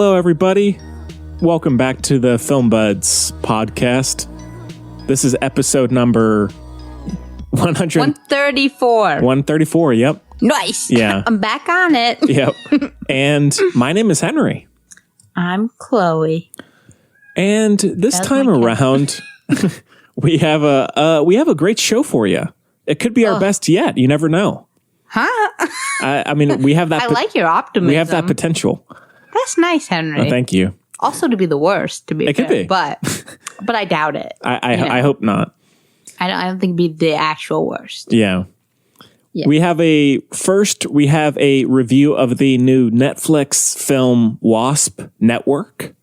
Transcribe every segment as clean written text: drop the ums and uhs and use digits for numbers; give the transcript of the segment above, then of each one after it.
Hello, everybody. Welcome back to the Film Buds podcast. This is episode number 134. 134, yep. Nice. Yeah. I'm back on it. Yep. And my name is Henry. I'm Chloe. And this time around, we have a great show for you. It could be our best yet. You never know. Huh? I mean, we have that. I like your optimism. We have that potential. That's nice, Henry. Oh, thank you. Also to be the worst, to be it fair. Could be. But I doubt it. I hope not. I don't think it'd be the actual worst. Yeah. We have a review of the new Netflix film Wasp Network.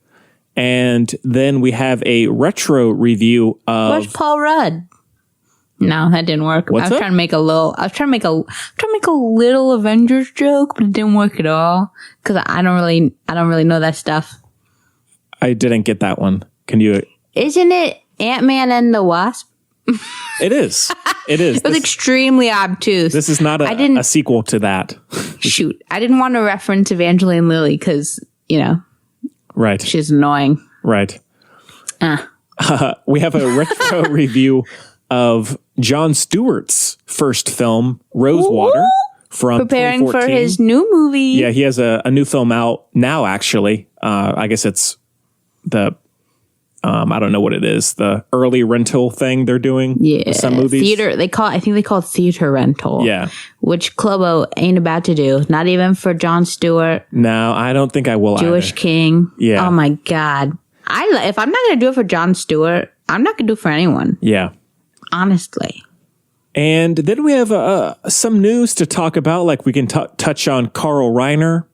And then we have a retro review of Where's Paul Rudd? No, that didn't work. What's I was trying to make a little Avengers joke, but it didn't work at all because I don't really know that stuff. I didn't get that one. Can you? Isn't it Ant-Man and the Wasp? It is. It is. It was extremely obtuse. This is not a sequel to that. Shoot, I didn't want to reference Evangeline Lilly because right, she's annoying. Right. We have a retro review of Jon Stewart's first film, Rosewater, from preparing 2014. for his new movie. Yeah, he has a new film out now. Actually, I guess it's the I don't know what it is. The early rental thing they're doing. Yeah, with some movies. Theater. I think they call it theater rental. Yeah, which Clobo ain't about to do. Not even for Jon Stewart. No, I don't think I will. Jewish either. King. Yeah. Oh my God. If I'm not gonna do it for Jon Stewart, I'm not gonna do it for anyone. Yeah. Honestly. And then we have some news to talk about. Like we can touch on Carl Reiner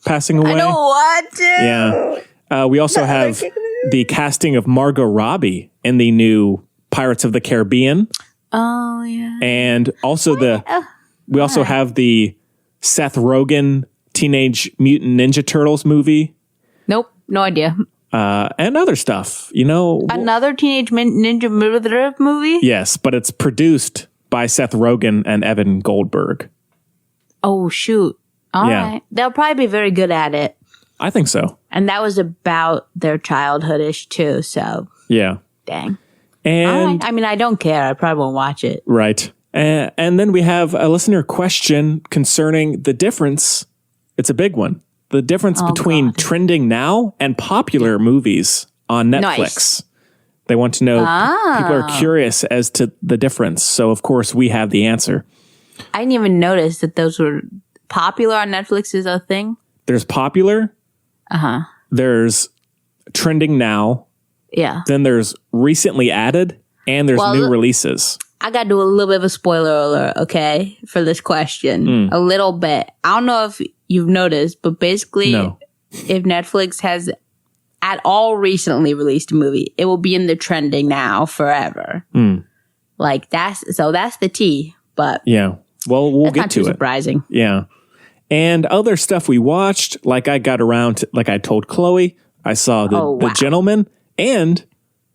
passing away. I don't want to. Yeah. We also have the casting of Margot Robbie in the new Pirates of the Caribbean. Oh yeah. And also we also have the Seth Rogen Teenage Mutant Ninja Turtles movie. Nope. No idea. And other stuff, Another Teenage Ninja movie? Yes, but it's produced by Seth Rogen and Evan Goldberg. Oh, shoot. All right. They'll probably be very good at it. I think so. And that was about their childhoodish, too, so. Yeah. Dang. And all right. I mean, I don't care. I probably won't watch it. Right. And then we have a listener question concerning the difference. It's a big one. The difference between trending now and popular movies on Netflix. Nice. They want to know, people are curious as to the difference. So, of course, we have the answer. I didn't even notice that those were popular on Netflix is a thing. There's popular. Uh-huh. There's trending now. Yeah. Then there's recently added. And there's new releases. I got to do a little bit of a spoiler alert, okay, for this question. A little bit. I don't know if you've noticed, but basically, if Netflix has at all recently released a movie, it will be in the trending now forever. Like that's the tea. But yeah, well, we'll get to it. Surprising. Yeah, and other stuff we watched, like I got around to, like I told Chloe, I saw the Gentleman and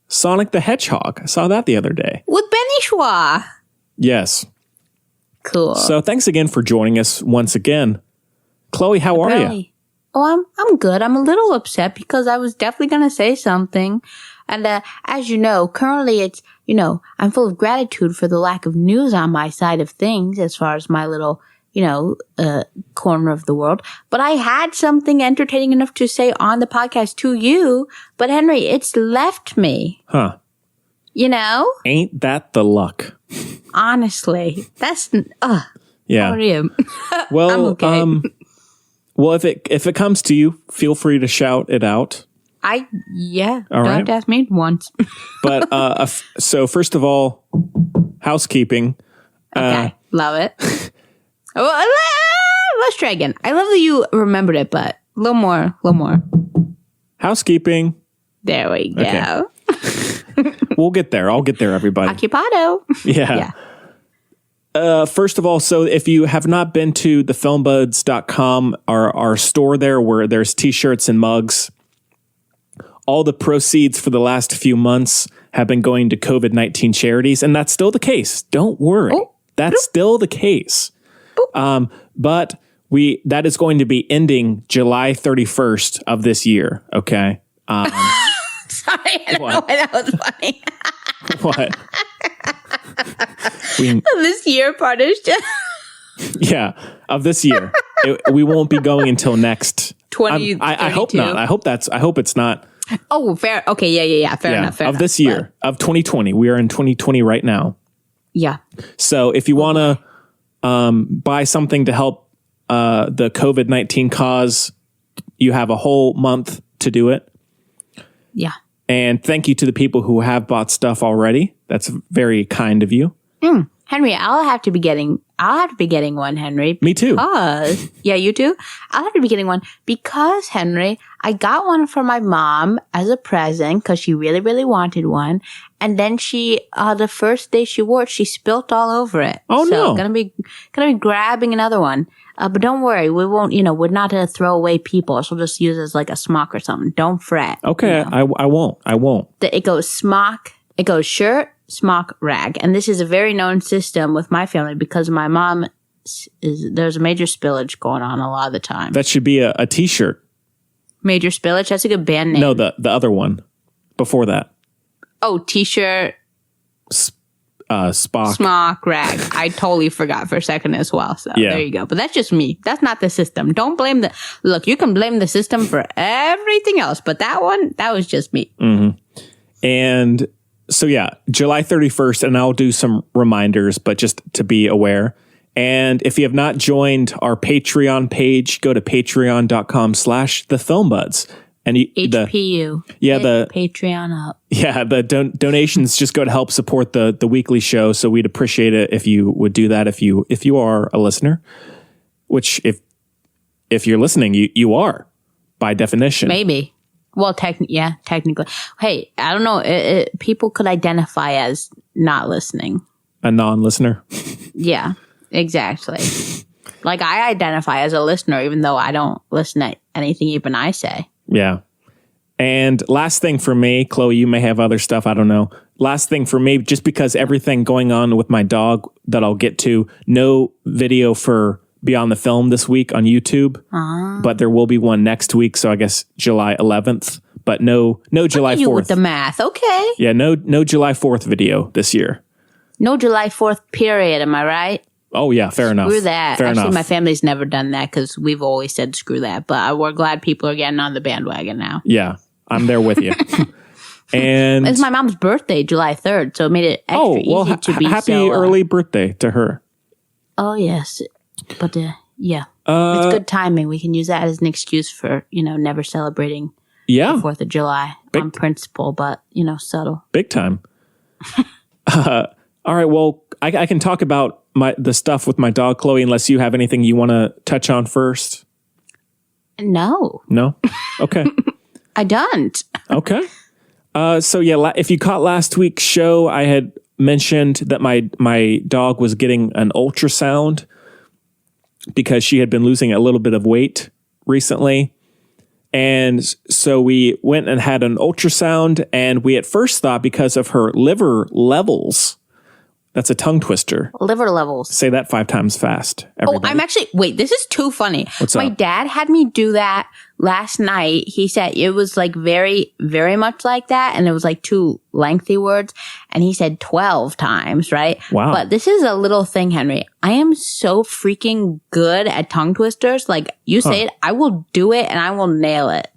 Sonic the Hedgehog. I saw that the other day with Benny Schwa. Yes. Cool. So thanks again for joining us once again. Chloe, how are you? Oh, I'm good. I'm a little upset because I was definitely going to say something. And as you know, currently it's, I'm full of gratitude for the lack of news on my side of things as far as my little, corner of the world. But I had something entertaining enough to say on the podcast to you. But Henry, it's left me. Huh. Ain't that the luck? Honestly, that's, yeah. How are you? Well, I'm okay. Well, if it comes to you, feel free to shout it out. All right. Don't have to ask me once. But so first of all, housekeeping. Okay, love it. Let's try again. I love that you remembered it, but a little more. Housekeeping. There we go. Okay. We'll get there. I'll get there, everybody. Occupado. Yeah. First of all, so if you have not been to thefilmbuds.com, our store there where there's t-shirts and mugs, all the proceeds for the last few months have been going to COVID-19 charities, and that's still the case. Don't worry. That's still the case. But that is going to be ending July 31st of this year. Okay. Sorry, I don't know why that was funny. What? This year part is just... Yeah, of this year. We won't be going until next 20. I hope not. I hope it's not. Oh, fair. Okay, yeah. Fair enough. Of this year, of 2020. We are in 2020 right now. Yeah. So if you want to buy something to help the COVID-19 cause, you have a whole month to do it. Yeah. And thank you to the people who have bought stuff already. That's very kind of you. Henry, I'll have to be getting one, Henry. Me too. Yeah, you too? I'll have to be getting one because, Henry, I got one for my mom as a present because she really, really wanted one. And then she, the first day she wore it, she spilt all over it. Oh, so no. Gonna be grabbing another one. But don't worry, we won't, we're not going to throw away people. She'll just use it as like a smock or something. Don't fret. Okay, I won't. It goes smock, it goes shirt, smock, rag. And this is a very known system with my family because my mom there's a major spillage going on a lot of the time. That should be a t-shirt. Major spillage? That's a good band name. No, the other one before that. Oh, t-shirt. Spock. Smock, rag. I totally forgot for a second as well. So There you go. But that's just me. That's not the system. Don't blame look, you can blame the system for everything else. But that was just me. Mm-hmm. And so, July 31st, and I'll do some reminders, but just to be aware. And if you have not joined our Patreon page, go to patreon.com/thefilmbuds. And HPU. The Patreon up. Yeah, the donations just go to help support the weekly show. So we'd appreciate it if you would do that if you are a listener, which if you're listening, you are by definition. Maybe. Well, technically. Hey, I don't know. People could identify as not listening. A non-listener. Yeah, exactly. Like I identify as a listener, even though I don't listen to anything even I say. Yeah. And last thing for me, Chloe, you may have other stuff. I don't know. Last thing for me, just because everything going on with my dog that I'll get to, no video for Beyond the Film this week on YouTube, but there will be one next week. So I guess July 11th, but no July 4th. You with the math. Okay. Yeah. No July 4th video this year. No July 4th period. Am I right? Oh, yeah. Fair enough. Screw that. Fair Actually, enough. my family's never done that because we've always said screw that. But we're glad people are getting on the bandwagon now. Yeah. I'm there with you. And it's my mom's birthday, July 3rd. So it made it extra easy to be happy early birthday to her. Oh, yes. But yeah. It's good timing. We can use that as an excuse for, never celebrating the 4th of July on principle, but, subtle. Big time. All right. Well, I can talk about the stuff with my dog, Chloe, unless you have anything you want to touch on first. No. Okay. I don't. Okay. So if you caught last week's show, I had mentioned that my dog was getting an ultrasound because she had been losing a little bit of weight recently. And so we went and had an ultrasound, and we at first thought because of her liver levels. That's a tongue twister. Liver levels. Say that 5 times fast. Everybody. Oh, I'm actually, wait, this is too funny. What's My up? dad had me do that last night. He said it was like very, very much like that. And it was like 2 lengthy words. And he said 12 times, right? Wow. But this is a little thing, Henry. I am so freaking good at tongue twisters. Like you say it, I will do it and I will nail it.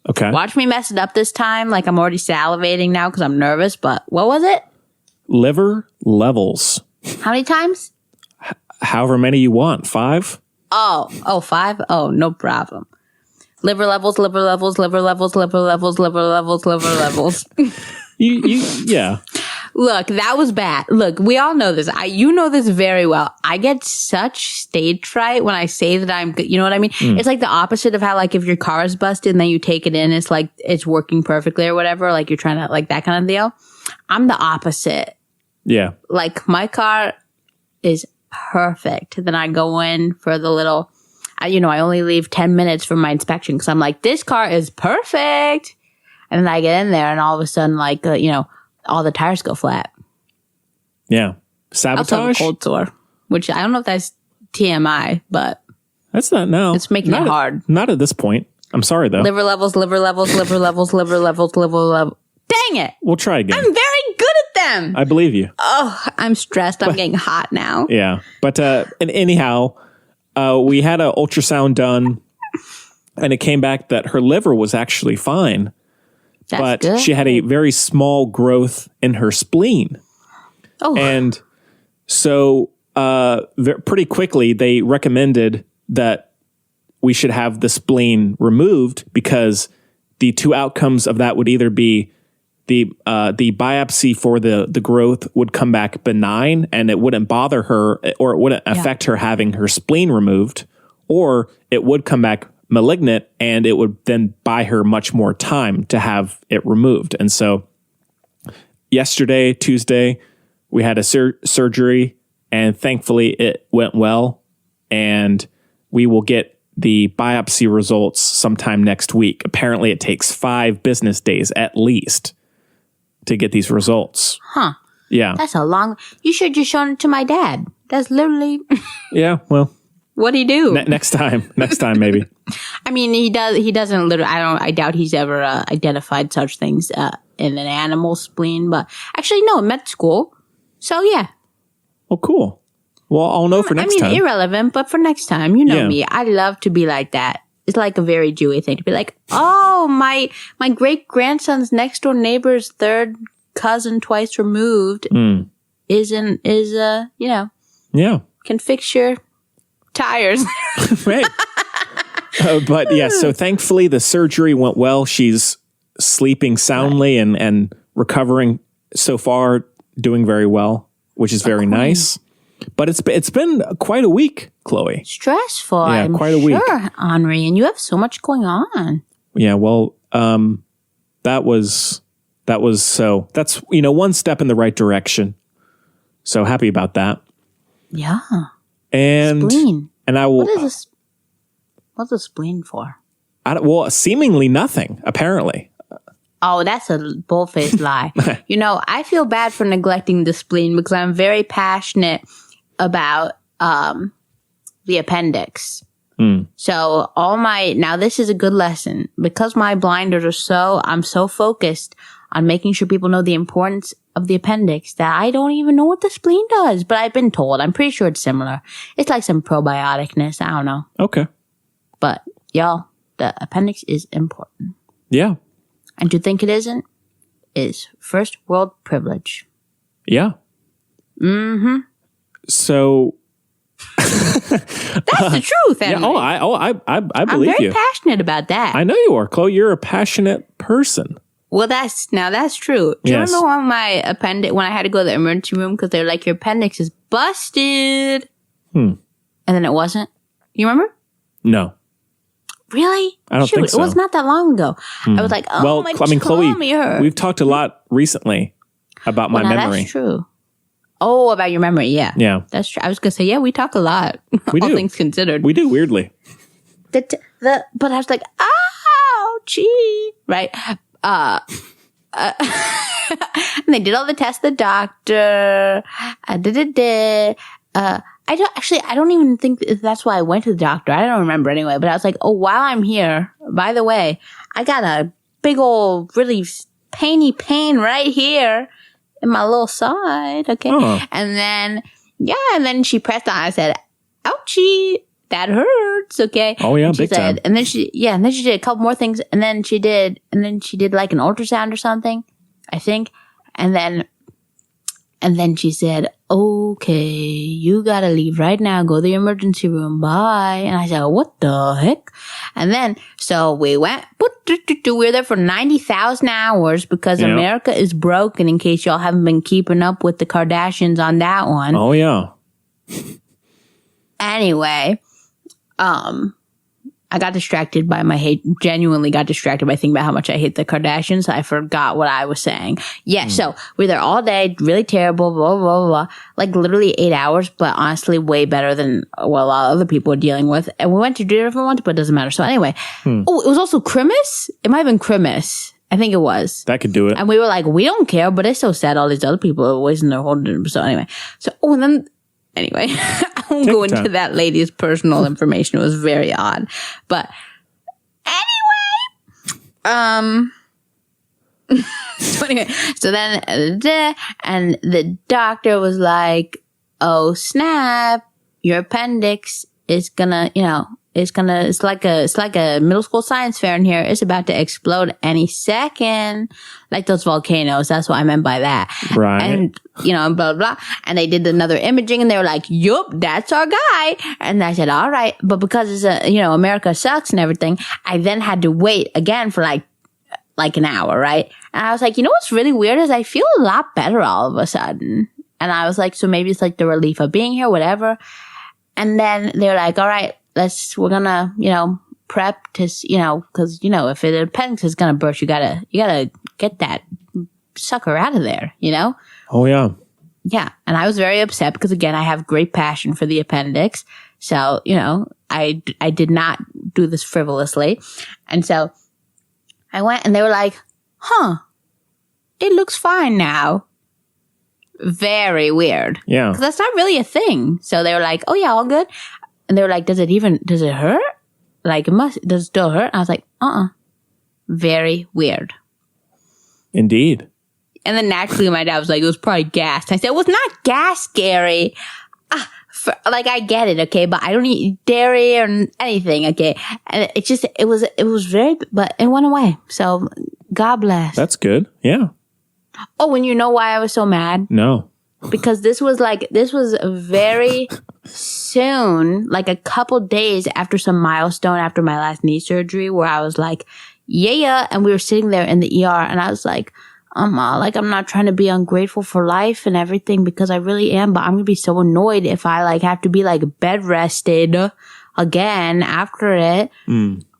Okay. Watch me mess it up this time. Like I'm already salivating now because I'm nervous. But what was it? Liver levels. How many times? However many you want. 5? Oh, 5? Oh, no problem. Liver levels, liver levels, liver levels, liver levels, liver levels, liver levels. Yeah. Look, that was bad. Look, we all know this. You know this very well. I get such stage fright when I say that I'm good. You know what I mean? It's like the opposite of how, like, if your car is busted and then you take it in, it's like it's working perfectly or whatever. Like you're trying to, like, that kind of deal. I'm the opposite. Yeah. Like my car is perfect. Then I go in for the little, I only leave 10 minutes for my inspection because I'm like, this car is perfect. And then I get in there and all of a sudden, like, all the tires go flat. Yeah. I also have a Sabotage? cold sore, which I don't know if that's TMI, but That's not now. It's making it hard. Not at this point. I'm sorry, though. Liver levels, liver levels, liver levels, liver levels, liver levels. Dang it. We'll try again. I'm very good at them. I believe you. Oh, I'm stressed. I'm getting hot now. Yeah. But anyhow, we had an ultrasound done, and it came back that her liver was actually fine. But good. She had a very small growth in her spleen. Oh. And so pretty quickly, they recommended that we should have the spleen removed because the two outcomes of that would either be the biopsy for the growth would come back benign and it wouldn't bother her or it wouldn't affect her having her spleen removed, or it would come back malignant and it would then buy her much more time to have it removed. And so yesterday, Tuesday, we had a surgery and thankfully it went well, and we will get the biopsy results sometime next week. Apparently it takes 5 business days at least to get these results. Huh. Yeah. That's a long... You should just show it to my dad. That's literally... Yeah, well... What'd he do? Next time. Next time, maybe. I mean, he doesn't literally... I doubt he's ever identified such things in an animal spleen, but... Actually, no, med school. So, yeah. Well, cool. Well, I'll know for next time. Irrelevant, but for next time. You know me. I love to be like that. It's like a very Jewy thing to be like, oh, my great-grandson's next-door neighbor's third cousin twice removed is Yeah. Can fix your tires. Right. But yeah, so thankfully the surgery went well. She's sleeping soundly and recovering so far, doing very well, which is very nice. But it's been quite a week, Chloe. Stressful. Yeah, I'm quite a week. Sure, Henri, and you have so much going on. Yeah, well, that's one step in the right direction. So happy about that. Yeah. And spleen. And I will. What's a spleen for? Seemingly nothing. Apparently. Oh, that's a bull-faced lie. I feel bad for neglecting the spleen because I'm very passionate about the appendix. So now this is a good lesson because my blinders I'm so focused on making sure people know the importance of the appendix that I don't even know what the spleen does, but I've been told. I'm pretty sure it's similar. It's like some probioticness. I don't know. Okay. But y'all, the appendix is important. Yeah. And to think it isn't is first world privilege. Yeah. Mm-hmm. So that's the truth. Yeah. I believe you. I'm very passionate about that. I know you are, Chloe. You're a passionate person. Well, that's true. Do you remember when when I had to go to the emergency room because they're like, your appendix is busted? And then it wasn't. You remember? No. Really? I don't think so. It was not that long ago. I was like, my tummy Chloe, hurts. we've talked a lot recently about my memory. That's true. Oh, about your memory, yeah. Yeah. That's true. I was going to say, yeah, we talk a lot. We all do. things considered. We do, weirdly. But I was like, ouchie. Right? And they did all the tests, the doctor. I don't even think that's why I went to the doctor. I don't remember anyway, but I was like, while I'm here, by the way, I got a big old, really pain right here in my little side. Okay. Oh. And then she pressed on. I said, ouchie, that hurts. Okay. Oh yeah. Big time. And then she did a couple more things. And then she did like an ultrasound or something, I think. And then she said, okay, you gotta leave right now. Go to the emergency room. Bye. And I said, what the heck? And then, so we went, we were there for 90,000 hours because America is broken, in case y'all haven't been keeping up with the Kardashians on that one. Oh, yeah. Anyway, I got distracted by my hate, genuinely got distracted by thinking about how much I hate the Kardashians. I forgot what I was saying. Yeah, so we were there all day, really terrible, blah, blah, blah. Like literally 8 hours, but honestly way better than what a lot of other people are dealing with. And we went to different ones, but it doesn't matter. So anyway, it was also Christmas? It might have been Christmas. I think it was. That could do it. And we were like, we don't care, but it's so sad all these other people are wasting their whole... So anyway. So, anyway, I won't go into that lady's personal information. It was very odd. But anyway, so then, and the doctor was like, oh snap, your appendix is gonna, it's like a middle school science fair in here. It's about to explode any second. Like those volcanoes. That's what I meant by that. Right. And, blah, blah, blah. And they did another imaging and they were like, yup, that's our guy. And I said, all right. But because it's America sucks and everything, I then had to wait again for like an hour, right? And I was like, what's really weird is I feel a lot better all of a sudden. And I was like, so maybe it's like the relief of being here, whatever. And then they're like, all right, we're gonna, prep to, cause, if an appendix is gonna burst, you gotta get that sucker out of there, Oh, yeah. Yeah. And I was very upset because again, I have great passion for the appendix. So, I did not do this frivolously. And so I went and they were like, it looks fine now. Very weird. Yeah. Because that's not really a thing. So they were like, oh yeah, all good. And they were like, does it hurt? Like does it still hurt? And I was like, very weird. Indeed. And then naturally my dad was like, it was probably gas. And I said, it was not gas, Gary. I get it, okay, but I don't eat dairy or anything, okay. And it was very, but it went away. So God bless. That's good. Yeah. Oh, and you know why I was so mad? No. Because this was very soon, like a couple days after some milestone after my last knee surgery where I was like, yeah. And we were sitting there in the ER and I was like, I'm not trying to be ungrateful for life and everything because I really am, but I'm going to be so annoyed if I have to be bed rested again after it.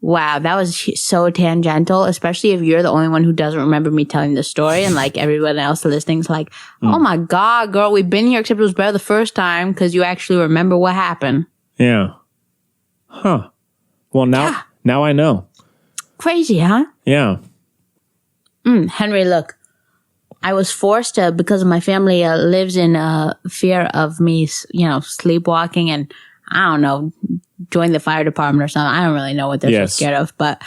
Wow, that was so tangential, especially if you're the only one who doesn't remember me telling the story and everyone else listening's like, oh my God, girl, we've been here except it was better the first time because you actually remember what happened. Yeah. Huh. Well, now I know. Crazy, huh? Yeah. Henry, look. I was forced to, because my family lives in fear of me, sleepwalking and, I don't know, join the fire department or something. I don't really know what they're so scared of, but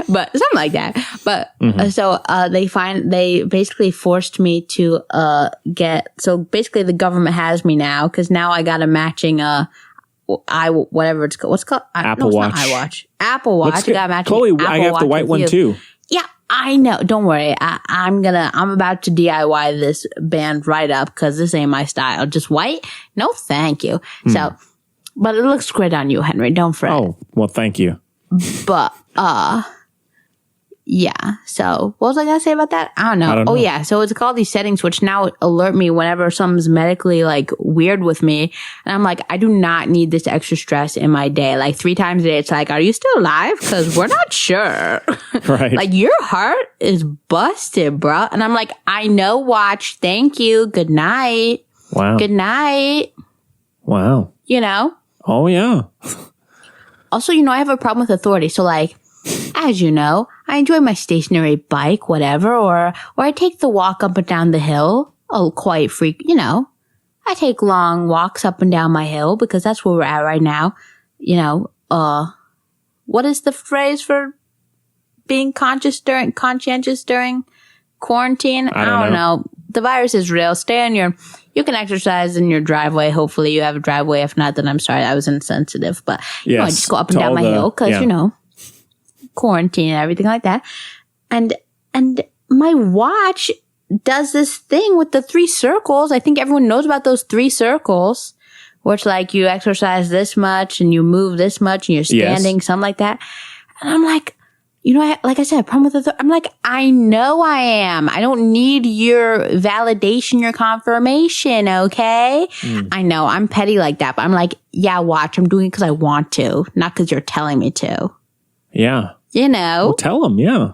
but something like that. But so they basically forced me to so basically the government has me now because now I got a matching whatever it's called. What's it called? Apple Watch. It's not iWatch. Apple Watch. I got matching Chloe, Apple I have Watch the white one too. Yeah, I know. Don't worry. I'm about to DIY this band right up because this ain't my style. Just white? No, thank you. So, but it looks great on you, Henry. Don't fret. Oh, well, thank you. But, yeah. So, what was I going to say about that? I don't know. Oh, yeah. So, it's called these settings, which now alert me whenever something's medically, weird with me. And I'm like, I do not need this extra stress in my day. 3 times a day, it's like, are you still alive? Because we're not sure. Right. Your heart is busted, bro. And I'm like, I know, watch. Thank you. Good night. Wow. Good night. Wow. Oh, yeah. Also, I have a problem with authority. So, as you know, I enjoy my stationary bike, whatever, or I take the walk up and down the hill. Oh, quite I take long walks up and down my hill because that's where we're at right now. What is the phrase for being conscientious during quarantine? I don't know. The virus is real. You can exercise in your driveway. Hopefully you have a driveway. If not, then I'm sorry. I was insensitive, but I just go up and down my hill because, quarantine and everything like that. And my watch does this thing with the 3 circles. I think everyone knows about those 3 circles, where it's you exercise this much and you move this much and you're standing, something like that. And I'm like, like I said, problem with I'm like, I know I am. I don't need your validation, your confirmation, okay? I know, I'm petty like that, but I'm like, yeah, watch, I'm doing it because I want to, not because you're telling me to. Yeah. Well, tell them, yeah.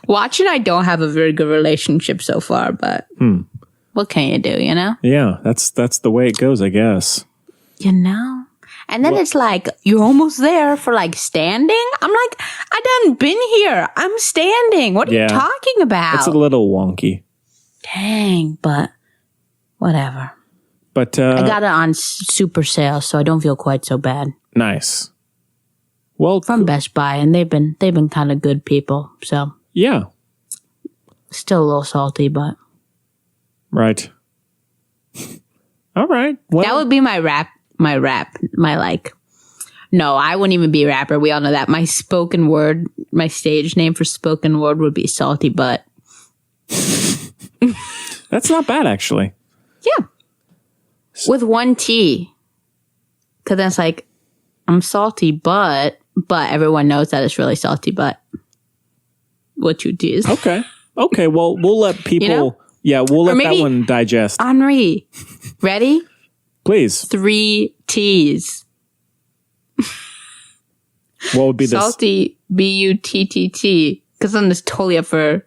Watch and I don't have a very good relationship so far, but what can you do, Yeah, that's the way it goes, I guess. And then it's you're almost there for standing. I'm like, I done been here. I'm standing. What are you talking about? It's a little wonky. Dang, but whatever. But I got it on super sale, so I don't feel quite so bad. Nice. Well, from Best Buy, and they've been kind of good people. So yeah, still a little salty, but right. All right. Well, that would be my rap. No, I wouldn't even be a rapper. We all know that. My spoken word, my stage name for spoken word would be Salty Butt. That's not bad, actually. Yeah. With one T. Because then it's like, I'm salty, but everyone knows that it's really salty, but what you do is. Okay. Well, we'll let people, we'll let that one digest. Henri, ready? Please. 3 T's. What would be this? Salty, B-U-T-T-T. Because then it's totally up for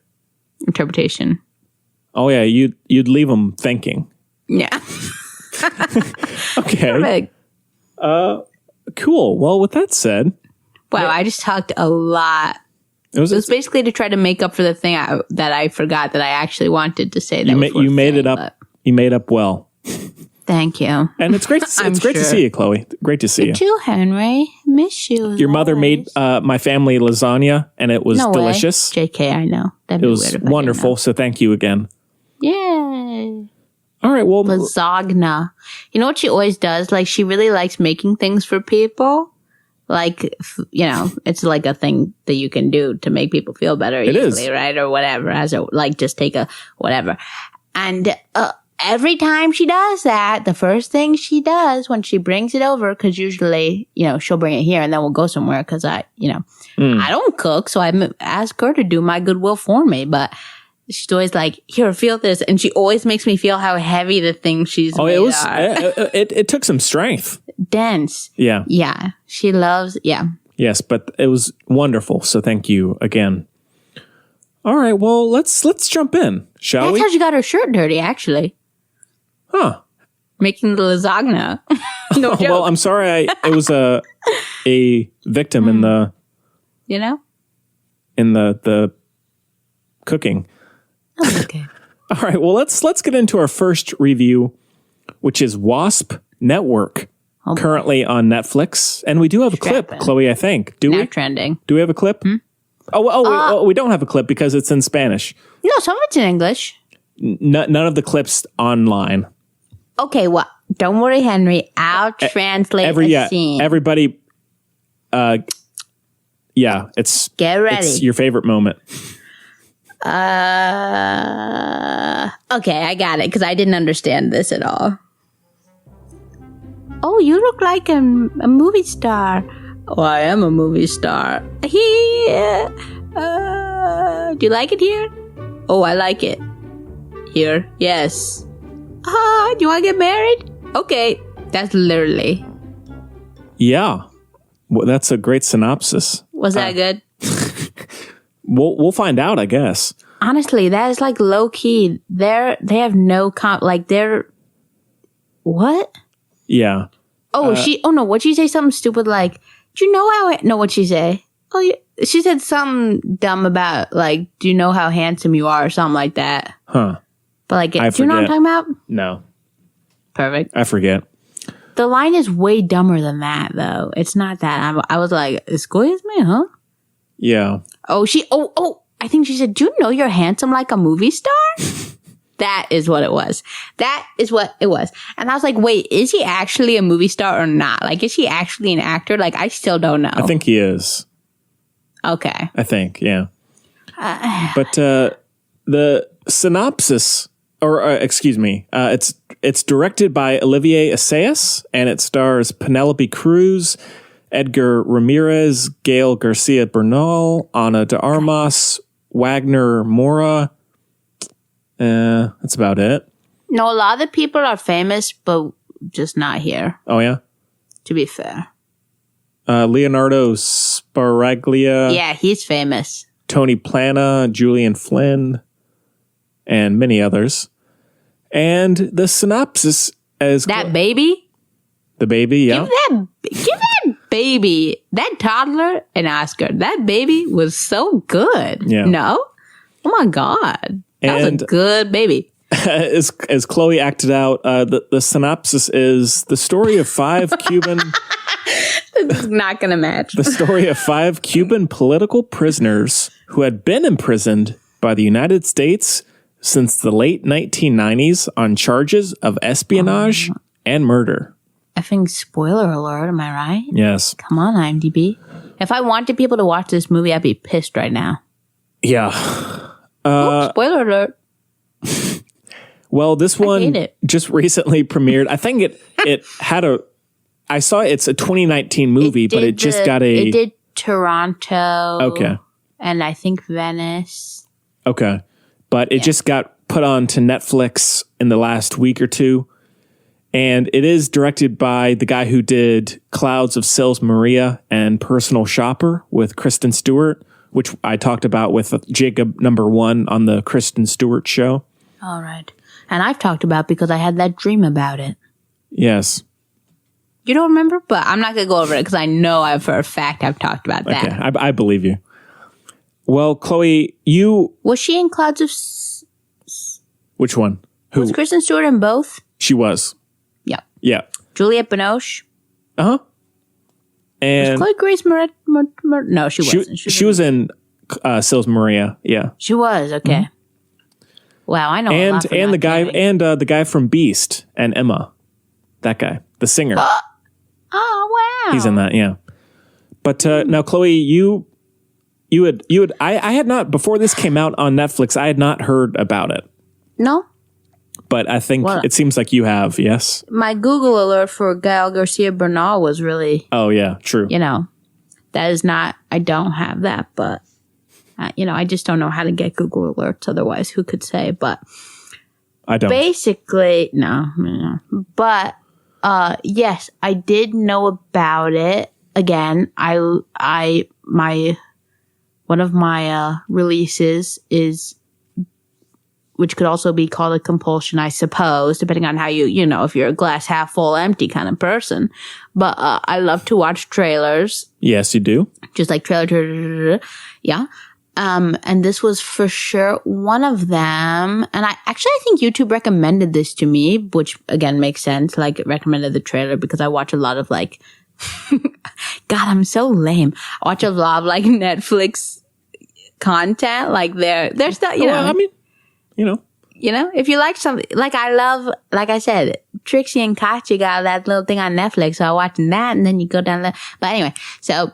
interpretation. Oh, yeah. You'd leave them thinking. Yeah. Okay. Perfect. Cool. Well, with that said. Wow, I just talked a lot. It was basically to try to make up for the thing that I forgot that I actually wanted to say. You made it up. You made up well. Thank you. And it's great. It's great to see you, Chloe. Great to see you. You too, Henry. Miss you. Your mother made my family lasagna, and it was delicious. JK, I know. That'd be weird if wonderful. So thank you again. Yay. All right. Well, lasagna. You know what she always does? Like, she really likes making things for people. Like, it's like a thing that you can do to make people feel better easily, right? Or whatever. Just take a whatever. And every time she does that, the first thing she does when she brings it over, because usually, she'll bring it here and then we'll go somewhere because I don't cook. So I ask her to do my goodwill for me. But she's always like, here, feel this. And she always makes me feel how heavy the things she's made are. It took some strength. Dense. Yeah. Yeah. She loves, Yes, but it was wonderful. So thank you again. All right. Well, let's jump in, shall we? That's how she got her shirt dirty, actually. Huh. Making the lasagna. No joke. Well, I'm sorry. I was a victim in the... In the cooking. Oh, okay. All right. Well, let's get into our first review, which is Wasp Network, currently on Netflix. And we do have a clip, Chloe, I think. Do we? Trending. Do we have a clip? We don't have a clip because it's in Spanish. No, some of it's in English. None of the clips online. Okay, well, don't worry, Henry. I'll translate the scene. Everybody, it's... Get ready. It's your favorite moment. Okay, I got it, because I didn't understand this at all. Oh, you look like a movie star. Oh, I am a movie star. Here. Do you like it here? Oh, I like it. Here, yes. Do you want to get married? Okay, that's literally. Yeah, well, that's a great synopsis. Was that good? We'll find out, I guess. Honestly, that is like low key. They have no they're what? Yeah. Oh, what'd she say? Something stupid like, do you know how? No, what'd she say? Oh, yeah. She said something dumb about like, do you know how handsome you are, or something like that. Huh. But like, do you know what I'm talking about? No. Perfect. I forget. The line is way dumber than that, though. It's not that. I was like, excuse me, huh? Yeah. Oh, I think she said, do you know you're handsome like a movie star? That is what it was. That is what it was. And I was like, wait, is he actually a movie star or not? Like, is he actually an actor? Like, I still don't know. I think he is. Okay. I think, yeah. But the synopsis, it's directed by Olivier Assayas, and it stars Penelope Cruz, Edgar Ramirez, Gail Garcia Bernal, Ana de Armas, Wagner Mora. That's about it. No, a lot of the people are famous, but just not here. Oh, yeah? To be fair. Leonardo Sbaraglia. Yeah, he's famous. Tony Plana, Julian Flynn, and many others. And the synopsis is... That baby? The baby, yeah. Give that baby, that toddler, an Oscar. That baby was so good. Yeah. No? Oh my God. That was a good baby. as Chloe acted out, the synopsis is the story of 5 Cuban... This is not going to match. The story of 5 Cuban political prisoners who had been imprisoned by the United States since the late 1990s on charges of espionage and murder. Effing spoiler alert, am I right? Yes. Come on, IMDb. If I wanted people to watch this movie, I'd be pissed right now. Yeah. Spoiler alert. Well, this one just recently premiered. I think it had a... I saw it's a 2019 movie, but it just got a... It did Toronto. Okay. And I think Venice. Okay. But it just got put on to Netflix in the last week or two. And it is directed by the guy who did Clouds of Sils Maria and Personal Shopper with Kristen Stewart, which I talked about with Jacob #1 on the Kristen Stewart show. All right. And I've talked about because I had that dream about it. Yes. You don't remember? But I'm not going to go over it because I know for a fact I've talked about that. Okay, I believe you. Well, Chloe, you... Was she in Clouds of... Which one? Who? Was Kristen Stewart in both? She was. Yeah. Yeah. Juliette Binoche? Uh-huh. And... Was Chloe Grace Moretz? No, she wasn't. She was in Sils Maria, yeah. She was, okay. Mm-hmm. Wow, I know a lot and the guy from Beast and Emma. That guy. The singer. Oh, wow. He's in that, yeah. But now, Chloe, you had I had not, before this came out on Netflix, I had not heard about it. No? But I think it seems like you have, yes? My Google alert for Gael Garcia Bernal was really... Oh, yeah, true. That is not... I don't have that, but, I just don't know how to get Google alerts. Otherwise, who could say? But... I don't. Basically, no. But... yes, I did know about it. Again, one of my releases is, which could also be called a compulsion, I suppose, depending on how if you're a glass half full, empty kind of person. But I love to watch trailers. Yes, you do. Just like trailer, yeah. And this was for sure one of them. And I think YouTube recommended this to me, which again makes sense. Like, it recommended the trailer because I watch a lot of God, I'm so lame. I watch a lot of Netflix content. Like their stuff, I mean, if you like something, I love, like I said, Trixie and Katya got that little thing on Netflix. So I watching that and then you go down there. But anyway, so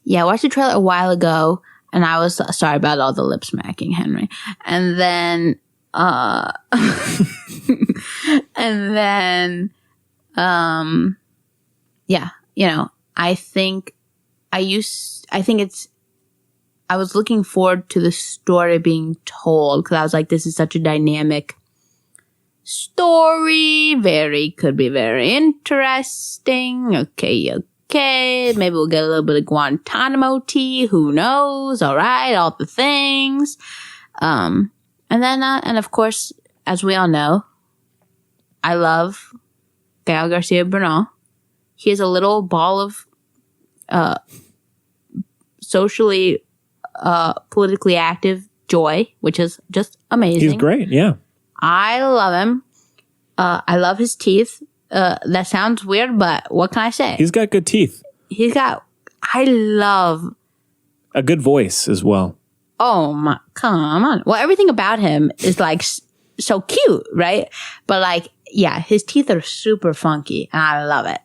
yeah, I watched the trailer a while ago. And I was sorry about all the lip smacking, Henry. And then, yeah, I was looking forward to the story being told because I was like, this is such a dynamic story. Could be very interesting. Okay. Maybe we'll get a little bit of Guantanamo tea. Who knows? All right. All the things. And then, and of course, as we all know, I love Gael Garcia Bernal. He is a little ball of, socially, politically active joy, which is just amazing. He's great. Yeah. I love him. I love his teeth. That sounds weird, but what can I say? He's got good teeth. I love... A good voice as well. Oh my, come on. Well, everything about him is so cute, right? But yeah, his teeth are super funky and I love it.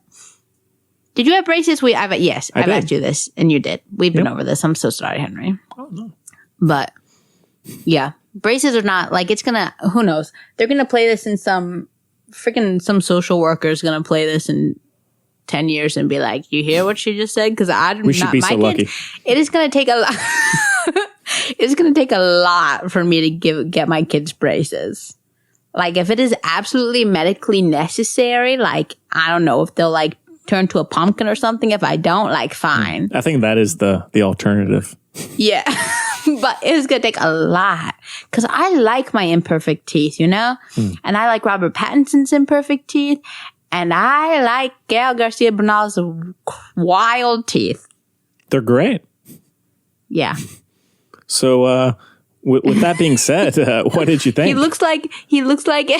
Did you have braces? Yes, I've asked you this and you did. We've been over this. I'm so sorry, Henry. Oh, no. But yeah, braces are not who knows? They're going to play this in some social worker is going to play this in 10 years and be like, you hear what she just said? Because we should be so lucky. It is going to take a lot. It's going to take a lot for me to get my kids braces. If it is absolutely medically necessary, I don't know if they'll turn to a pumpkin or something. If I don't, fine. I think that is the alternative. Yeah. But it's going to take a lot because I like my imperfect teeth, And I like Robert Pattinson's imperfect teeth. And I like Gael Garcia Bernal's wild teeth. They're great. Yeah. So With that being said, what did you think? He looks like you know what he looks like?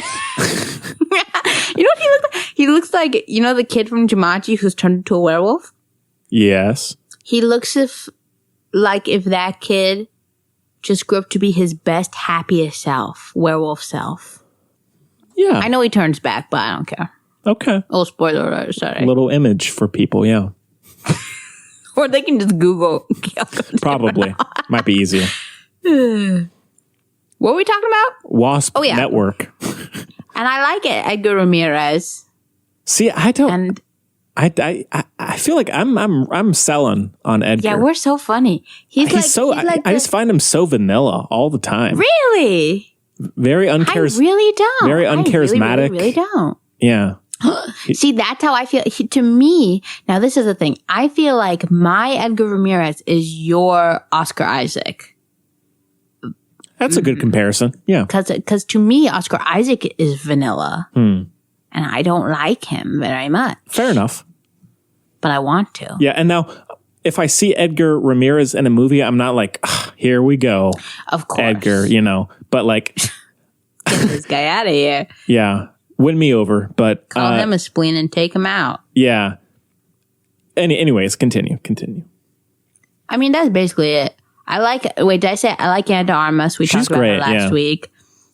He looks like, the kid from Jumanji who's turned into a werewolf? Yes. He looks if that kid just grew up to be his best, happiest self, werewolf self. Yeah. I know he turns back, but I don't care. Okay. Oh, spoiler alert, sorry. Little image for people, yeah. Or they can just Google. Probably. Might be easier. What were we talking about? Wasp Network. And I like it, Edgar Ramirez. See, I don't. And I feel like I'm selling on Edgar. Yeah, we're so funny. He's I just find him so vanilla all the time. Really? Very uncharismatic. I really don't. Very uncharismatic. I really don't. Yeah. See, that's how I feel. To me, now this is the thing. I feel like my Edgar Ramirez is your Oscar Isaac. That's a good comparison. Yeah. Because to me, Oscar Isaac is vanilla. And I don't like him very much. Fair enough. But I want to. Yeah. And now, if I see Edgar Ramirez in a movie, I'm not like, here we go. Of course. Edgar, but like. Get this guy out of here. Yeah. Win me over. But call him a spleen and take him out. Yeah. Anyways, continue. I mean, that's basically it. Did I say I like Anna de Armas? We talked about her last week,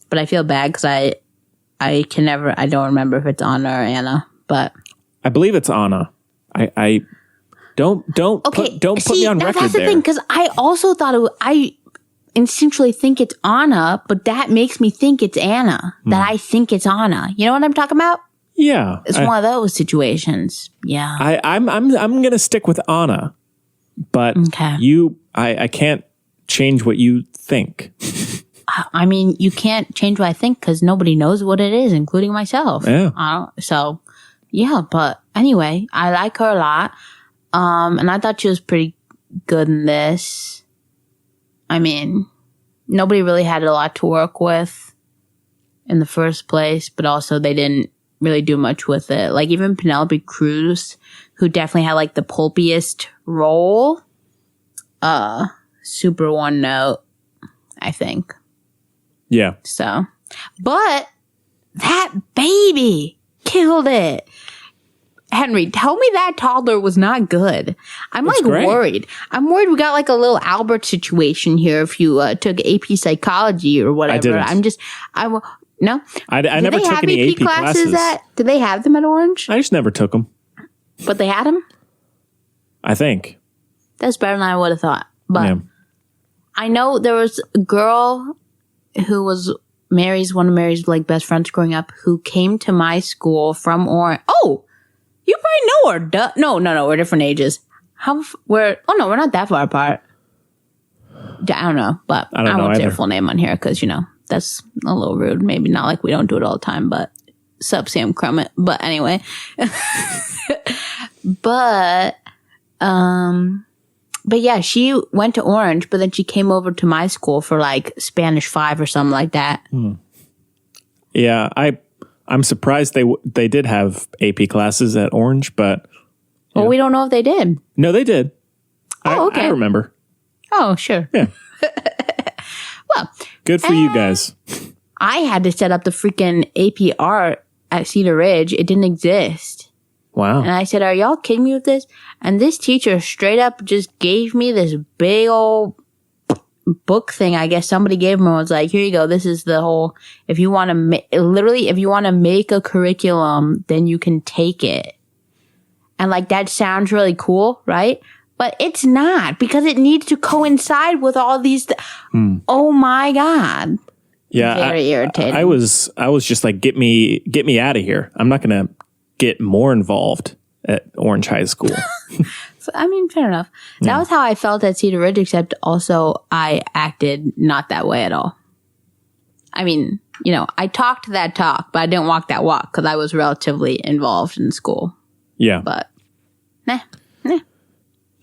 but I feel bad because I don't remember if it's Anna or Anna, but I believe it's Anna. I don't put me on record. That's the thing, because I also thought I instinctually think it's Anna, but that makes me think it's Anna. That I think it's Anna. You know what I'm talking about? Yeah, it's one of those situations. Yeah, I'm gonna stick with Anna, but I can't change what you think. I mean, you can't change what I think because nobody knows what it is, including myself. Yeah. But anyway, I like her a lot. And I thought she was pretty good in this. I mean, nobody really had a lot to work with in the first place, but also they didn't really do much with it. Like even Penelope Cruz, who definitely had like the pulpiest role, super one note, I think. Yeah. So, but that baby killed it. Henry, tell me that toddler was not good. I'm worried. I'm worried we got like a little Albert situation here if you took AP psychology or whatever. I didn't. No? I never took any AP classes. Did they have them at Orange? I just never took them. But they had them? I think. That's better than I would have thought. But I know there was a girl who was one of Mary's like best friends growing up who came to my school from Orange. Oh! You probably know her. No, we're different ages. We're not that far apart. I don't know, but I won't say her full name on here because, that's a little rude. Maybe not like we don't do it all the time, but sup Sam Crummett. But anyway. But yeah, she went to Orange, but then she came over to my school for like Spanish 5 or something like that. Yeah, I'm surprised they did have AP classes at Orange, but we don't know if they did. No, they did. Oh, okay. I remember. Oh, sure. Yeah. Well, good for you guys. I had to set up the freaking AP art at Cedar Ridge. It didn't exist. Wow. And I said, "Are y'all kidding me with this?" And this teacher straight up just gave me this big old book thing. I guess somebody gave him and was like, "Here you go. This is the whole, if you want to if you want to make a curriculum, then you can take it." And like, that sounds really cool, right? But it's not, because it needs to coincide with all these. Oh my God. Yeah. Very irritating. I was just like, get me out of here. I'm not going to get more involved at Orange High School. I mean, fair enough. That was how I felt at Cedar Ridge, except also I acted not that way at all. I mean, I talked that talk, but I didn't walk that walk because I was relatively involved in school. Yeah. But, nah.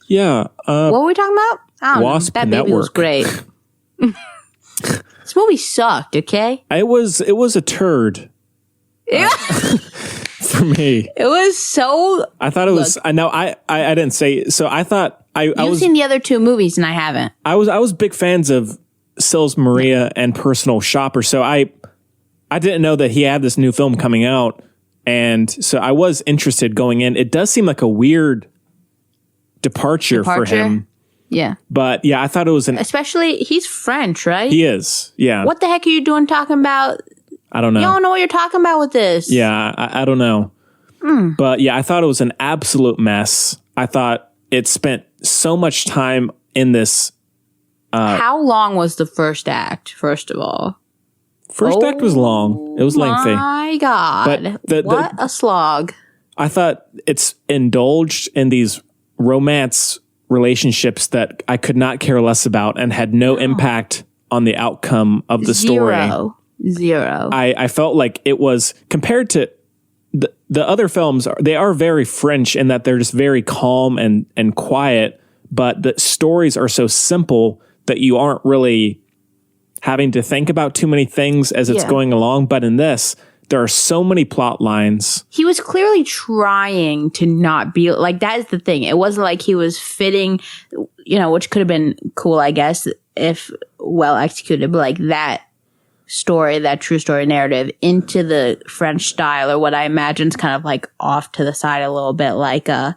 Yeah. What were we talking about? I don't know. That Network. baby was great. This movie sucked, okay? It was a turd. Yeah. For me. It was so... I thought it was... I know, I didn't say... So I thought... You've seen the other two movies and I haven't. I was big fans of Sils Maria and personal shopper. So I didn't know that he had this new film coming out. And so I was interested going in. It does seem like a weird departure for him. Yeah. But yeah, I thought it was especially, he's French, right? He is. Yeah. What the heck are you doing talking about? I don't know. You don't know what you're talking about with this. Yeah, I don't know. But yeah, I thought it was an absolute mess. I thought it spent so much time in this. How long was the first act, first of all? First act was long. It was lengthy. My God. But what a slog. I thought it's indulged in these romance relationships that I could not care less about and had no impact on the outcome of the story. Zero. I felt like it was, compared to the other films, they are very French in that they're just very calm and quiet, but the stories are so simple that you aren't really having to think about too many things as it's going along. But in this, there are so many plot lines. He was clearly trying to not be like, that is the thing. It wasn't like he was fitting, which could have been cool, I guess, if well executed, but like that story, that true story narrative into the French style, or what I imagine is kind of like off to the side a little bit, like a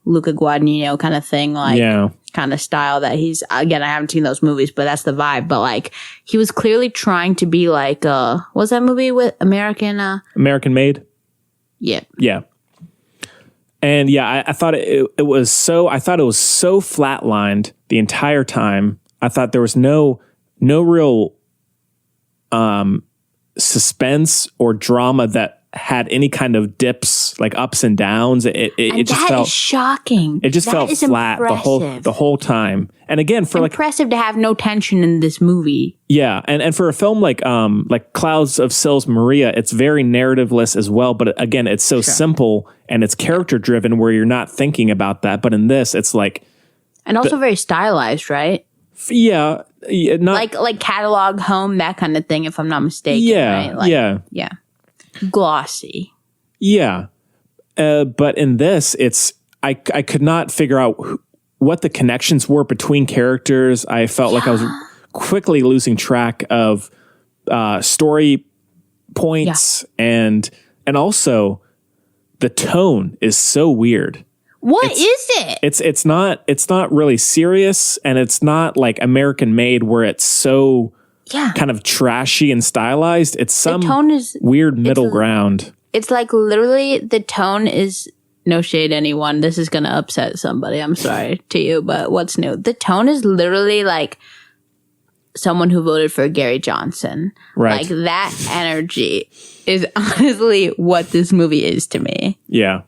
Luca Guadagnino kind of thing, like kind of style that he's, again, I haven't seen those movies, but that's the vibe. But like, he was clearly trying to be like, what's that movie with American Made? Yeah. Yeah. And yeah, I thought it was so flatlined the entire time. I thought there was no real suspense or drama that had any kind of dips, like ups and downs. It just felt shocking. It just felt flat the whole time. And again, for impressive to have no tension in this movie. Yeah, and for a film like Clouds of Sils Maria, it's very narrativeless as well. But again, it's so simple and it's character driven where you're not thinking about that. But in this, it's like, and also very stylized, right? Yeah, not like catalog home, that kind of thing, if I'm not mistaken. Yeah, right? Yeah. Glossy. Yeah. But in this, it's I could not figure out what the connections were between characters. I felt like I was quickly losing track of story points and also the tone is so weird. What is it? It's not really serious, and it's not like American Made where it's so kind of trashy and stylized. It's some weird middle ground. It's like literally the tone is, no shade anyone, this is going to upset somebody, I'm sorry to you, but what's new? The tone is literally like someone who voted for Gary Johnson. Right. Like that energy is honestly what this movie is to me. Yeah.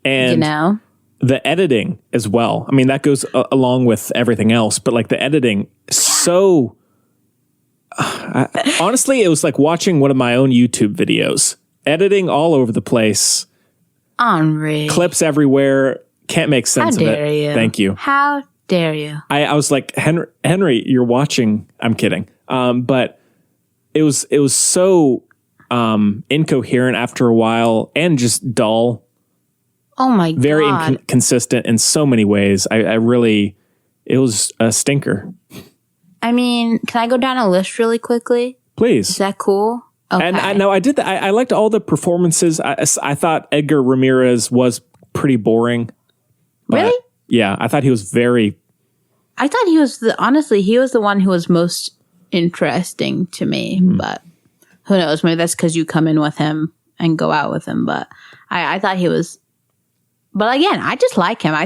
And the editing as well. I mean, that goes along with everything else, but like the editing, so honestly, it was like watching one of my own YouTube videos. Editing all over the place. Henri. Clips everywhere. Can't make sense of it. How dare you? Thank you. How dare you? I was like, Henry, you're watching. I'm kidding. But it was so incoherent after a while and just dull. Oh my God. Very inconsistent in so many ways. I really, it was a stinker. I mean, can I go down a list really quickly? Please. Is that cool? Okay. And I did that. I liked all the performances. I thought Edgar Ramirez was pretty boring. Really? Yeah, I thought he was very. I thought he was honestly, he was the one who was most interesting to me. But who knows? Maybe that's because you come in with him and go out with him. But I thought he was. But again, I just like him. I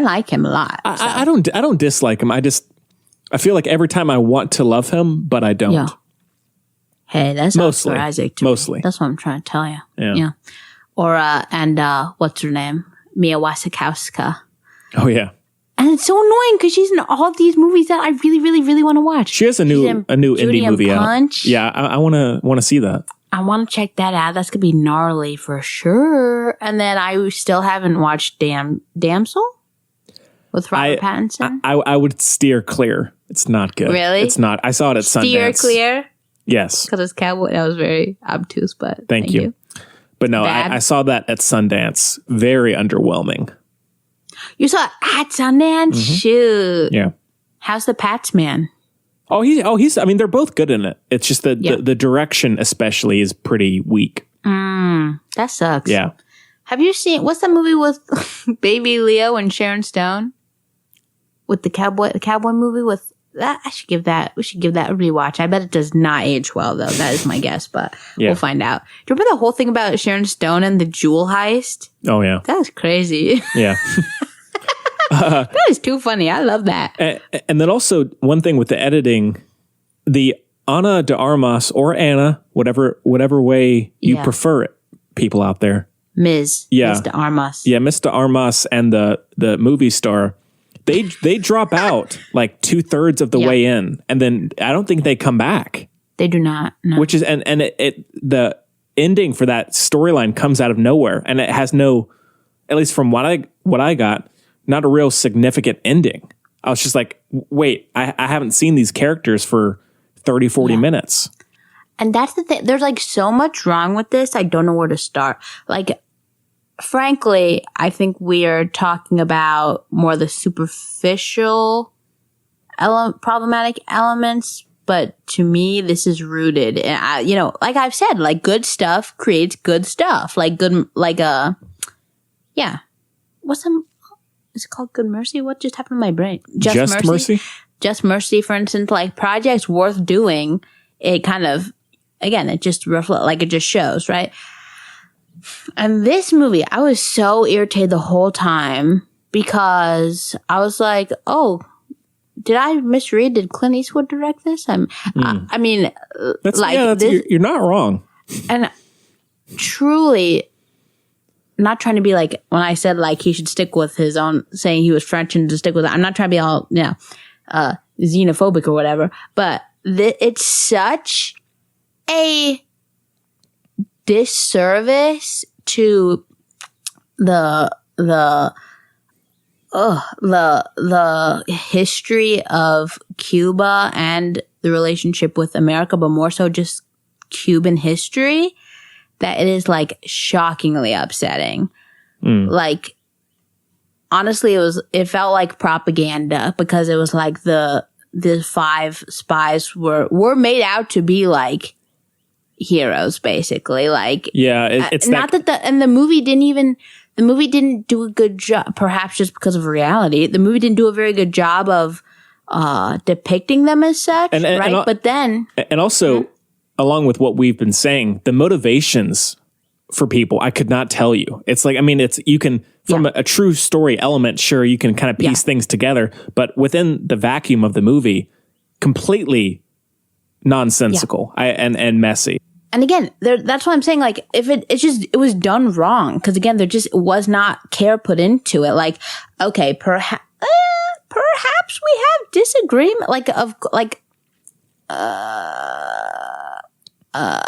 like him a lot. So. I don't dislike him. I feel like every time I want to love him, but I don't. Yeah. Hey, that's mostly for Isaac. Mostly. That's what I'm trying to tell you. Yeah. Or what's her name? Mia Wasikowska. Oh yeah. And it's so annoying because she's in all these movies that I really, really, really want to watch. She has a new indie movie Punch. out. Yeah, I want to see that. I want to check that out. That's gonna be gnarly for sure. And then I still haven't watched Damsel with Robert Pattinson. I would steer clear. It's not good. Really? It's not. I saw it at Sundance. Steer clear. Yes. Because it's cowboy. That was very obtuse, but thank you. But no, I saw that at Sundance. Very underwhelming. You saw it at Sundance? Mm-hmm. Shoot. Yeah. How's the Pats man? He's. I mean, they're both good in it. It's just that the direction, especially, is pretty weak. That sucks. Yeah. Have you seen what's that movie with Baby Leo and Sharon Stone? With the cowboy movie with that? We should give that a rewatch. I bet it does not age well though. That is my guess, but we'll find out. Do you remember the whole thing about Sharon Stone and the jewel heist? Oh yeah, that was crazy. Yeah. That is too funny. I love that. And then also one thing with the editing, the Ana de Armas or Anna, whatever way you prefer it, people out there. Ms. de Armas. Yeah, Ms. de Armas and the movie star, they drop out like 2/3 of the way in, and then I don't think they come back. They do not. No. Which is and the ending for that storyline comes out of nowhere, and it has no, at least from what I got, not a real significant ending. I was just like, wait, I haven't seen these characters for 30, 40 minutes. And that's the thing. There's like so much wrong with this. I don't know where to start. Like, frankly, I think we are talking about more the superficial problematic elements. But to me, this is rooted in, like I've said, like good stuff creates good stuff. Like is it called Good Mercy? What just happened to my brain? Just Mercy? Just Mercy, for instance, like projects worth doing. It kind of, again, it just it just shows, right? And this movie, I was so irritated the whole time because I was like, oh, did I misread? Did Clint Eastwood direct this? You're not wrong. And truly, not trying to be like, when I said like he should stick with his own, saying he was French and to stick with it, I'm not trying to be all, xenophobic or whatever, but it's such a disservice to the history of Cuba and the relationship with America, but more so just Cuban history, that it is like shockingly upsetting. Like, honestly, it felt like propaganda because it was like the 5 spies were made out to be like heroes, basically. Like, it's not that the movie didn't do a good job, perhaps just because of reality. The movie didn't do a very good job of depicting them as such, right? But then, and also, along with what we've been saying, the motivations for people, I could not tell you. It's like, I mean, you can, from a true story element, sure, you can kind of piece things together, but within the vacuum of the movie, completely nonsensical and messy. And again, that's what I'm saying. Like, if it was done wrong, because again, there just was not care put into it. Like, okay, perhaps we have disagreement. I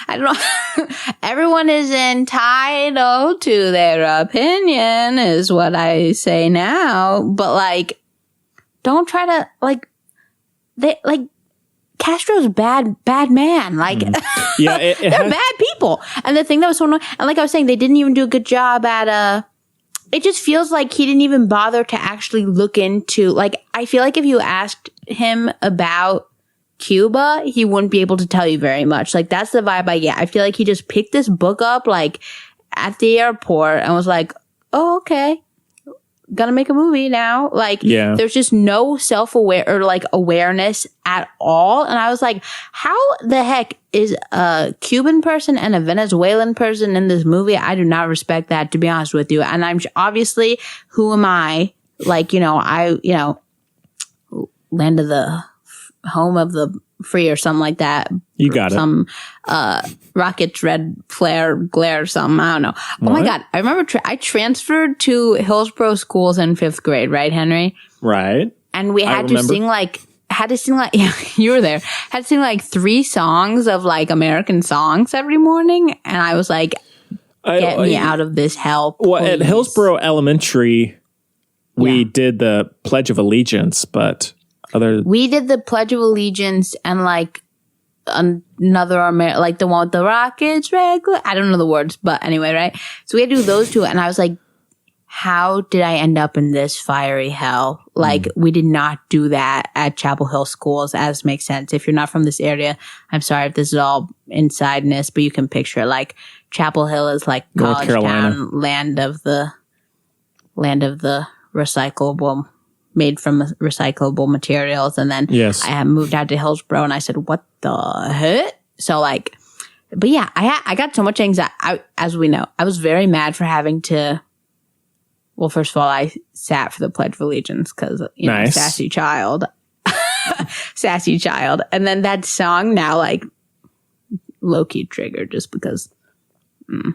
don't know. Everyone is entitled to their opinion, is what I say now. But like, don't try to Castro's bad man. Like, they're bad people. And the thing that was so annoying, and like I was saying, they didn't even do a good job at it just feels like he didn't even bother to actually look into, like, I feel like if you asked him about Cuba, he wouldn't be able to tell you very much. Like, that's the vibe I get. I feel like he just picked this book up, like, at the airport and was like, oh, okay, gonna make a movie now. Like, there's just no self-aware or like awareness at all. And I was like, how the heck is a Cuban person and a Venezuelan person in this movie? I do not respect that, to be honest with you. And I'm obviously, who am I? Like, land of the home of the free or something like that. You got some rockets, red flare, glare or something. I don't know. What? Oh my God. I remember I transferred to Hillsborough schools in 5th grade, right, Henry? Right. And we had to sing yeah, you were there. Had to sing like 3 songs of like American songs every morning. And I was like, get me out of this hell, please. Well, at Hillsborough Elementary, we did the Pledge of Allegiance, but we did the Pledge of Allegiance and like another like the one with the rockets, red. I don't know the words, but anyway, right? So we had to do those 2, and I was like, how did I end up in this fiery hell? Like, we did not do that at Chapel Hill schools, as makes sense. If you're not from this area, I'm sorry if this is all insideness, but you can picture it. Like, Chapel Hill is like college town, land of the recyclable, made from recyclable materials. And then I had moved out to Hillsborough, and I said, what the heck? So, like, but yeah, I got so much anxiety. As we know, I was very mad for having to. Well, first of all, I sat for the Pledge of Allegiance because, you know, sassy child. Sassy child. And then that song now, like, low-key triggered just because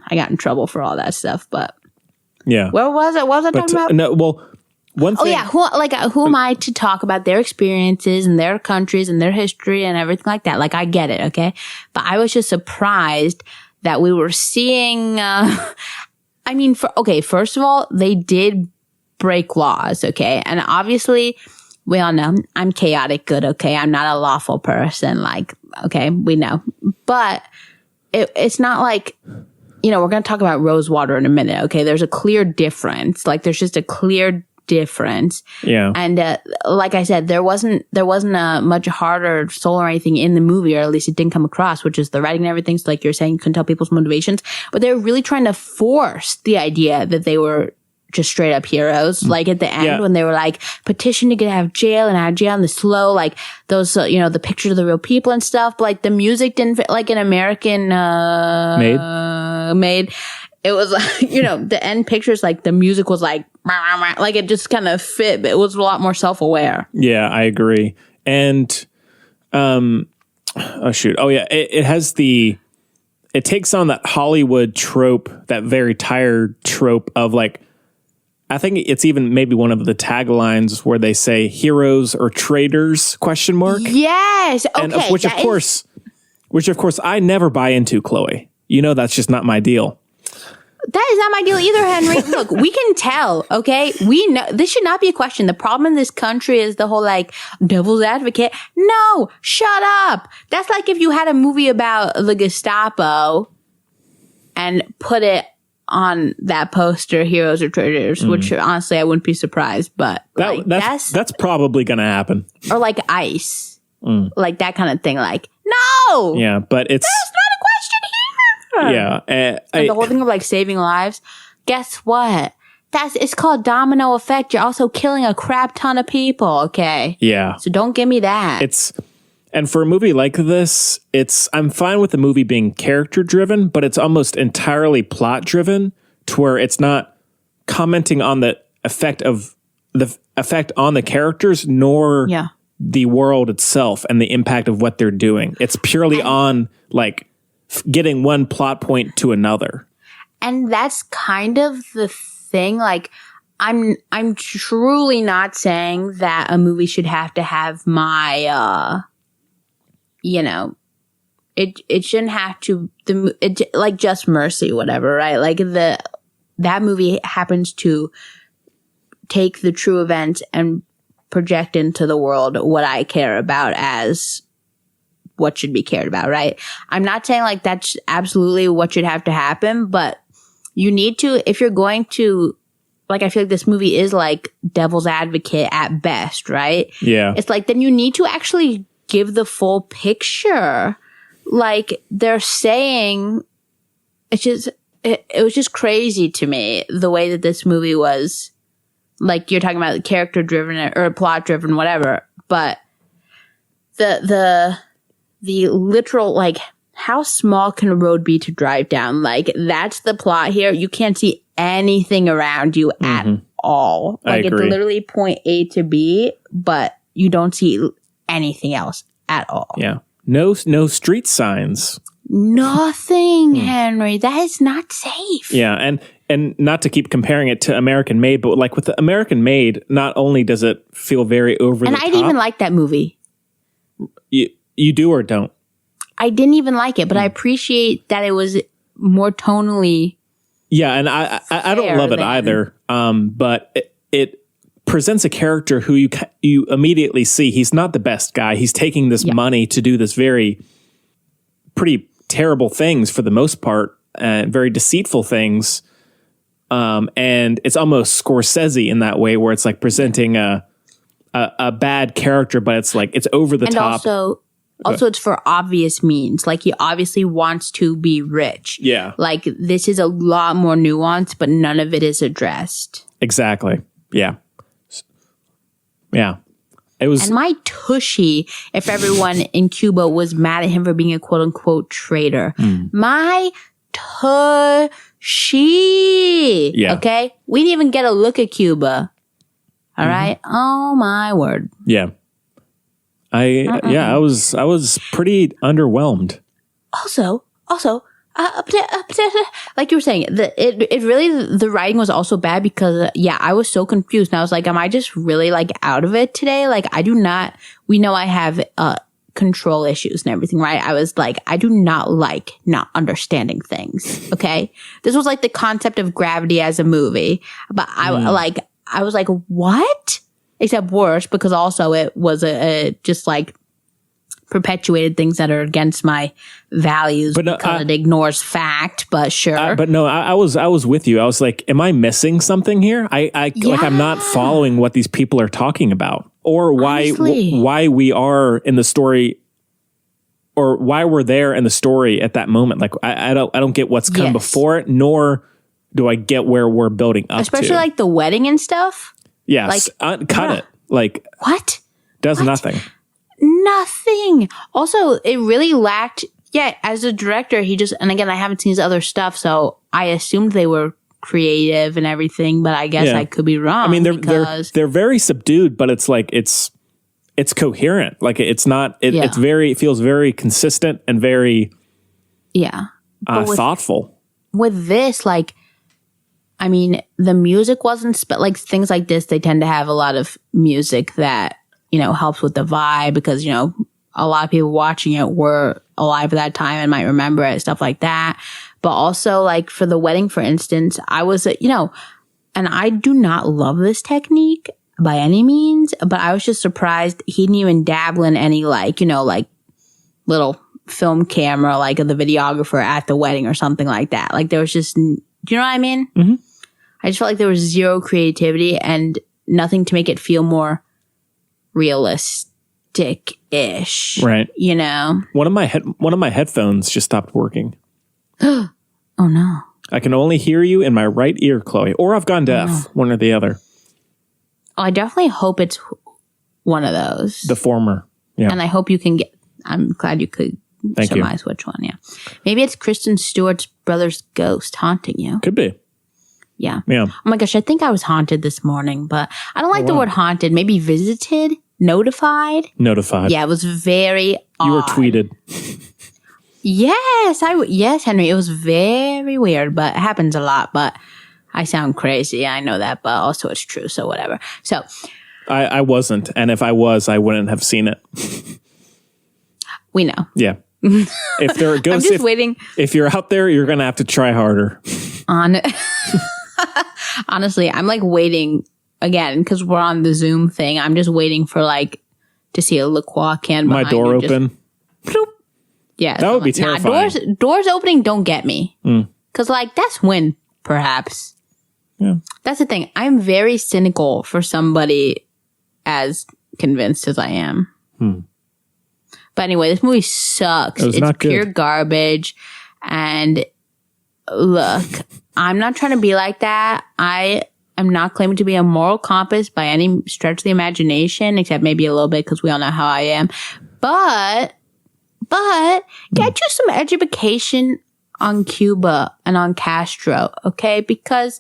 I got in trouble for all that stuff. But yeah. Where was it? What was I talking about? No, well, one thing. Oh, yeah. Who am I to talk about their experiences and their countries and their history and everything like that? Like, I get it, okay? But I was just surprised that we were seeing... I mean, first of all, they did break laws, okay? And obviously, we all know I'm chaotic good, okay? I'm not a lawful person, like, okay, we know. But it's not like, you know, we're going to talk about Rosewater in a minute, okay? There's a clear difference. Like, there's just a clear difference. Yeah. And like I said, there wasn't a much harder soul or anything in the movie, or at least it didn't come across, which is the writing and everything. So like you're saying, you couldn't tell people's motivations, but they were really trying to force the idea that they were just straight up heroes. Like at the end when they were like petition to get out of jail and out of jail on the slow, like those, you know, the pictures of the real people and stuff, but like the music didn't fit like an American made. It was like, you know, the end pictures, like the music was like it just kind of fit, but it was a lot more self-aware. Yeah, I agree. And, it takes on that Hollywood trope, that very tired trope of like, I think it's even maybe one of the taglines where they say heroes or traitors ? Yes. Okay. And which of course I never buy into, Chloe. You know, that's just not my deal. That is not my deal either, Henry. Look, we can tell, okay? We know this should not be a question. The problem in this country is the whole like devil's advocate. No, shut up. That's like if you had a movie about the Gestapo and put it on that poster, heroes or traitors, which honestly I wouldn't be surprised, but like, that's probably gonna happen. Or like ICE. Like that kind of thing. Like, no! Yeah, but it's that's not a question here. Yeah. And the whole thing of like saving lives, guess what? It's called domino effect. You're also killing a crap ton of people, okay? Yeah. So don't give me that. And for a movie like this, I'm fine with the movie being character driven, but it's almost entirely plot driven to where it's not commenting on the effect on the characters nor the world itself and the impact of what they're doing. It's purely on like getting one plot point to another. And that's kind of the thing. Like, I'm truly not saying that a movie should have to have my, you know, it shouldn't have to, like Just Mercy, whatever, right? Like that movie happens to take the true events and project into the world what I care about as what should be cared about, right? I'm not saying like that's absolutely what should have to happen, but you need to, if you're going to, like, I feel like this movie is like devil's advocate at best, right? Yeah. It's like, then you need to actually give the full picture. Like they're saying, it was just crazy to me the way that this movie was. Like you're talking about character driven or plot driven, whatever, but the literal, like, how small can a road be to drive down? Like, that's the plot here. You can't see anything around you at all. Like, it's literally point A to B, but you don't see anything else at all. Yeah. No street signs. Nothing, Henry. That is not safe. Yeah, and not to keep comparing it to American Made, but like with the American Made, not only does it feel very over the top. And I didn't even like that movie. You do or don't? I didn't even like it, but I appreciate that it was more tonally. Yeah, and I don't love it either. But it presents a character who you immediately see he's not the best guy. He's taking this money to do this pretty terrible things for the most part, very deceitful things. And it's almost Scorsese in that way, where it's like presenting a bad character, but it's like it's over the top. Also, it's for obvious means. Like, he obviously wants to be rich. Yeah. Like, this is a lot more nuanced, but none of it is addressed. Exactly. Yeah. Yeah. It was. And my tushy, if everyone in Cuba was mad at him for being a quote unquote traitor. My tushy. Yeah. Okay? We didn't even get a look at Cuba. All right? Oh, my word. Yeah. I was pretty underwhelmed. Also, like you were saying, it really, the writing was also bad because, I was so confused. And I was like, am I just really like out of it today? Like, we know I have control issues and everything, right? I was like, I do not like not understanding things. Okay. This was like the concept of Gravity as a movie, but I was like, what? Except worse, because also it was just like perpetuated things that are against my values, but because it ignores fact. But sure. I was with you. I was like, am I missing something here? Like, I'm not following what these people are talking about, or why we are in the story, or why we're there in the story at that moment. Like, I don't get what's come before it, nor do I get where we're building up especially to. like the wedding and stuff. Yes. Like, cut it. Like, what? Does nothing. Nothing. Also, it really lacked. Yeah, as a director, and again, I haven't seen his other stuff, so I assumed they were creative and everything, but I guess I could be wrong. I mean, they're very subdued, but it's like it's coherent. Like, it's not. It feels very consistent and very thoughtful. With this, like, I mean, the music wasn't like things like this. They tend to have a lot of music that, helps with the vibe because, a lot of people watching it were alive at that time and might remember it, stuff like that. But also, like, for the wedding, for instance, I was, and I do not love this technique by any means, but I was just surprised he didn't even dabble in any, like, like little film camera, like, of the videographer at the wedding or something like that. Like, there was just, do you know what I mean? Mm-hmm. I just felt like there was zero creativity and nothing to make it feel more realistic-ish. Right. One of my headphones just stopped working. Oh no. I can only hear you in my right ear, Chloe, or I've gone deaf, one or the other. Oh, I definitely hope it's one of those. The former. Yeah. And I hope you can I'm glad you could surmise which one, yeah. Maybe it's Kristen Stewart's brother's ghost haunting you. Could be. Yeah. Yeah. Oh my gosh, I think I was haunted this morning, but I don't like the word haunted. Maybe visited? Notified? Notified. Yeah, it was very odd. You were tweeted. Yes, yes, Henry. It was very weird, but it happens a lot. But I sound crazy. I know that, but also it's true. So whatever. So I wasn't, and if I was, I wouldn't have seen it. We know. Yeah. If there are ghosts, I'm just waiting. If you're out there, you're gonna have to try harder. Honestly, I'm like waiting again because we're on the Zoom thing. I'm just waiting for like to see a La Croix can. My door open. Yeah, that would be terrifying. Doors opening don't get me because like that's when perhaps. Yeah, that's the thing. I'm very cynical for somebody as convinced as I am. But anyway, this movie sucks. It's pure garbage. And look, I'm not trying to be like that. I am not claiming to be a moral compass by any stretch of the imagination, except maybe a little bit because we all know how I am. But get you some education on Cuba and on Castro, okay? Because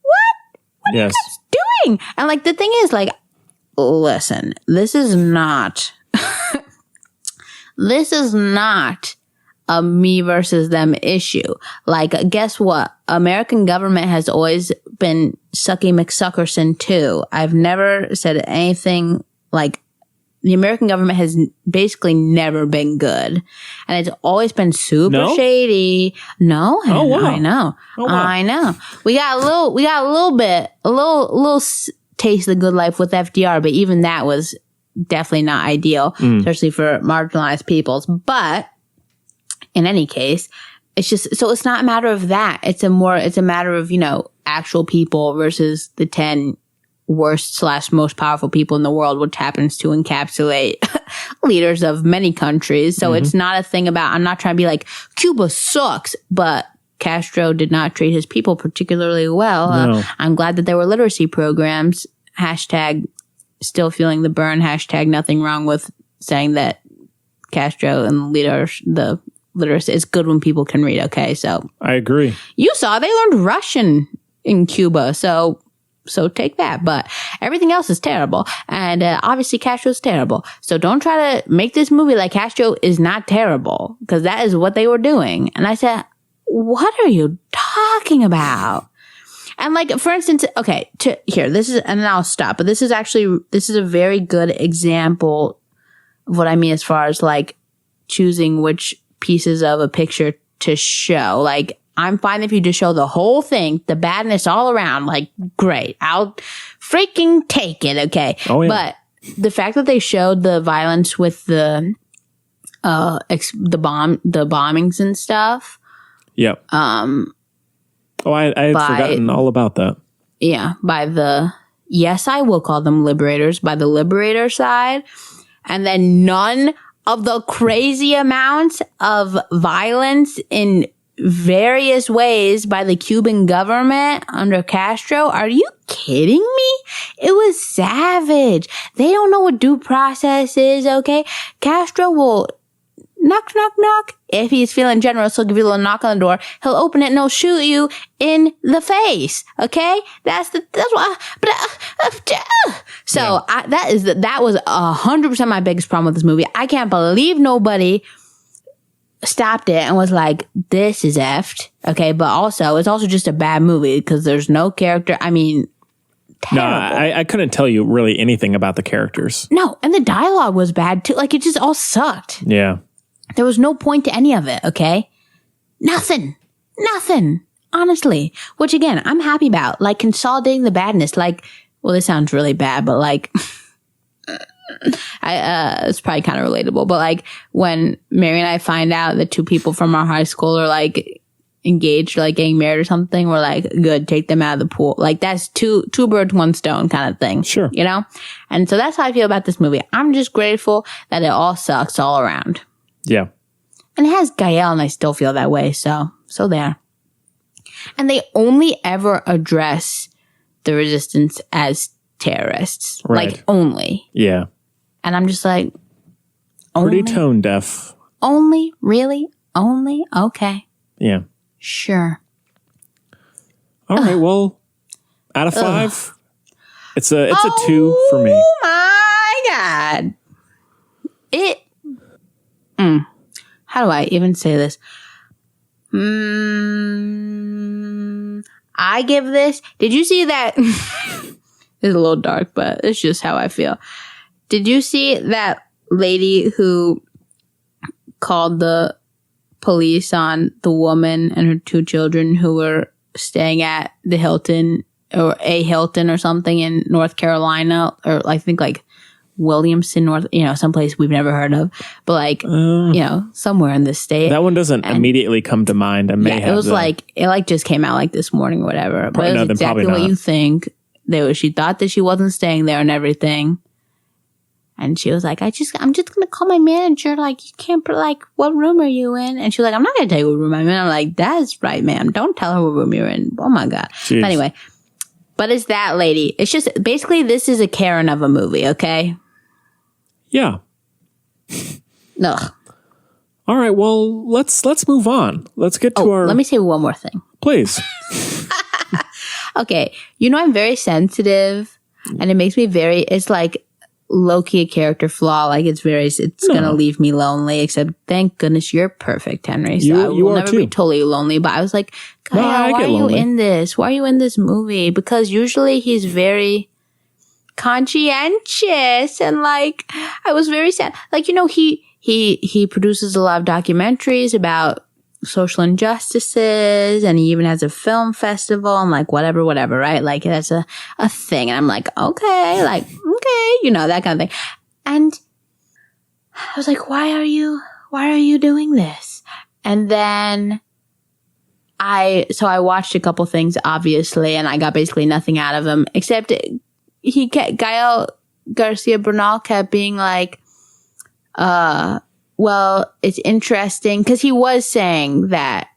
what are you guys doing? And like the thing is, like, listen, this is not a me versus them issue. Like, guess what? American government has always been sucky McSuckerson too. I've never said anything like the American government has basically never been good. And it's always been super shady. No, wow. I know. Oh, wow. I know. We got a little taste of the good life with FDR, but even that was definitely not ideal, especially for marginalized peoples. But in any case, it's just, so it's not a matter of that. It's a matter of, actual people versus the 10 worst / most powerful people in the world, which happens to encapsulate leaders of many countries. So it's not a thing about, I'm not trying to be like, Cuba sucks, but Castro did not treat his people particularly well. No. I'm glad that there were literacy programs. # still feeling the burn. # nothing wrong with saying that Castro and the literacy, it's good when people can read. Okay. So I agree. You saw they learned Russian in Cuba. So take that. But everything else is terrible. And obviously Castro's terrible. So don't try to make this movie like Castro is not terrible, because that is what they were doing. And I said, what are you talking about? And like, for instance, okay, this is, and then I'll stop. But this is a very good example of what I mean as far as like choosing which pieces of a picture to show. Like, I'm fine if you just show the whole thing, the badness all around. Like, great. I'll freaking take it. Okay. Oh, yeah. But the fact that they showed the violence with the bombings and stuff. Yep. I had forgotten all about that. Yeah. Yes, I will call them liberators, by the liberator side. And then none of the crazy amounts of violence in various ways by the Cuban government under Castro. Are you kidding me? It was savage. They don't know what due process is, okay? Castro will knock, knock, knock. If he's feeling generous, he'll give you a little knock on the door. He'll open it and he'll shoot you in the face. Okay? That's why. So yeah. That was 100% my biggest problem with this movie. I can't believe nobody stopped it and was like, this is effed. Okay? But also, it's also just a bad movie because there's no character. I mean, terrible. No, I couldn't tell you really anything about the characters. No, and the dialogue was bad too. Like, it just all sucked. Yeah. There was no point to any of it, okay? Nothing. Honestly. Which, again, I'm happy about. Like, consolidating the badness. Like, well, this sounds really bad, but like, it's probably kind of relatable. But like, when Mary and I find out that 2 people from our high school are like engaged or like getting married or something, we're like, good, take them out of the pool. Like, that's two birds, 1 stone kind of thing. Sure. You know? And so that's how I feel about this movie. I'm just grateful that it all sucks all around. Yeah. And it has Gael, and I still feel that way. So there. And they only ever address the resistance as terrorists. Right. Like, only. Yeah. And I'm just like, pretty tone deaf. Only? Really? Only? Okay. Yeah. Sure. All right. Well, out of 5, it's a 2 for me. Oh my God. How do I even say this? I give this. Did you see that? It's a little dark, but it's just how I feel. Did you see that lady who called the police on the woman and her 2 children who were staying at the Hilton or a Hilton or something in North Carolina, or I think like Williamson, someplace we've never heard of, but like, somewhere in this state. That one doesn't immediately come to mind. It was like, it just came out like this morning or whatever. But it was exactly what you think. She thought that she wasn't staying there and everything. And she was like, I'm just going to call my manager. Like, you can't put like, what room are you in? And she was like, I'm not going to tell you what room I'm in. I'm like, that's right, ma'am. Don't tell her what room you're in. Oh my God. Jeez. But anyway, but it's that lady. It's just, basically, this is a Karen of a movie, okay? Yeah. Ugh. All right. Well, let's move on. Let's get to our. Let me say one more thing. Please. Okay. I'm very sensitive, and it makes me it's like low-key a character flaw. Like, it's going to leave me lonely, except thank goodness you're perfect, Henry. So I will never be totally lonely. But I was like, Kyle, why are you in this? Why are you in this movie? Because usually he's very conscientious, and like, I was very sad. Like, he produces a lot of documentaries about social injustices, and he even has a film festival and like whatever, right? Like, that's a thing. And I'm like, okay, that kind of thing. And I was like, why are you doing this? And then I watched a couple things, obviously, and I got basically nothing out of him, except Gael Garcia Bernal kept being like, well, it's interesting, because he was saying that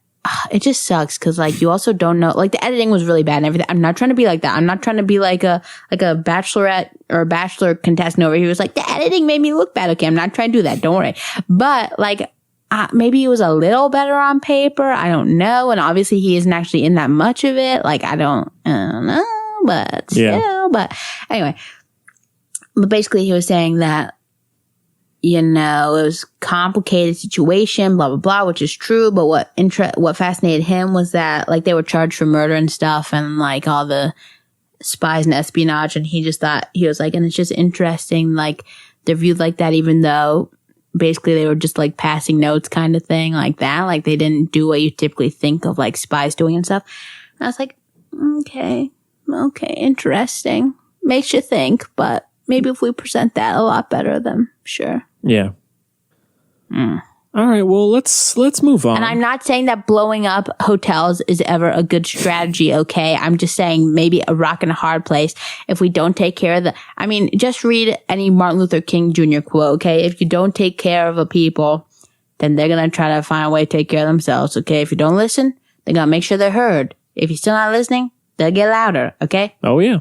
it just sucks, because like you also don't know, like the editing was really bad and everything. I'm not trying to be like that. I'm not trying to be like a bachelorette or a bachelor contestant over here who's like, the editing made me look bad. Okay, I'm not trying to do that. Don't worry. But like, maybe it was a little better on paper. I don't know. And obviously he isn't actually in that much of it. Like, I don't know, but still, but anyway. But basically he was saying that, you know, it was a complicated situation, blah, blah, blah, which is true. But what fascinated him was that, like, they were charged for murder and stuff and, like, all the spies and espionage. And he just thought, he was like, and it's just interesting, like, they're viewed like that, even though basically they were just, like, passing notes kind of thing, like that. Like, they didn't do what you typically think of, like, spies doing and stuff. And I was like, okay, interesting. Makes you think, but maybe if we present that a lot better, then sure. Yeah. All right. Well, let's move on. And I'm not saying that blowing up hotels is ever a good strategy. Okay. I'm just saying maybe a rock and a hard place if we don't take care of just read any Martin Luther King Jr. quote. Okay. If you don't take care of a people, then they're going to try to find a way to take care of themselves. Okay. If you don't listen, they're going to make sure they're heard. If you're still not listening, they'll get louder. Okay. Oh yeah.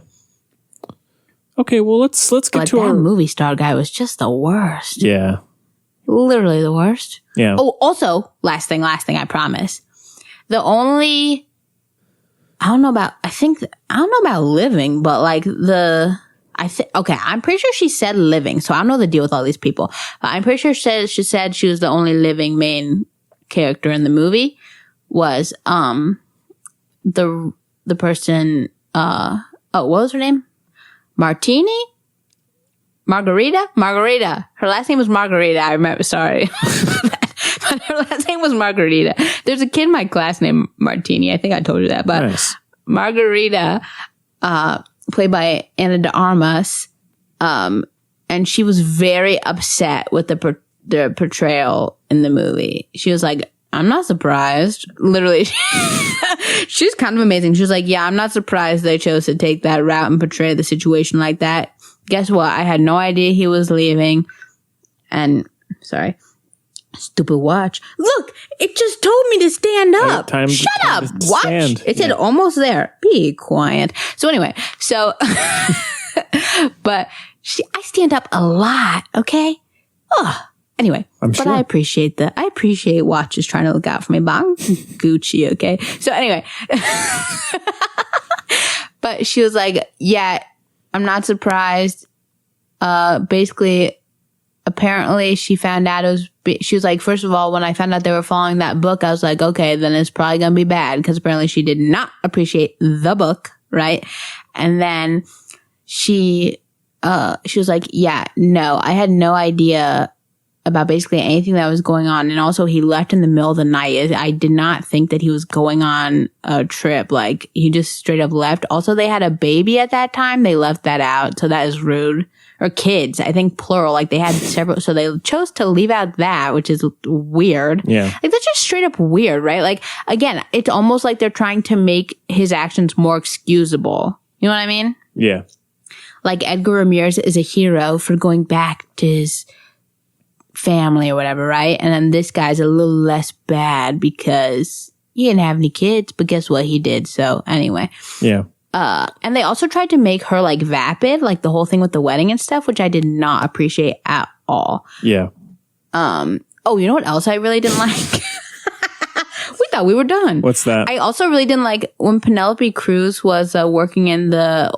Okay, well, let's get to our movie star guy was just the worst. Yeah. Literally the worst. Yeah. Oh, also, last thing, I promise. I don't know about living, but like I'm pretty sure she said living, so I don't know the deal with all these people. But I'm pretty sure she said she was the only living main character in the movie was, the person, what was her name? Margarita. Her last name was Margarita. I remember. Sorry. But her last name was Margarita. There's a kid in my class named Martini. I think I told you that. But nice. Margarita, played by Ana de Armas, and she was very upset with the portrayal in the movie. She was like, I'm not surprised. Literally, she's kind of amazing. She was like, yeah, I'm not surprised they chose to take that route and portray the situation like that. Guess what? I had no idea he was leaving. And, sorry, stupid watch. Look, it just told me to stand up. Shut up, watch. Stand. It said almost there. Be quiet. So anyway, but I stand up a lot, okay? Oh. Anyway, but I appreciate watches trying to look out for me. But I'm Gucci, okay? So anyway, but she was like, yeah, I'm not surprised. Basically, apparently she found out she was like, first of all, when I found out they were following that book, I was like, okay, then it's probably going to be bad, because apparently she did not appreciate the book, right? And then she was like, yeah, no, I had no idea about basically anything that was going on. And also he left in the middle of the night. I did not think that he was going on a trip. Like, he just straight up left. Also, they had a baby at that time. They left that out. So that is rude. Or kids, I think plural. Like, they had several. So they chose to leave out that, which is weird. Yeah. Like, that's just straight up weird, right? Like, again, it's almost like they're trying to make his actions more excusable. You know what I mean? Yeah. Like, Edgar Ramirez is a hero for going back to his family or whatever, right? And then this guy's a little less bad because he didn't have any kids, but guess what? He did. So anyway. Yeah. And they also tried to make her like vapid, like the whole thing with the wedding and stuff, which I did not appreciate at all. Yeah. Oh, you know what else I really didn't like? We thought we were done. What's that? I also really didn't like when Penelope Cruz was working in the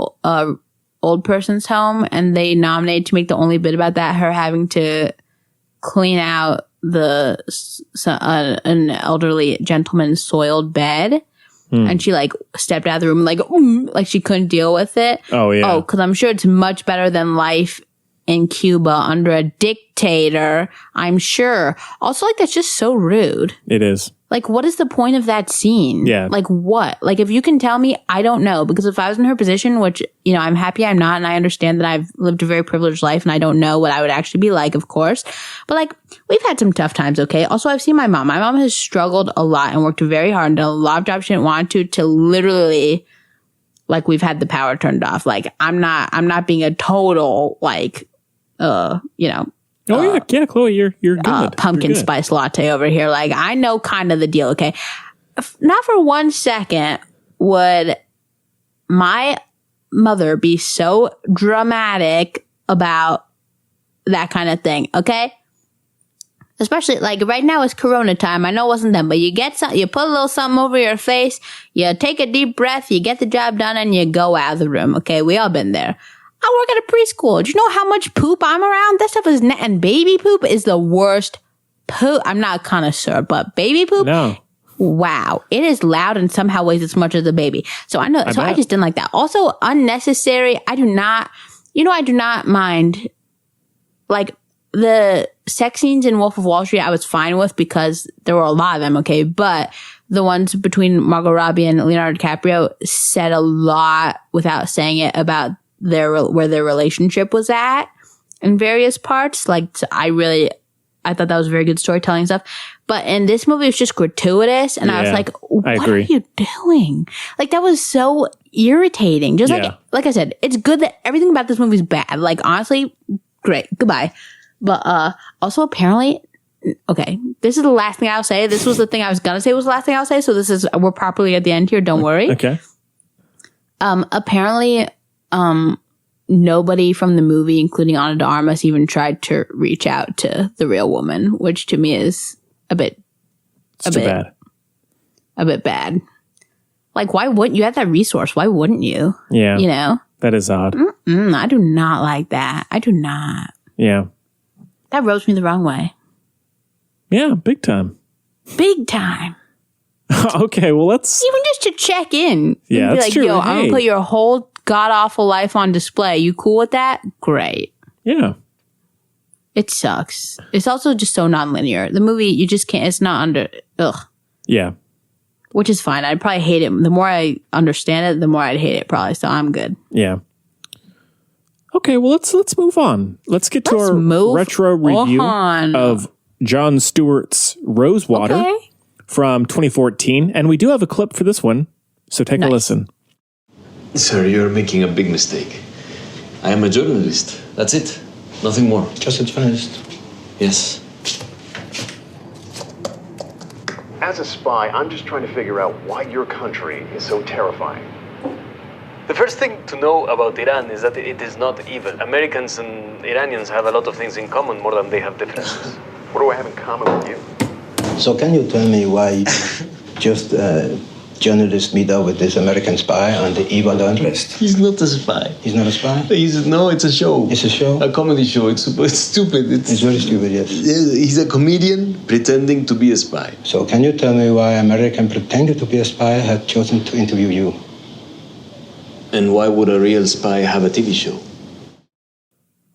old person's home, and they nominated to make the only bit about that her having to clean out an elderly gentleman's soiled bed. And she like stepped out of the room like she couldn't deal with it. Oh yeah. Oh, because I'm sure it's much better than life in Cuba under a dictator. I'm sure. Also, like, that's just so rude. It is. Like, what is the point of that scene? Yeah. Like, what? Like, if you can tell me, I don't know. Because if I was in her position, which, you know, I'm happy I'm not, and I understand that I've lived a very privileged life, and I don't know what I would actually be like, of course. But, like, we've had some tough times, okay? Also, I've seen my mom. My mom has struggled a lot and worked very hard and done a lot of jobs she didn't want to literally, like, we've had the power turned off. Like, I'm not being a total, like, you know, yeah, Chloe, you're good. Pumpkin you're good. spice latte over here. Like, I know kind of the deal, okay? Not for 1 second would my mother be so dramatic about that kind of thing, okay? Especially, like, right now it's Corona time. I know it wasn't then, but you get some, you put a little something over your face, you take a deep breath, you get the job done, and you go out of the room, okay? We all been there. I work at a preschool. Do you know how much poop I'm around? That stuff is, and baby poop is the worst poop. I'm not a connoisseur, but baby poop? No. Wow. It is loud and somehow weighs as much as a baby. So I know, I just didn't like that. Also, unnecessary. I do not mind, like, the sex scenes in Wolf of Wall Street I was fine with because there were a lot of them, okay? But the ones between Margot Robbie and Leonardo DiCaprio said a lot without saying it about where their relationship was at in various parts. Like, I thought that was very good storytelling stuff. But in this movie, it's just gratuitous. And I was like, what are you doing? Like, that was so irritating. Just like I said, it's good that everything about this movie is bad. Like, honestly, great. Goodbye. But also, apparently, okay, this is the last thing I'll say. This was the thing I was going to say was the last thing I'll say. So we're properly at the end here. Don't worry. Okay. Apparently, nobody from the movie, including Ana de Armas, even tried to reach out to the real woman, which to me is a bit bad. Like, why wouldn't you have that resource? Why wouldn't you? Yeah. You know? That is odd. I do not like that. I do not. Yeah. That rubs me the wrong way. Yeah, big time. Big time. Okay, well, let's... Even just to check in. Yeah, be that's like, true. Yo, Hey. I'm going to put your whole god-awful life on display. You cool with that? Great. Yeah. It sucks. It's also just so non-linear. The movie, you just can't... It's not under... Ugh. Yeah. Which is fine. I'd probably hate it. The more I understand it, the more I'd hate it probably. So I'm good. Yeah. Okay, well, let's move on. Let's get to our retro review of Jon Stewart's Rosewater from 2014. And we do have a clip for this one, so take a listen. Sir, you're making a big mistake. I am a journalist. That's it. Nothing more. Just a journalist. Yes. As a spy, I'm just trying to figure out why your country is so terrifying. The first thing to know about Iran is that it is not evil. Americans and Iranians have a lot of things in common more than they have differences. What do I have in common with you? So can you tell me why just journalists meet up with this American spy on the eve of the unrest? He's not a spy. He's not a spy? No, it's a show. It's a show? A comedy show. It's stupid. It's very stupid, yes. He's a comedian pretending to be a spy. So can you tell me why American pretended to be a spy had chosen to interview you? And why would a real spy have a TV show?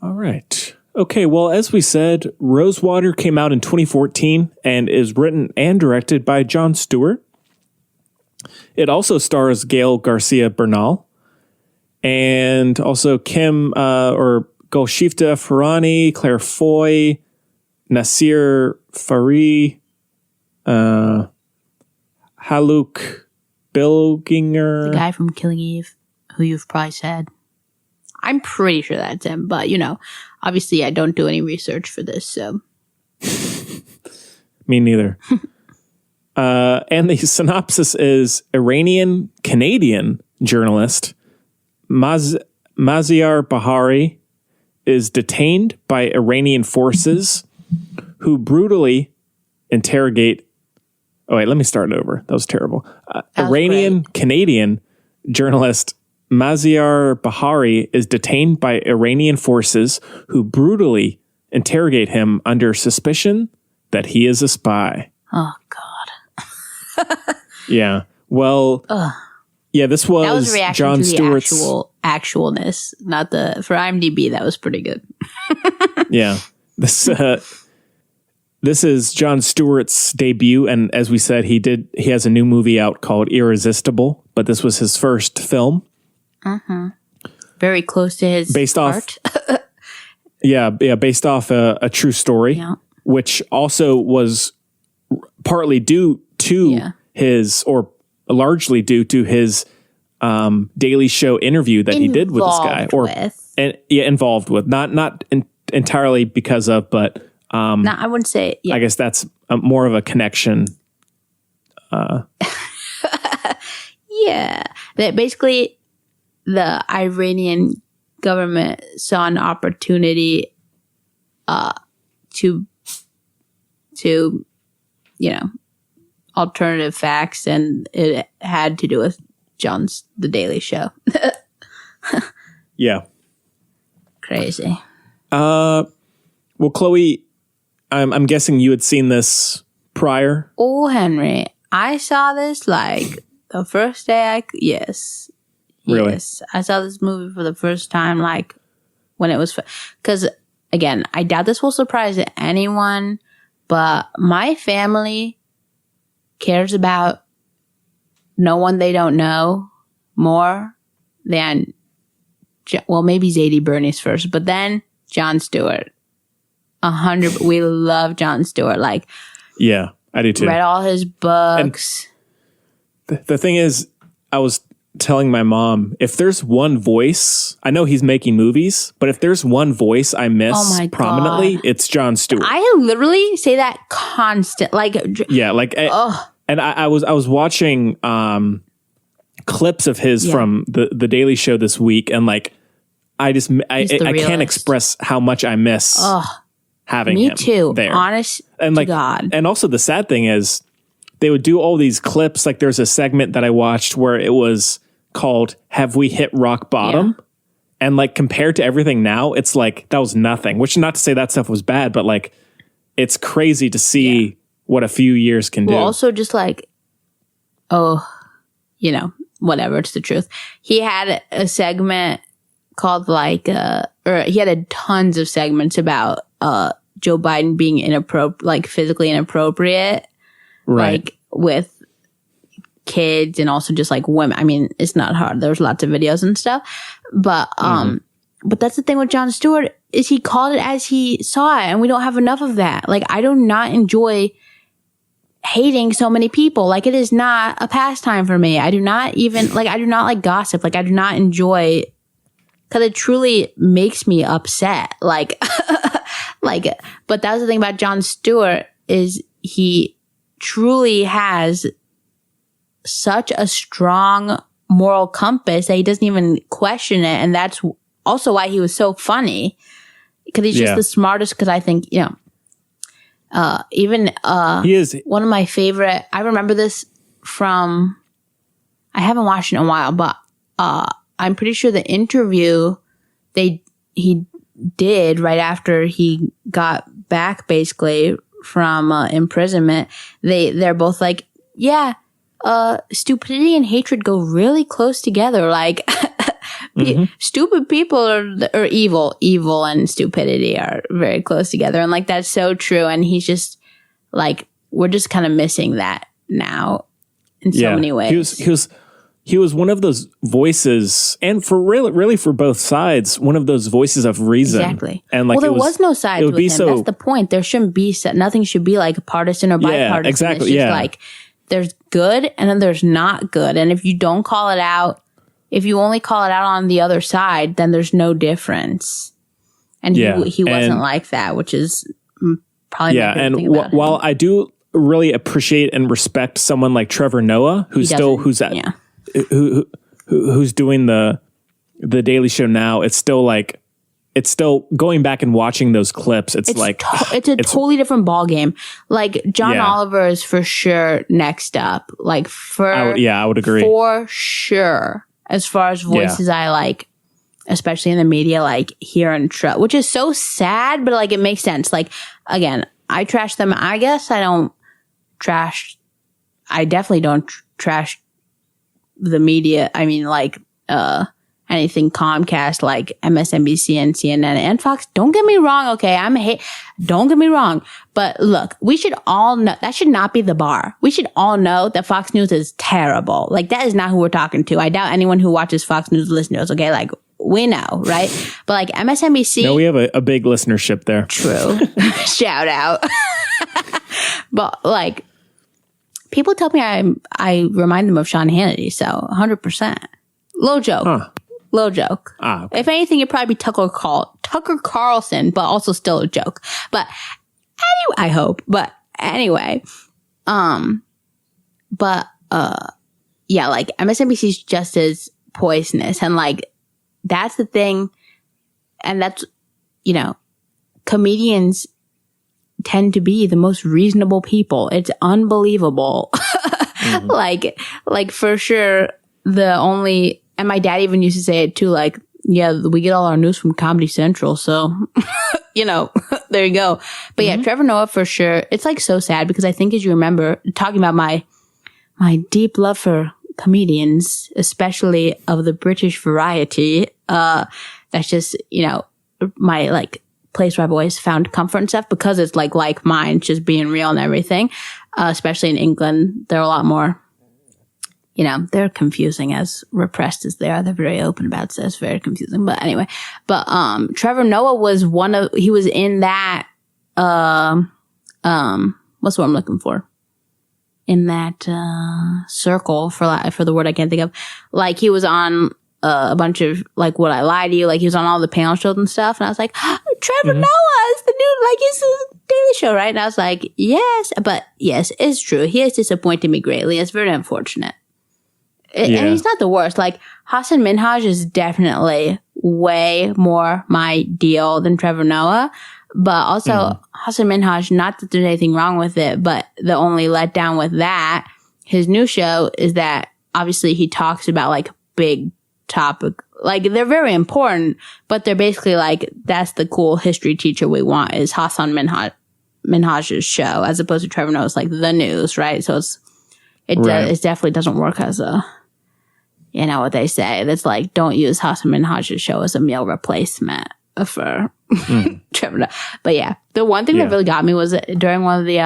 All right. Okay, well, as we said, Rosewater came out in 2014 and is written and directed by Jon Stewart. It also stars Gael Garcia Bernal and also Kim Golshifteh Farahani, Claire Foy, Nasir Fari, Haluk Bilginger. The guy from Killing Eve, who you've probably said. I'm pretty sure that's him, but, you know, obviously I don't do any research for this, so. Me neither. And the synopsis is Iranian-Canadian journalist Maziar Bahari is detained by Iranian forces who brutally interrogate... Oh, wait, let me start over. That was terrible. Iranian-Canadian journalist Maziar Bahari is detained by Iranian forces who brutally interrogate him under suspicion that he is a spy. Oh, God. Yeah. Well, yeah, this was, that was a reaction Jon to the Stewart's actualness, not the, for IMDb, that was pretty good. Yeah. This this is Jon Stewart's debut, and as we said, he has a new movie out called Irresistible, but this was his first film. Very close to his heart. Based off a true story, which also was partly due to his, or largely due to his Daily Show interview that he did with this guy, involved with, not entirely because of, but no, I wouldn't say. Yeah. I guess that's more of a connection. That basically the Iranian government saw an opportunity to alternative facts, and it had to do with The Daily Show. Yeah. Crazy. Well, Chloe, I'm guessing you had seen this prior. Oh, Henry, I saw this like the first day yes. Really? Yes. I saw this movie for the first time, like when it was, because again, I doubt this will surprise anyone, but my family cares about no one they don't know more than, well, maybe Zadie Bernie's first, but then Jon Stewart. 100. We love Jon Stewart. Like, yeah, I do too. Read all his books. The thing is, I was telling my mom, if there's one voice, I know he's making movies, but if there's one voice I miss prominently, it's Jon Stewart. I literally say that constant. Like, yeah, like, and I was watching clips of his from the Daily Show this week, and like, I can't express how much I miss having him. Me too. There, honest and like, to God. And also the sad thing is, they would do all these clips. Like, there's a segment that I watched where it was called "Have We Hit Rock Bottom?" Yeah. And like, compared to everything now, it's like that was nothing. Which, not to say that stuff was bad, but like, it's crazy to see what a few years can do. Also, just like, whatever. It's the truth. He had a segment called like, or he had tons of segments about Joe Biden being physically inappropriate, right? Like with kids and also just like women. I mean, it's not hard. There's lots of videos and stuff, but but that's the thing with Jon Stewart is he called it as he saw it, and we don't have enough of that. Like, I do not enjoy hating so many people. Like, it is not a pastime for me. I do not even I do not like gossip. Like, I do not enjoy, because it truly makes me upset. Like, but that's the thing about Jon Stewart is he truly has such a strong moral compass that he doesn't even question it. And that's also why he was so funny, because he's just the smartest. Because I think, he is one of my favorite. I remember this from, I haven't watched it in a while, but I'm pretty sure the interview he did right after he got back basically from imprisonment, they're both like, stupidity and hatred go really close together. Like, stupid people are evil and stupidity are very close together. And like, that's so true. And he's just like, we're just kind of missing that now in so many ways. He was one of those voices, and for really for both sides, one of those voices of reason. Exactly. And like, there was no sides with him. That's the point. There shouldn't be, nothing should be like partisan or bipartisan. Yeah, exactly. It's just like, there's good and then there's not good. And if you don't call it out, if you only call it out on the other side, then there's no difference. And he wasn't like that, which is probably my favorite thing about him. While I do really appreciate and respect someone like Trevor Noah, who's doing the Daily Show now, it's still going back and watching those clips. It's a totally different ball game. Like, John Oliver is for sure next up. Like, I would agree for sure. As far as voices I like, especially in the media, like here and which is so sad, but like it makes sense. Like, again, I trash them. I guess I don't trash. I definitely don't trash the media. I mean, like, anything Comcast like MSNBC and CNN and Fox. Don't get me wrong, okay? Don't get me wrong. But look, we should all know that should not be the bar. We should all know that Fox News is terrible. Like, that is not who we're talking to. I doubt anyone who watches Fox News listens, okay? Like, we know, right? But like MSNBC. No, we have a big listenership there. True. Shout out. But like, people tell me I remind them of Sean Hannity, so 100%. Low joke. Huh. Low joke. Okay. If anything, it'd probably be Tucker Carlson, but also still a joke. But anyway, I hope. But anyway, yeah, like MSNBC's just as poisonous, and like that's the thing, and that's, you know, comedians tend to be the most reasonable people. It's unbelievable. Like for sure, and my dad even used to say it too, like, yeah, we get all our news from Comedy Central, so, you know, there you go. But yeah, Trevor Noah for sure. It's like so sad because I think, as you remember, talking about my deep love for comedians, especially of the British variety, that's just, you know, my like place where I've always found comfort and stuff, because it's like mine, just being real and everything. Especially in England, they're a lot more, you know, they're confusing, as repressed as they are. They're very open about it, so it's very confusing. But anyway, Trevor Noah was he was in that, what's what I'm looking for? In that, circle for the word I can't think of. Like, he was on a bunch of, like, Would I Lie to You? Like, he was on all the panel shows and stuff. And I was like, Trevor Noah is the new, like, it's the Daily Show, right? And I was like, yes. But yes, it's true. He has disappointed me greatly. It's very unfortunate. And he's not the worst. Like, Hassan Minhaj is definitely way more my deal than Trevor Noah. But also, Hassan Minhaj, not that there's anything wrong with it, but the only letdown with that, his new show, is that obviously he talks about, like, big topic. Like, they're very important, but they're basically like, that's the cool history teacher we want, is Hassan Minhaj's show, as opposed to Trevor Noah's, like, the news, right? So it definitely doesn't work as a, you know what they say, that's like, don't use Hassan Minhaj's show as a meal replacement for Trevor Noah. But yeah, the one thing that really got me was during one of the,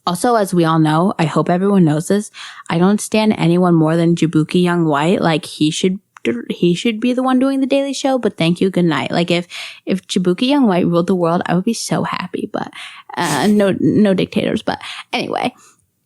also, as we all know, I hope everyone knows this, I don't stand anyone more than Jabuki Young White. Like, he should be the one doing the Daily Show, but thank you, good night. Like, if Jabuki Young White ruled the world, I would be so happy. But no dictators. But anyway,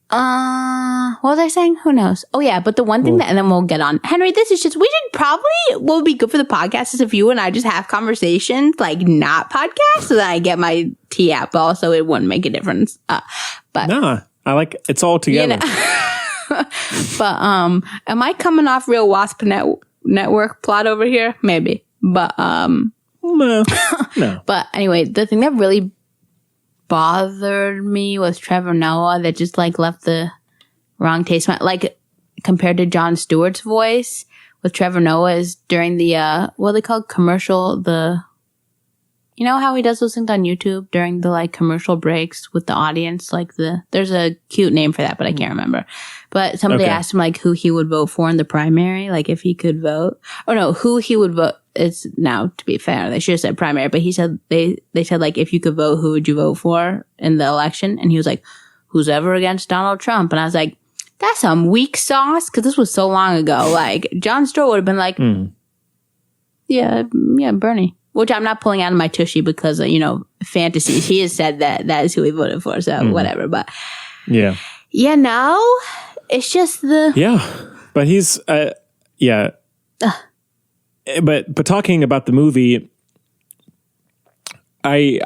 what was I saying? Who knows? Oh yeah, but the one thing and then we'll get on. Henry, this is just, we should probably, what would be good for the podcast is if you and I just have conversations, like, not podcasts, so that I get my tea out, but also it wouldn't make a difference. But no, I like, it's all together. You know. But am I coming off real Wasp Network plot over here? Maybe. But no. But anyway, the thing that really bothered me was Trevor Noah, that just like left the wrong taste. Like, compared to Jon Stewart's voice with Trevor Noah is during the what they call commercial, you know how he does those things on YouTube during the like commercial breaks with the audience, like there's a cute name for that, but I can't remember. But somebody asked him like who he would vote for in the primary, like if he could vote. Or no, who he would vote. It's now, to be fair, they should have said primary, but he said they said like, if you could vote, who would you vote for in the election? And he was like, who's ever against Donald Trump? And I was like, that's some weak sauce, because this was so long ago. Like, Jon Stewart would have been like, yeah, Bernie. Which I'm not pulling out of my tushy because, you know, fantasies. He has said that is who he voted for, so whatever. But yeah, no, it's just but he's But talking about the movie, I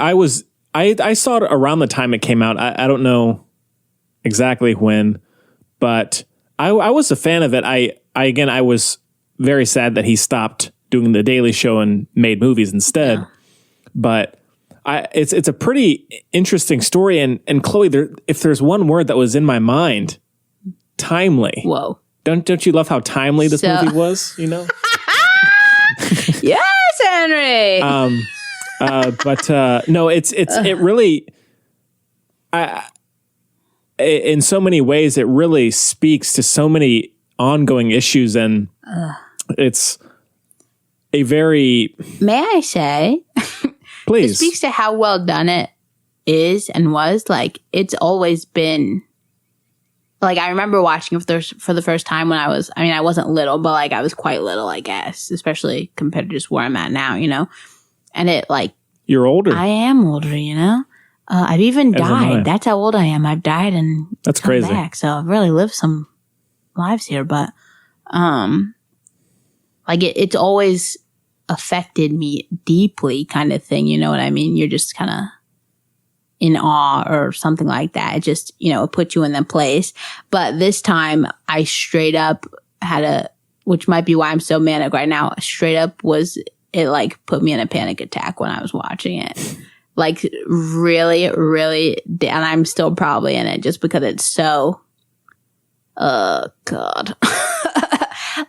saw it around the time it came out. I don't know exactly when, but I was a fan of it. I was very sad that he stopped doing the Daily Show and made movies instead. Yeah. But it's a pretty interesting story. And Chloe, if there's one word that was in my mind, timely. Whoa. Don't you love how timely this movie was, you know? Yes, Henry. But no, it really, in so many ways, it really speaks to so many ongoing issues, and it's a very... May I say? Please. It speaks to how well done it is and was. Like, it's always been... Like, I remember watching it for the first time when I wasn't little, but, like, I was quite little, I guess. Especially compared to just where I'm at now, you know? And it, like... You're older. I am older, you know? I've even died. That's how old I am. I've died and that's crazy. Back, so I've really lived some lives here, but... like, it's always affected me deeply kind of thing, you know what I mean? You're just kind of... in awe or something like that. It just, you know, it put you in that place. But this time I straight up had which might be why I'm so manic right now. Straight up it like put me in a panic attack when I was watching it. Like really, really, and I'm still probably in it just because it's so, God.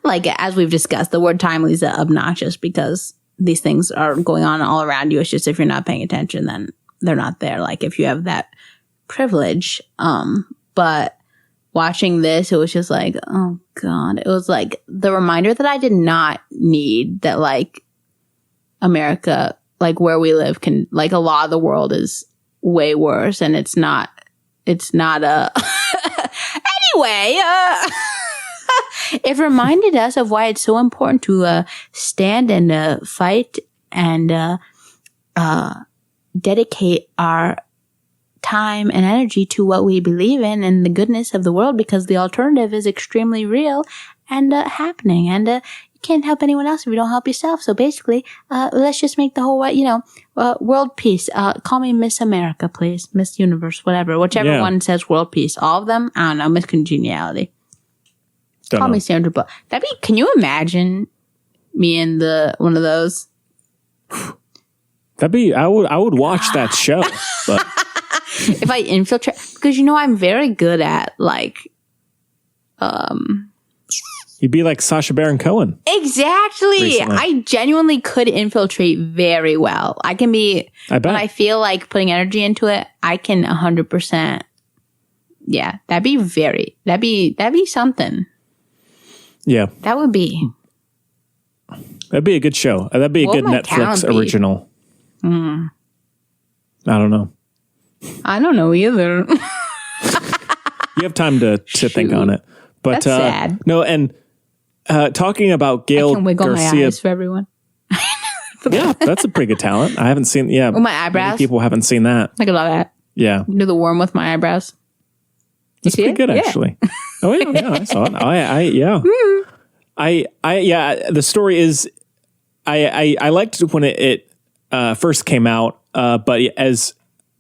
Like as we've discussed, the word timely is obnoxious because these things are going on all around you. It's just if you're not paying attention, then they're not there. Like if you have that privilege. But watching this, it was just like, oh God, it was like the reminder that I did not need that like America, like where we live can, like a lot of the world is way worse and it's not anyway, it reminded us of why it's so important to stand and fight and dedicate our time and energy to what we believe in and the goodness of the world, because the alternative is extremely real and happening, and you can't help anyone else if you don't help yourself. So basically, let's just make the whole world peace. Call me Miss America, please. Miss Universe, whichever one says world peace. All of them, I don't know. Miss Congeniality. Call me Sandra Bullock. Can you imagine me in one of those? I would watch that show. But if I infiltrate, because I'm very good at like, you'd be like Sacha Baron Cohen. Exactly. Recently. I genuinely could infiltrate very well. I can be, I bet. When I feel like putting energy into it, I can 100%. Yeah. That'd be something. Yeah. That would be. That'd be a good show. That'd be a good Netflix original. I don't know. I don't know either. You have time to think on it. But that's sad. No, and talking about Gail I can wiggle Garcia, my eyes for everyone. Yeah, that's a pretty good talent. I haven't seen. Yeah, my eyebrows. Many people haven't seen that. I could love that. Yeah, do the worm with my eyebrows. It's pretty good, actually. Oh yeah, I saw it. The story is. I liked it when it first came out, but as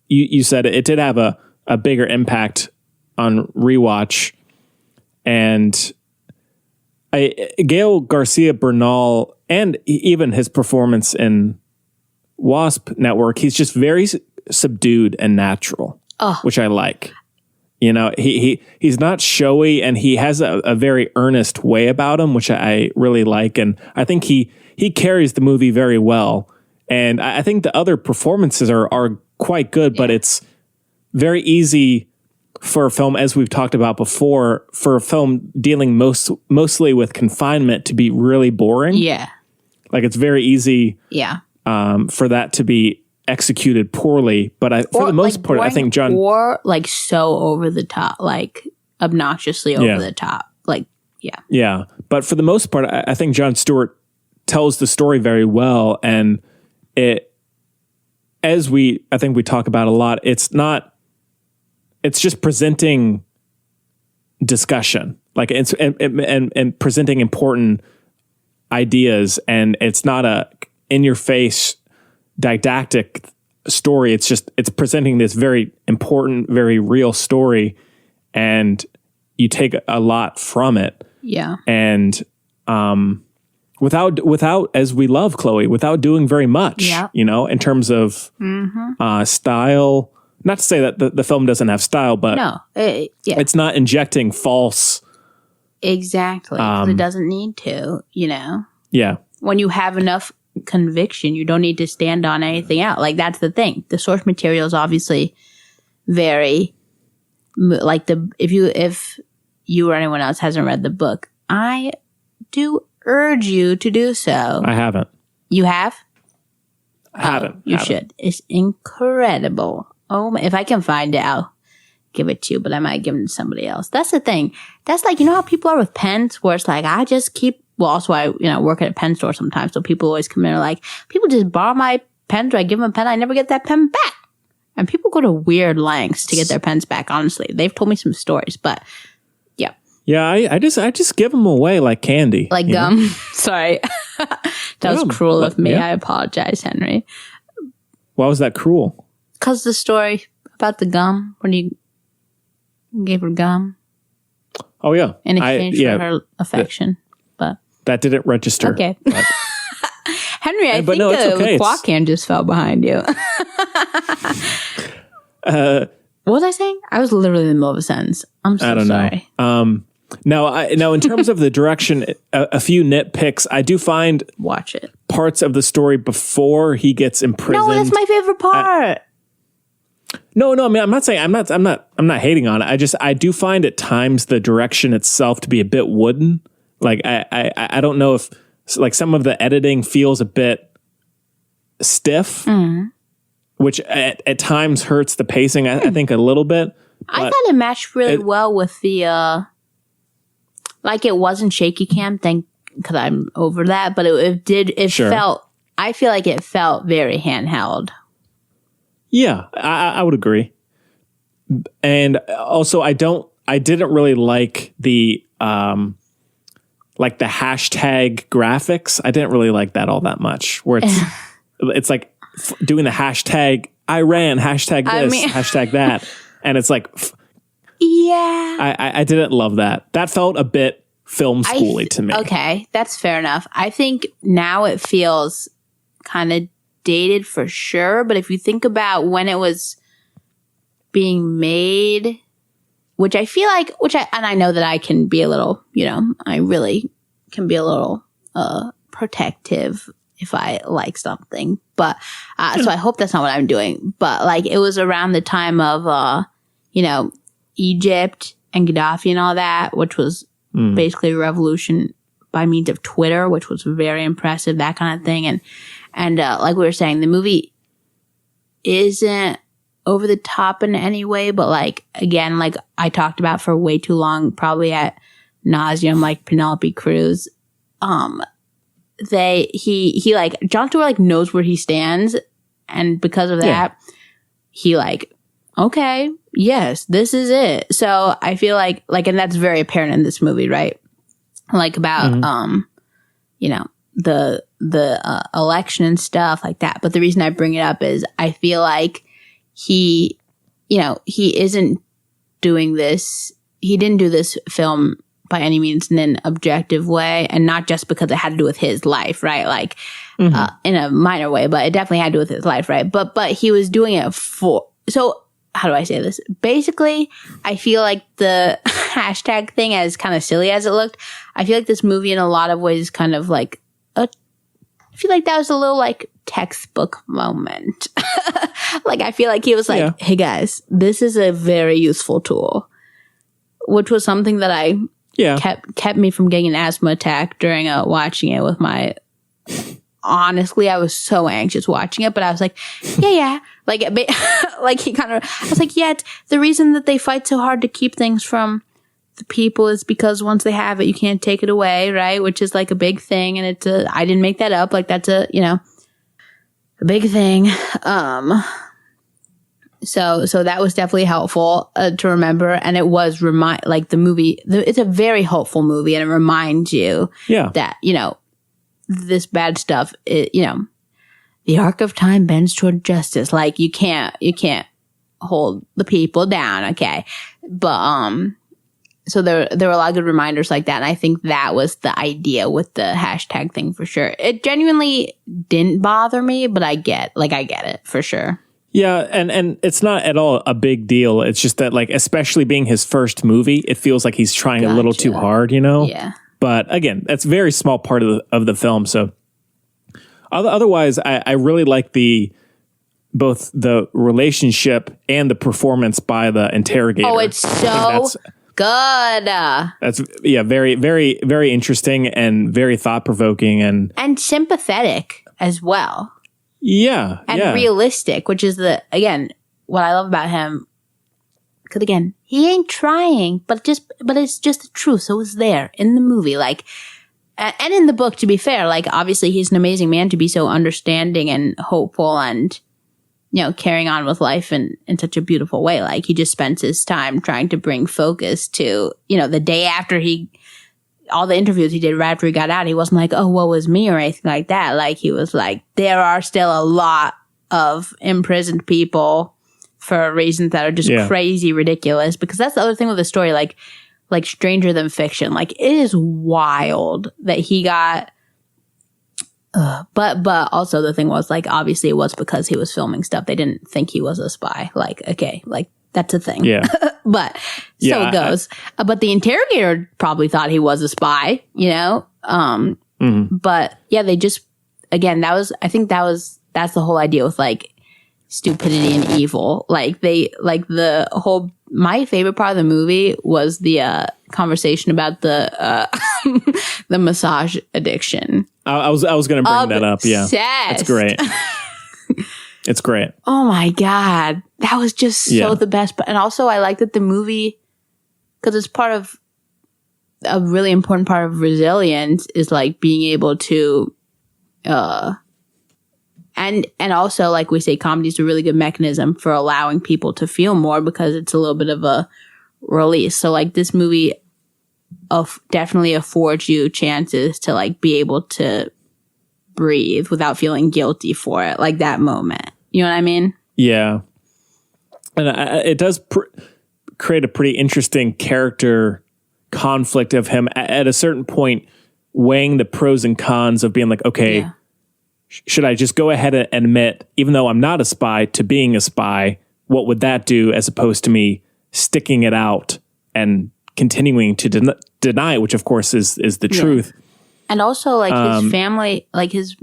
you said, it did have a bigger impact on rewatch, and Gael Garcia Bernal, and even his performance in Wasp Network, he's just very subdued and natural, which I like. You know, he's not showy, and he has a very earnest way about him, which I really like, and I think he carries the movie very well. And I think the other performances are quite good, but it's very easy for a film, as we've talked about before, for a film dealing mostly with confinement to be really boring. Yeah. Like it's very easy for that to be executed poorly. But for the most part, I think John... Or like so over the top, like obnoxiously over the top. Like, yeah. Yeah. But for the most part, I think Jon Stewart tells the story very well, and I think we talk about a lot, it's just presenting discussion, like it's and presenting important ideas, and it's not a in your face didactic story. It's presenting this very important, very real story, and you take a lot from it. Yeah. And without, as we love Chloe, without doing very much, in terms of style. Not to say that the film doesn't have style, but it's not injecting false. Exactly. 'Cause it doesn't need to, Yeah. When you have enough conviction, you don't need to stand on anything else. Like, that's the thing. The source material is obviously very, like, if you or anyone else hasn't read the book, I do urge you to do so. I haven't. You have? I haven't. You should. It's incredible. Oh, if I can find it, I'll give it to you, but I might give it to somebody else. That's the thing. That's like, you know how people are with pens, where it's like, I just keep, well, also I, work at a pen store sometimes, so people always come in and are like, people just borrow my pens, or I give them a pen, I never get that pen back. And people go to weird lengths to get their pens back, honestly. They've told me some stories, but yeah. Yeah, I just give them away like candy. Like gum. Sorry. That was cruel of me. Yeah. I apologize, Henry. Why was that cruel? Because the story about the gum, when you gave her gum. Oh, yeah. In exchange for her affection. But that didn't register. Okay. Henry, I think the clock hand just fell behind you. What was I saying? I was literally in the middle of a sentence. I'm so sorry. Now, in terms of the direction, a few nitpicks. I do find watch it parts of the story before he gets imprisoned. No, that's my favorite part. No. I mean, I'm not saying I'm not hating on it. I do find at times the direction itself to be a bit wooden. Like I don't know if like some of the editing feels a bit stiff, which at times hurts the pacing. I think a little bit. I thought it matched really well with the. Like it wasn't shaky cam, because I'm over that, but it felt, I feel like it felt very handheld. Yeah, I would agree. And also I didn't really like the hashtag graphics. I didn't really like that all that much, where it's like doing the hashtag I ran, hashtag this, hashtag that. And it's like, yeah, I didn't love that. That felt a bit film schooly to me. Okay, that's fair enough. I think now it feels kind of dated for sure. But if you think about when it was being made, which I feel like, and I know that I can be a little, I really can be a little protective if I like something. But so I hope that's not what I'm doing. But like it was around the time of Egypt and Gaddafi and all that, which was basically a revolution by means of Twitter, which was very impressive, that kind of thing. And like we were saying, the movie isn't over the top in any way, but like, again, like I talked about for way too long, probably at nauseum, like Penelope Cruz, he like, Jon Stewart like knows where he stands. And because of that, he like, okay, yes, this is it. So I feel like, and that's very apparent in this movie, right? Like about, the election and stuff like that. But the reason I bring it up is I feel like he isn't doing this. He didn't do this film by any means in an objective way, and not just because it had to do with his life, right? Like in a minor way, but it definitely had to do with his life, right? But he was doing it so how do I say this? Basically, I feel like the hashtag thing, as kind of silly as it looked, I feel like this movie in a lot of ways kind of like I feel like that was a little like textbook moment. Like I feel like he was like, hey guys, this is a very useful tool, which was something that I kept me from getting an asthma attack during watching it with my. Honestly, I was so anxious watching it, but I was like, yeah. Like he kind of, I was like, the reason that they fight so hard to keep things from the people is because once they have it, you can't take it away, right? Which is like a big thing. And I didn't make that up. Like that's a big thing. So that was definitely helpful to remember. And it was the movie, it's a very hopeful movie, and it reminds you that, this bad stuff, the arc of time bends toward justice. Like you can't hold the people down. Okay. But, so there were a lot of good reminders like that. And I think that was the idea with the hashtag thing for sure. It genuinely didn't bother me, but I get it for sure. Yeah. And it's not at all a big deal. It's just that like, especially being his first movie, it feels like he's trying a little too hard, Yeah. But again, that's a very small part of the film. So otherwise, I really like both the relationship and the performance by the interrogator. Oh, it's so good. That's very, very, very interesting and very thought provoking and sympathetic as well. Yeah, and realistic, which is again what I love about him. Because again, he ain't trying, but it's just the truth. So it's there in the movie, like, and in the book. To be fair, like obviously he's an amazing man to be so understanding and hopeful and carrying on with life in such a beautiful way. Like he just spends his time trying to bring focus to the day after all the interviews he did right after he got out, he wasn't like, oh, what was me or anything like that. Like he was like, there are still a lot of imprisoned people for reasons that are just crazy ridiculous. Because that's the other thing with the story, like Stranger Than Fiction. Like it is wild that he got, but also the thing was like, obviously it was because he was filming stuff. They didn't think he was a spy. Like, okay, like that's a thing. Yeah. But so it goes. But the interrogator probably thought he was a spy, But yeah, they just, again, that's the whole idea with like stupidity and evil. Like my favorite part of the movie was the conversation about the the massage addiction. I was going to bring that up. Yeah. That's great. It's great. Oh my God. That was just so the best. And also I like that the movie, because it's part of a really important part of resilience is like being able to, and also like we say, comedy is a really good mechanism for allowing people to feel more because it's a little bit of a release. So like this movie definitely affords you chances to like be able to breathe without feeling guilty for it, like that moment. You know what I mean? Yeah. And it does create a pretty interesting character conflict of him at a certain point weighing the pros and cons of being like, okay, should I just go ahead and admit, even though I'm not a spy, to being a spy? What would that do as opposed to me sticking it out and continuing to deny it, which of course is the truth. And also like his family, like his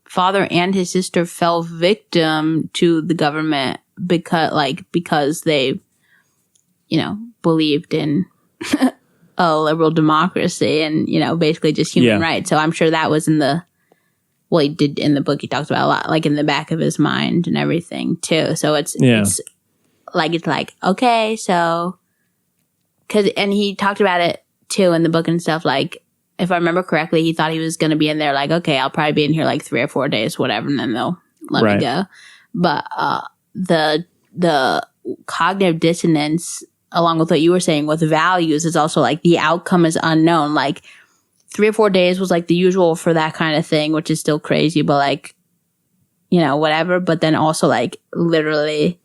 father and his sister fell victim to the government because they, believed in a liberal democracy and, basically just human rights. So I'm sure that was he did in the book, he talks about a lot, like in the back of his mind and everything too. So it's like, okay, so, and he talked about it too in the book and stuff, like, if I remember correctly, he thought he was going to be in there like, okay, I'll probably be in here like 3 or 4 days, whatever, and then they'll let me go. But the cognitive dissonance, along with what you were saying with values, is also like the outcome is unknown. Like 3 or 4 days was like the usual for that kind of thing, which is still crazy, but like, whatever. But then also like literally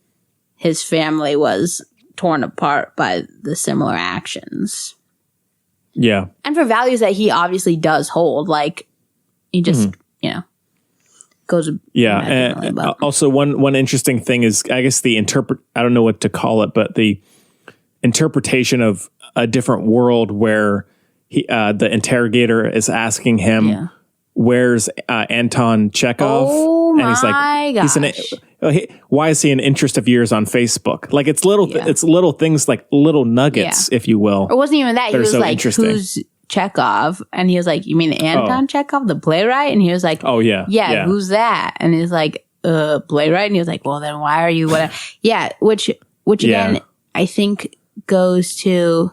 his family was torn apart by the similar actions. Yeah. And for values that he obviously does hold, like he just, goes. Yeah. And also one interesting thing is, I guess I don't know what to call it, but the interpretation of a different world where the interrogator is asking him, where's Anton Chekhov? Oh, and he's like, gosh. Why is he an interest of yours on Facebook? Like it's little things, like little nuggets, if you will. It wasn't even that. He was like, who's Chekhov? And he was like, you mean Anton Chekhov, the playwright? And he was like, oh yeah. Who's that? And he's like, playwright. And he was like, well, then why are you whatever? Which again, I think goes to,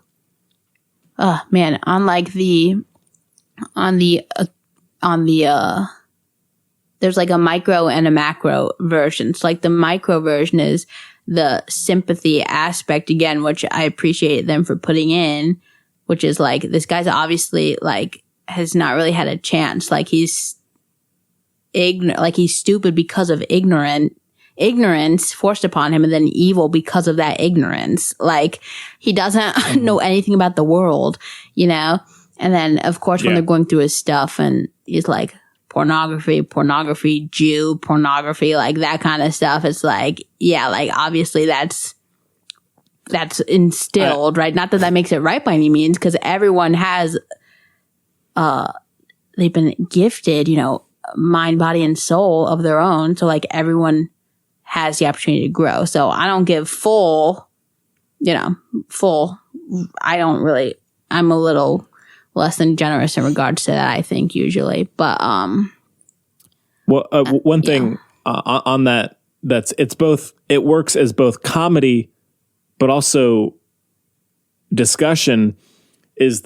there's like a micro and a macro version. So like the micro version is the sympathy aspect again, which I appreciate them for putting in, which is like, this guy's obviously like has not really had a chance. Like he's ignorant, like he's stupid because of ignorance forced upon him, and then evil because of that ignorance. Like he doesn't know anything about the world, And then of course when they're going through his stuff and he's like, pornography, Jew, pornography, like that kind of stuff. It's like, like obviously that's instilled, right? Not that makes it right by any means, because everyone has, they've been gifted, mind, body, and soul of their own. So like everyone has the opportunity to grow. So I don't give full I'm a little less than generous in regards to that, I think, usually. But, one thing on that, it works as both comedy, but also discussion is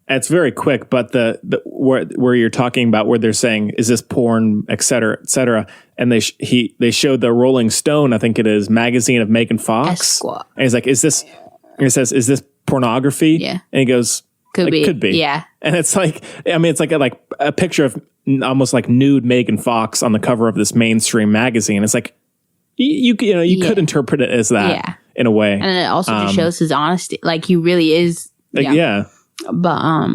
it's very quick, but where you're talking about where they're saying, is this porn, et cetera. And they showed the Rolling Stone, I think it is, magazine of Megan Fox. Esquire. And he's like, is this pornography? Yeah. And he goes, Could be. Yeah. And it's like, I mean, it's like a picture of almost like nude Megan Fox on the cover of this mainstream magazine. It's like, you could interpret it as that in a way. And it also just shows his honesty. Like, he really is. Yeah. But,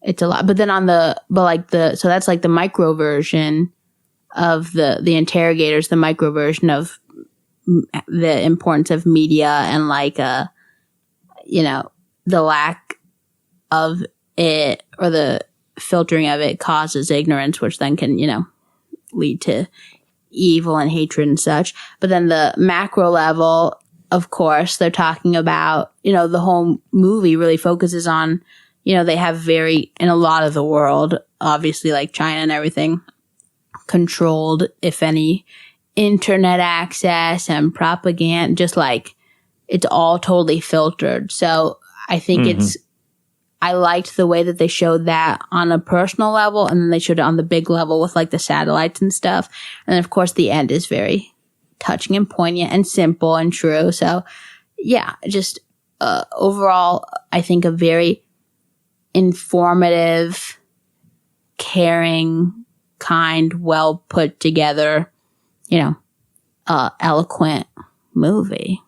it's a lot. But then so that's like the micro version of the interrogators, the micro version of the importance of media and the lack of it or the filtering of it causes ignorance, which then can, lead to evil and hatred and such. But then the macro level, of course, they're talking about, the whole movie really focuses on, they have in a lot of the world, obviously like China and everything, controlled, if any, internet access and propaganda, just like it's all totally filtered. So I think I liked the way that they showed that on a personal level, and then they showed it on the big level with like the satellites and stuff. And then of course the end is very touching and poignant and simple and true. So yeah, just overall, I think a very informative, caring, kind, well put together, eloquent movie.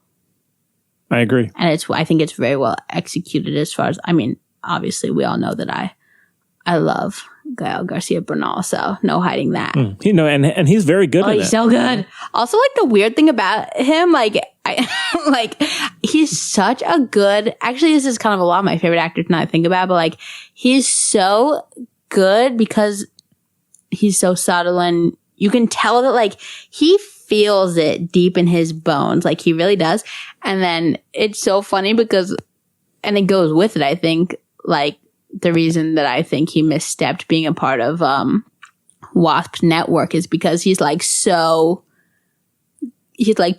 I agree. And I think it's very well executed as far as, obviously we all know that I love Gael Garcia Bernal, so no hiding that. And he's very good at it. He's so good. Also, like, the weird thing about him, he's such a good, actually this is kind of a lot of my favorite actors now I think about it, but like, he's so good because he's so subtle and you can tell that like he feels it deep in his bones, like he really does. And then it's so funny because, and it goes with it, I think, like the reason that I think he misstepped being a part of Wasp Network is because he's like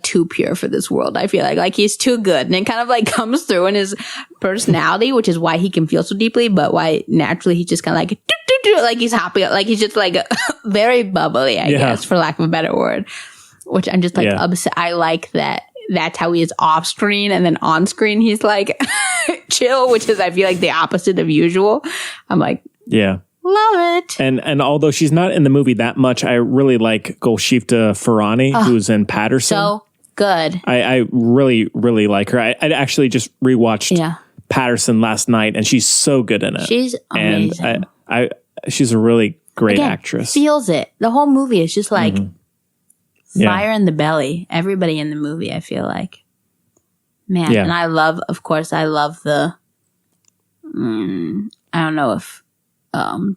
too pure for this world. I feel like he's too good, and it kind of like comes through in his personality, which is why he can feel so deeply, but why naturally he's just kind of like like he's happy, like he's just like very bubbly, I guess, for lack of a better word. Which I'm just like upset. I like that. That's how he is off screen, and then on screen he's like chill, which is I feel like the opposite of usual. I'm like, love it. And although she's not in the movie that much, I really like Golshifteh Farahani, who's in Patterson. So good. I really, really like her. I actually just rewatched Patterson last night, and she's so good in it. She's amazing. And she's a really great actress. Feels it. The whole movie is just like fire in the belly. Everybody in the movie, I feel like. Man, and I love the, I don't know if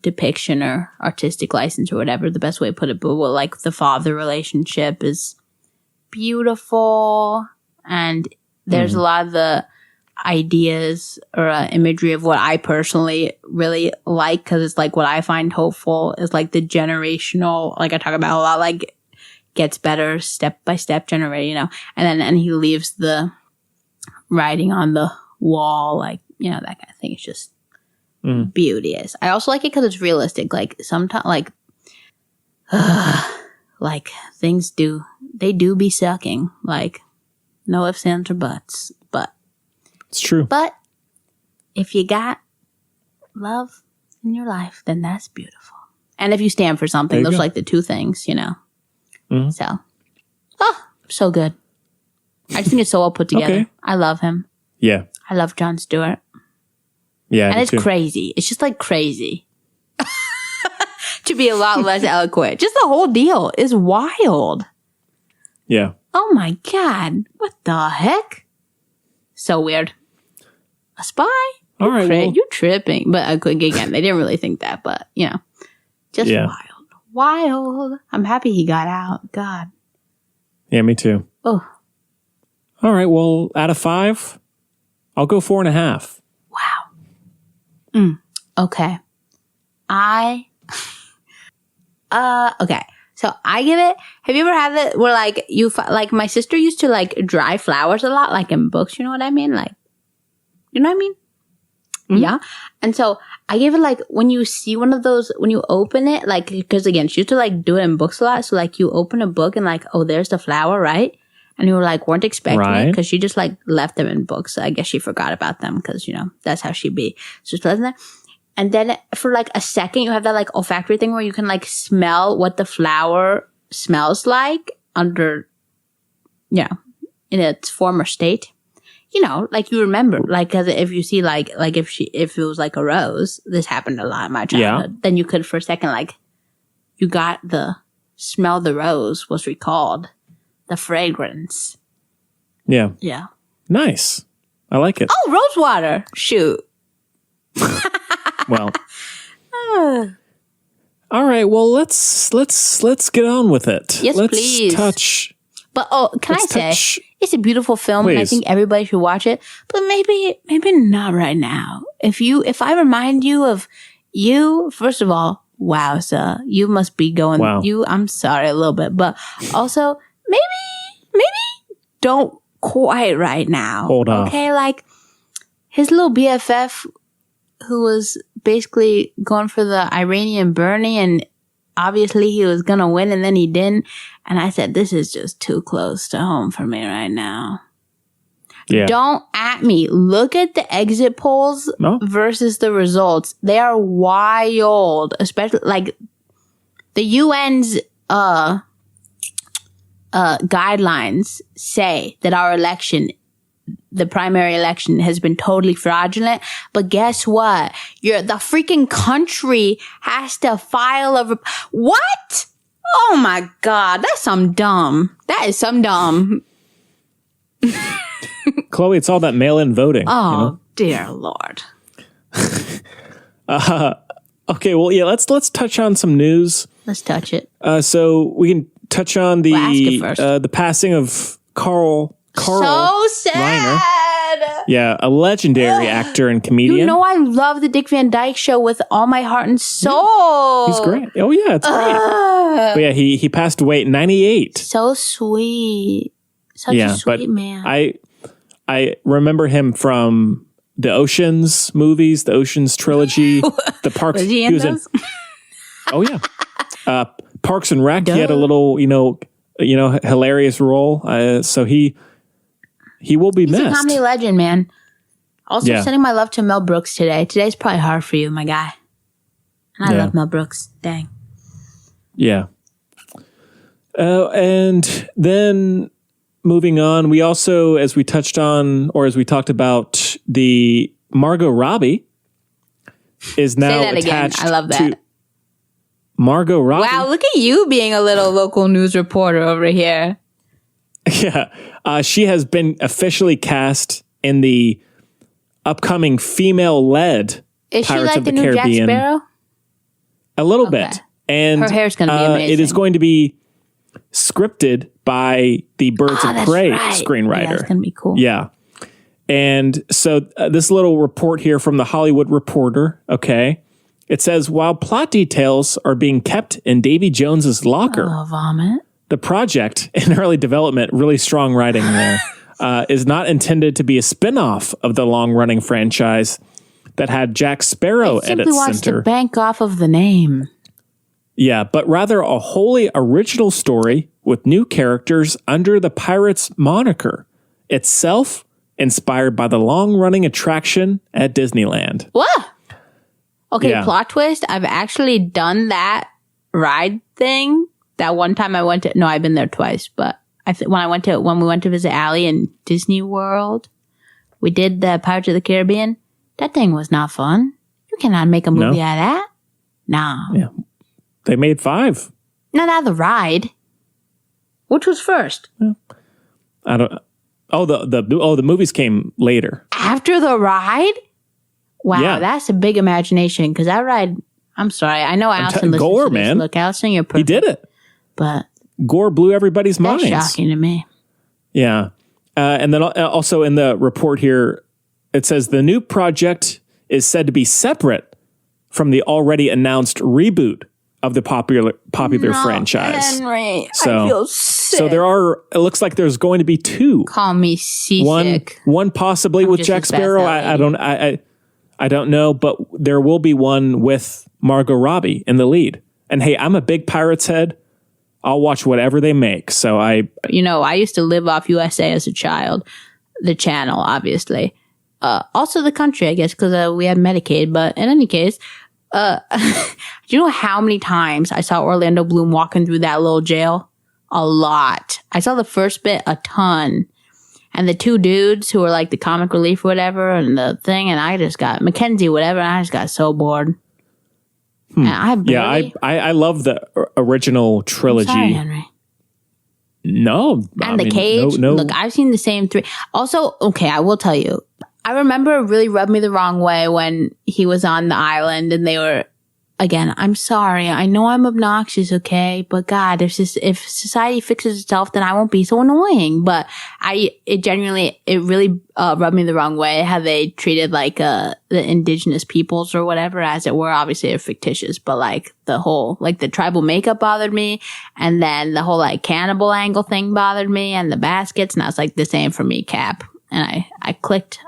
depiction or artistic license or whatever the best way to put it, but like the father relationship is beautiful, and there's a lot of the ideas or imagery of what I personally really like, because it's like what I find hopeful is like the generational, like I talk about a lot, like gets better step by step generate, and he leaves the writing on the wall, like, that kind of thing. It's just beauteous. I also like it because it's realistic. Like sometimes, like things do be sucking. Like no ifs, ands, or buts. But it's true. But if you got love in your life, then that's beautiful. And if you stand for something, those are like the two things, So, so good. I just think it's so well put together. Okay. I love him. Yeah. I love Jon Stewart. Yeah. And it's crazy. It's just like crazy. To be a lot less eloquent. Just the whole deal is wild. Yeah. Oh my God. What the heck? So weird. A spy? All right. You're tripping. But again, they didn't really think that, but just wild. Wild. I'm happy he got out. God. Yeah, me too. Oh. All right. Well, out of 5, I'll go 4.5. Wow. Okay. Okay. So I give it. Have you ever had it where like like my sister used to like dry flowers a lot, like in books? You know what I mean? Like, you know what I mean? Mm-hmm. Yeah. And so I gave it like when you see one of those, when you open it, like, because again, she used to like do it in books a lot. So like you open a book and like, oh, there's the flower, right? And you were like, weren't expecting it because she just like left them in books. So I guess she forgot about them because, you know, that's how she be. So just left them there. And then for like a second, you have that like olfactory thing where you can like smell what the flower smells like under, you know, in its former state. You know, like you remember, like, cause if you see like if it was like a rose, this happened a lot in my childhood, then you could for a second, like, you got the smell the rose was recalled, the fragrance. Yeah. Yeah. Nice. I like it. Oh, Rosewater. Shoot. Well. All right. Well, let's get on with it. Yes, please. Touch. But can I say it's a beautiful film, and I think everybody should watch it. But maybe not right now. If I remind you of you, first of all, wowza, you must be going. Wow. I'm sorry a little bit, but also maybe don't quite right now. Hold on. Okay, like his little BFF, who was basically going for the Iranian Bernie, and obviously he was gonna win, and then he didn't. And I said, this is just too close to home for me right now. Yeah. Don't at me. Look at the exit polls versus the results. They are wild. Especially like the UN's guidelines say that our election, the primary election, has been totally fraudulent. But guess what? The freaking country has to file what? Oh my God, that's some dumb. That is some dumb. Chloe, it's all that mail-in voting. Oh, you know? Dear Lord. Okay, well, yeah, let's touch on some news. Let's touch it. So we can touch on the passing of Carl so sad. Reiner. Yeah, a legendary actor and comedian. You know, I love the Dick Van Dyke Show with all my heart and soul. He's great. Oh yeah, it's great. But yeah, he passed away at 98. So sweet. Such a sweet man. I remember him from the Oceans movies, the Oceans trilogy, the Parks. Was he in those? Oh yeah, Parks and Rec. He had a little, hilarious role. So he will be missed. He's a comedy legend, man. Also, sending my love to Mel Brooks today. Today's probably hard for you, my guy. And I love Mel Brooks. Dang. Yeah. And then moving on, we also, as we talked about, the Margot Robbie is now attached I love that. to Margot Robbie. Wow, look at you being a little local news reporter over here. Yeah. She has been officially cast in the upcoming female-led Pirates of the Caribbean. Is she like the new Jack Sparrow? A little bit. And her hair's going to be amazing. It is going to be scripted by the Birds of Prey screenwriter. Yeah, that's going to be cool. Yeah. And so this little report here from the Hollywood Reporter, okay, it says, while plot details are being kept in Davy Jones's locker, vomit. The project in early development, really strong writing there, is not intended to be a spin-off of the long-running franchise that had Jack Sparrow at its center. It simply wants to bank off of the name. Yeah, but rather a wholly original story with new characters under the Pirates moniker, itself inspired by the long-running attraction at Disneyland. What? Okay, plot twist. I've actually done that ride thing. That one time I went to, no, I've been there twice, but when we went to visit Allie in Disney World, we did the Pirates of the Caribbean. That thing was not fun. You cannot make a movie out of that. Nah. Yeah. They made 5. Not out of the ride. Which was first? I don't. Oh, the movies came later. After the ride? Wow, that's a big imagination. Because that ride, I'm sorry, I know Allison listens Gore, to this. man. Look, Allison, you're perfect. He did it. But Gore blew everybody's minds. That's shocking to me. Yeah. And then also in the report here, it says the new project is said to be separate from the already announced reboot of the popular franchise. Henry, So, I feel sick. so it looks like there's going to be two. Call me seasick. One possibly with just Jack as bad as Sparrow. that I don't know, but there will be one with Margot Robbie in the lead. And hey, I'm a big Pirates head. I'll watch whatever they make. So I used to live off USA as a child. The channel, obviously. Also the country, I guess, because we had Medicaid. But in any case, do you know how many times I saw Orlando Bloom walking through that little jail? A lot. I saw the first bit a ton. And the two dudes who were like the comic relief or whatever and the thing, and I just got Mackenzie, whatever, and I just got so bored. And I love the original trilogy. I'm sorry, Henry. No. And the cage. No. Look, I've seen the same three. Also, okay, I will tell you. I remember it really rubbed me the wrong way when he was on the island and they were, again, I'm sorry. I know I'm obnoxious, okay? But God, if society fixes itself, then I won't be so annoying. But it really rubbed me the wrong way how they treated like the indigenous peoples or whatever, as it were. Obviously they're fictitious, but like the whole, like the tribal makeup bothered me. And then the whole like cannibal angle thing bothered me and the baskets. And I was like, this ain't for me, Cap. And I clicked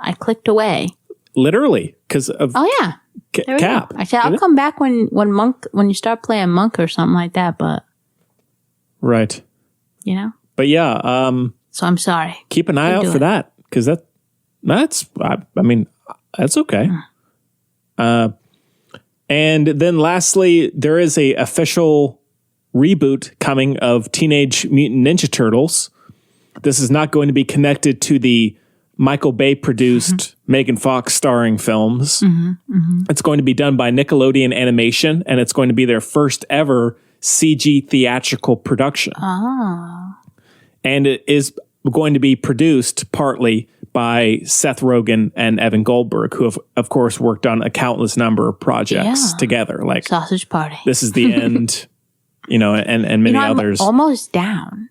away. Literally, because of Cap. I said, I'll come back when you start playing Monk or something like that, but. Right. You know? But yeah. So I'm sorry. Keep an eye out for that, because that's okay. And then lastly, there is a official reboot coming of Teenage Mutant Ninja Turtles. This is not going to be connected to the Michael Bay produced Megan Fox starring films. It's going to be done by Nickelodeon Animation, and it's going to be their first ever CG theatrical production. And it is going to be produced partly by Seth Rogen and Evan Goldberg, who have, of course, worked on a countless number of projects together. Like Sausage Party. This is the End, and many others. I'm almost down.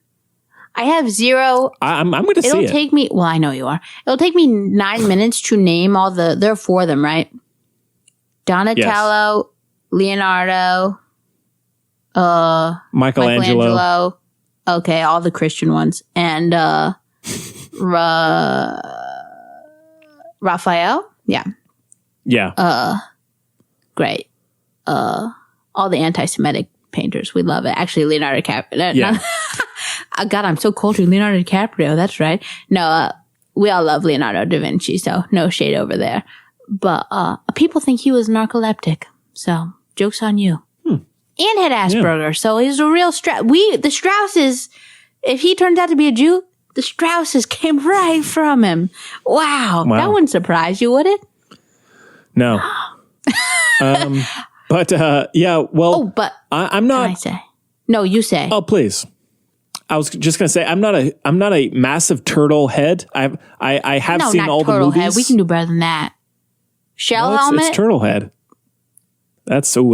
I have zero. I'm going to see it. It'll take me. Well, I know you are. It'll take me 9 minutes to name all the. There are four of them, right? Donatello, Leonardo, Michelangelo. Okay, all the Christian ones, and Raphael. Yeah. Great. All the anti-Semitic painters. We love it. Actually, Leonardo DiCaprio. Yeah. God, I'm so cultured. Leonardo DiCaprio. That's right. No, we all love Leonardo da Vinci, so no shade over there. But people think he was narcoleptic. So, joke's on you. And had Asperger's. So he's a real the Strausses, if he turns out to be a Jew, the Strausses came right from him. Wow. That wouldn't surprise you, would it? No. But but I'm not. Can I say? No, you say. Oh, please. I was just going to say I'm not a massive turtle head. I have seen all the movies. Head. We can do better than that. Shell helmet. It's turtle head. That's not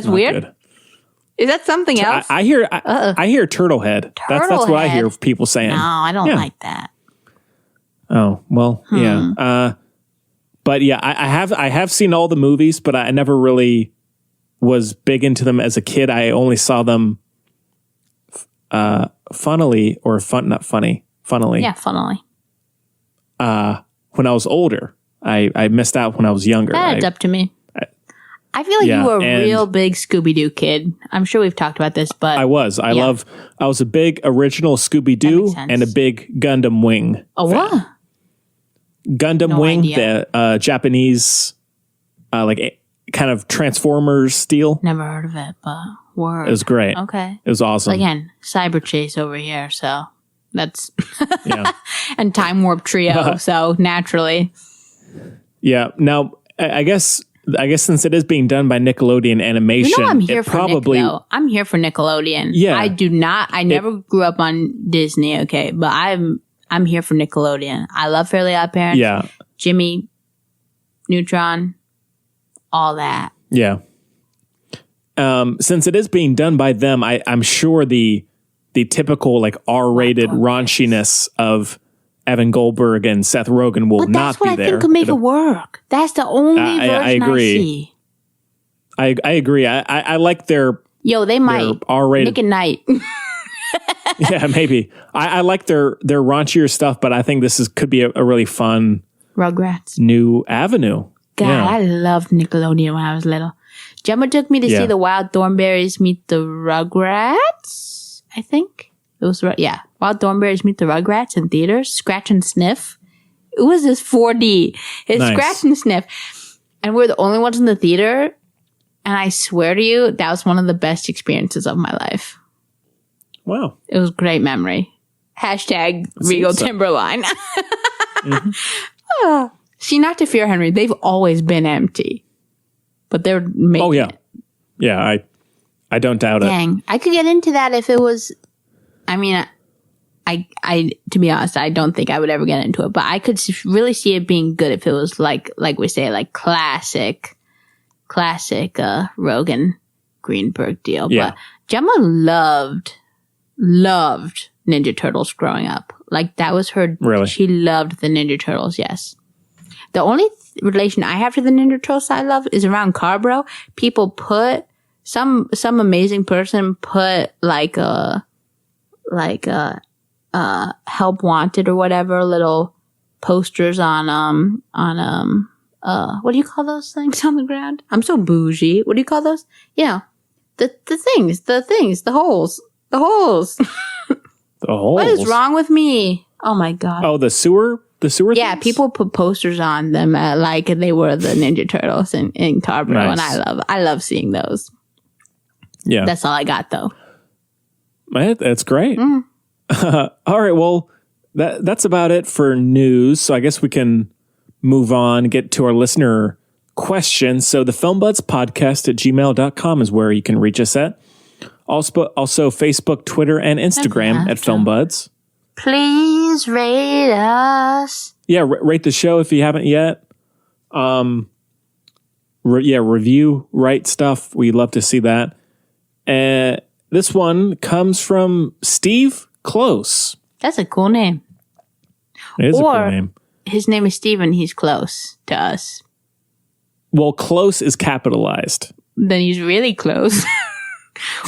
weird. Good. Is that something else? I hear turtle head. That's what I hear people saying. No, I don't like that. Oh well, yeah. But yeah, I have seen all the movies, but I never really was big into them as a kid. I only saw them funnily. Yeah, funnily. When I was older, I missed out when I was younger. That adds up to me. I feel like you were a real big Scooby-Doo kid. I'm sure we've talked about this, but I was. I was a big original Scooby-Doo and a big Gundam Wing. Oh, fan. what? Gundam Wing, the Japanese, like kind of Transformers style. Never heard of it, but word. It was great. Okay. It was awesome. Again, Cyber Chase over here, so that's and Time Warp Trio, so naturally. Yeah. Now, I guess since it is being done by Nickelodeon Animation, I'm here for Nick, though. I'm here for Nickelodeon. Yeah. I never grew up on Disney, okay, but I'm here for Nickelodeon. I love Fairly Odd Parents. Yeah. Jimmy Neutron, all that. Yeah. Since it is being done by them, I'm sure the typical like R-rated raunchiness of Evan Goldberg and Seth Rogen will not be there. That's what I think could make it work. That's the only version I agree. I see. I agree. I like their they might R-rated. Nick and Knight. Yeah, maybe. I like their raunchier stuff, but I think this could be a really fun Rugrats. new avenue. God, yeah. I loved Nickelodeon when I was little. Gemma took me to see the Wild Thornberrys meet the Rugrats. I think it was Wild Thornberrys meet the Rugrats in theaters. Scratch and Sniff. It was this 4D. It's nice. Scratch and Sniff, and we're the only ones in the theater. And I swear to you, that was one of the best experiences of my life. Wow. It was a great memory. Hashtag Regal Timberline. Mm-hmm. See, not to fear, Henry. They've always been empty. But they're making it. Yeah, I don't doubt it. Dang. I could get into that if it was... I mean, I to be honest, I don't think I would ever get into it. But I could really see it being good if it was like we say, like classic Rogen Greenberg deal. Yeah. But Gemma loved Ninja Turtles growing up. Like that was her. Really? She loved the Ninja Turtles. Yes. The only relation I have to the Ninja Turtles I love is around Carbro. People put some amazing person put like a help wanted or whatever little posters on what do you call those things on the ground? I'm so bougie. What do you call those? Yeah. The things, the holes. The holes. The holes. What is wrong with me? Oh my God. Oh, the sewer yeah, things? people put posters on them like they were the Ninja Turtles in Carbro, nice. And I love seeing those. Yeah. That's all I got though. That's great. Mm. All right, well, that's about it for news. So I guess we can move on, get to our listener questions. So the filmbudspodcast@gmail.com is where you can reach us at. Also Facebook, Twitter, and Instagram at FilmBuds. Please rate us. Yeah, rate the show if you haven't yet. Review, write stuff. We'd love to see that. This one comes from Steve Close. That's a cool name. It is a cool name. His name is Steven. He's close to us. Well, close is capitalized. Then he's really close.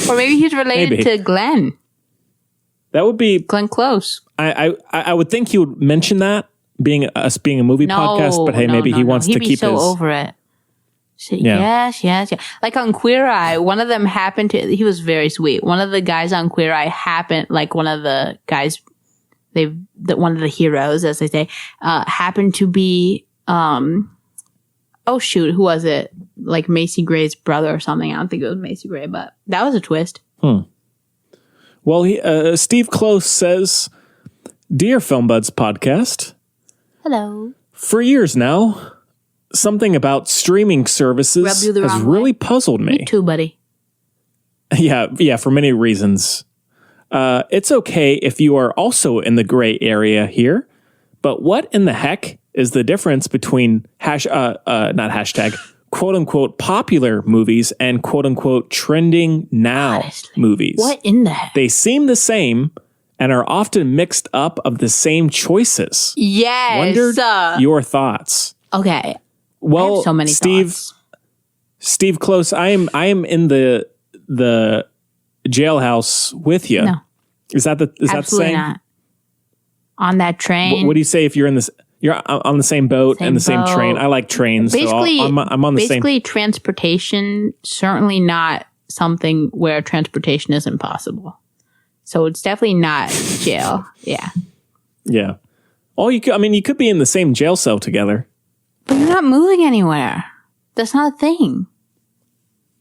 Or maybe he's related to Glenn. That would be Glenn Close. I would think he would mention that being a movie podcast, but hey, maybe he wants to keep He'd be so over it. So, yes. Like on Queer Eye, one of them happened to. He was very sweet. One of the guys on Queer Eye one of the guys, one of the heroes, as they say, happened to be. Oh shoot, who was it? Like Macy Gray's brother or something. I don't think it was Macy Gray, but that was a twist. Well, Steve Close says, "Dear FilmBuds podcast, hello. For years now, something about streaming services has really puzzled me. Me too, buddy. Yeah, for many reasons. It's okay if you are also in the gray area here, but what in the heck is the difference between quote unquote popular movies and quote unquote trending now movies? What in the heck? They seem the same and are often mixed up of the same choices. Yes. Wondered your thoughts. Okay. Well, I have so many thoughts. Steve Close, I am in the jailhouse with you. No. Is that the Absolutely same? Not. On that train. What do you say if you're in this? You're on the same boat and the same train. I like trains. Basically, so I'm on the same. Basically, transportation, certainly not something where transportation is impossible. So it's definitely not jail. Yeah. Yeah. You could be in the same jail cell together. But you're not moving anywhere. That's not a thing.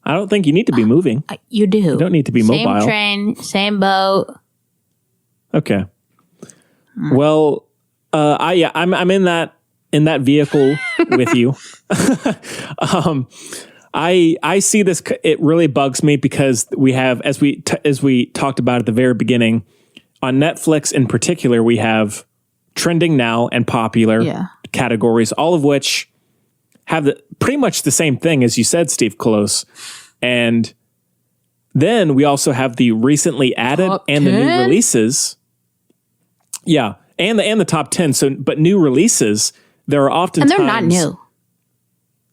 I don't think you need to be moving. You do. You don't need to be mobile. Same train, same boat. Okay. Well, I'm in that vehicle with you. I see this. It really bugs me because we have, as we talked about at the very beginning, on Netflix in particular, we have trending now and popular categories, all of which have pretty much the same thing as you said, Steve Close. And then we also have the recently added and the new releases. Yeah. and the top 10. So, but new releases, there are often and they're not new.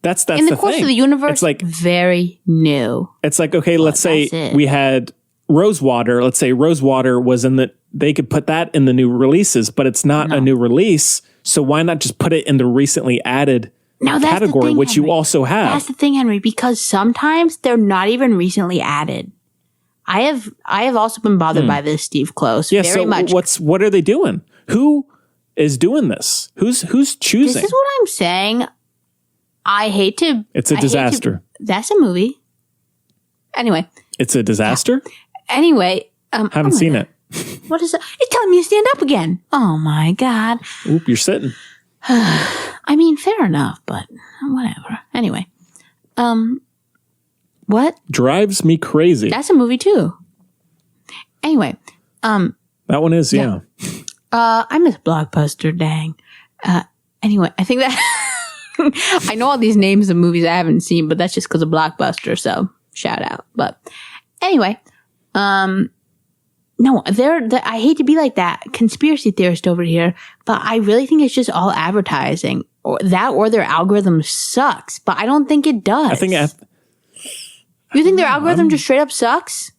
That's in the course thing. of the universe. It's like very new. It's like, okay, let's say we had Rosewater. Let's say Rosewater was they could put that in the new releases, but it's not a new release. So why not just put it in the recently added category, which Henry. You also have? That's the thing, Henry, because sometimes they're not even recently added. I have also been bothered by this, Steve Close. Yeah, very much. What are they doing? Who is doing this? Who's choosing? This is what I'm saying. I hate to. It's a disaster. That's a movie. Anyway. It's a disaster? Yeah. Anyway. Haven't seen it. What is it? It's telling me to stand up again. Oh my God. Oop, you're sitting. I mean, fair enough, but whatever. Anyway. What? Drives me crazy. That's a movie too. Anyway. That one is, yeah. I miss Blockbuster, dang. Anyway, I think that I know all these names of movies I haven't seen, but that's just because of Blockbuster, so shout out. But anyway, no, I hate to be like that conspiracy theorist over here, but I really think it's just all advertising, or their algorithm sucks. But I don't think it does. I think you think their algorithm just straight up sucks?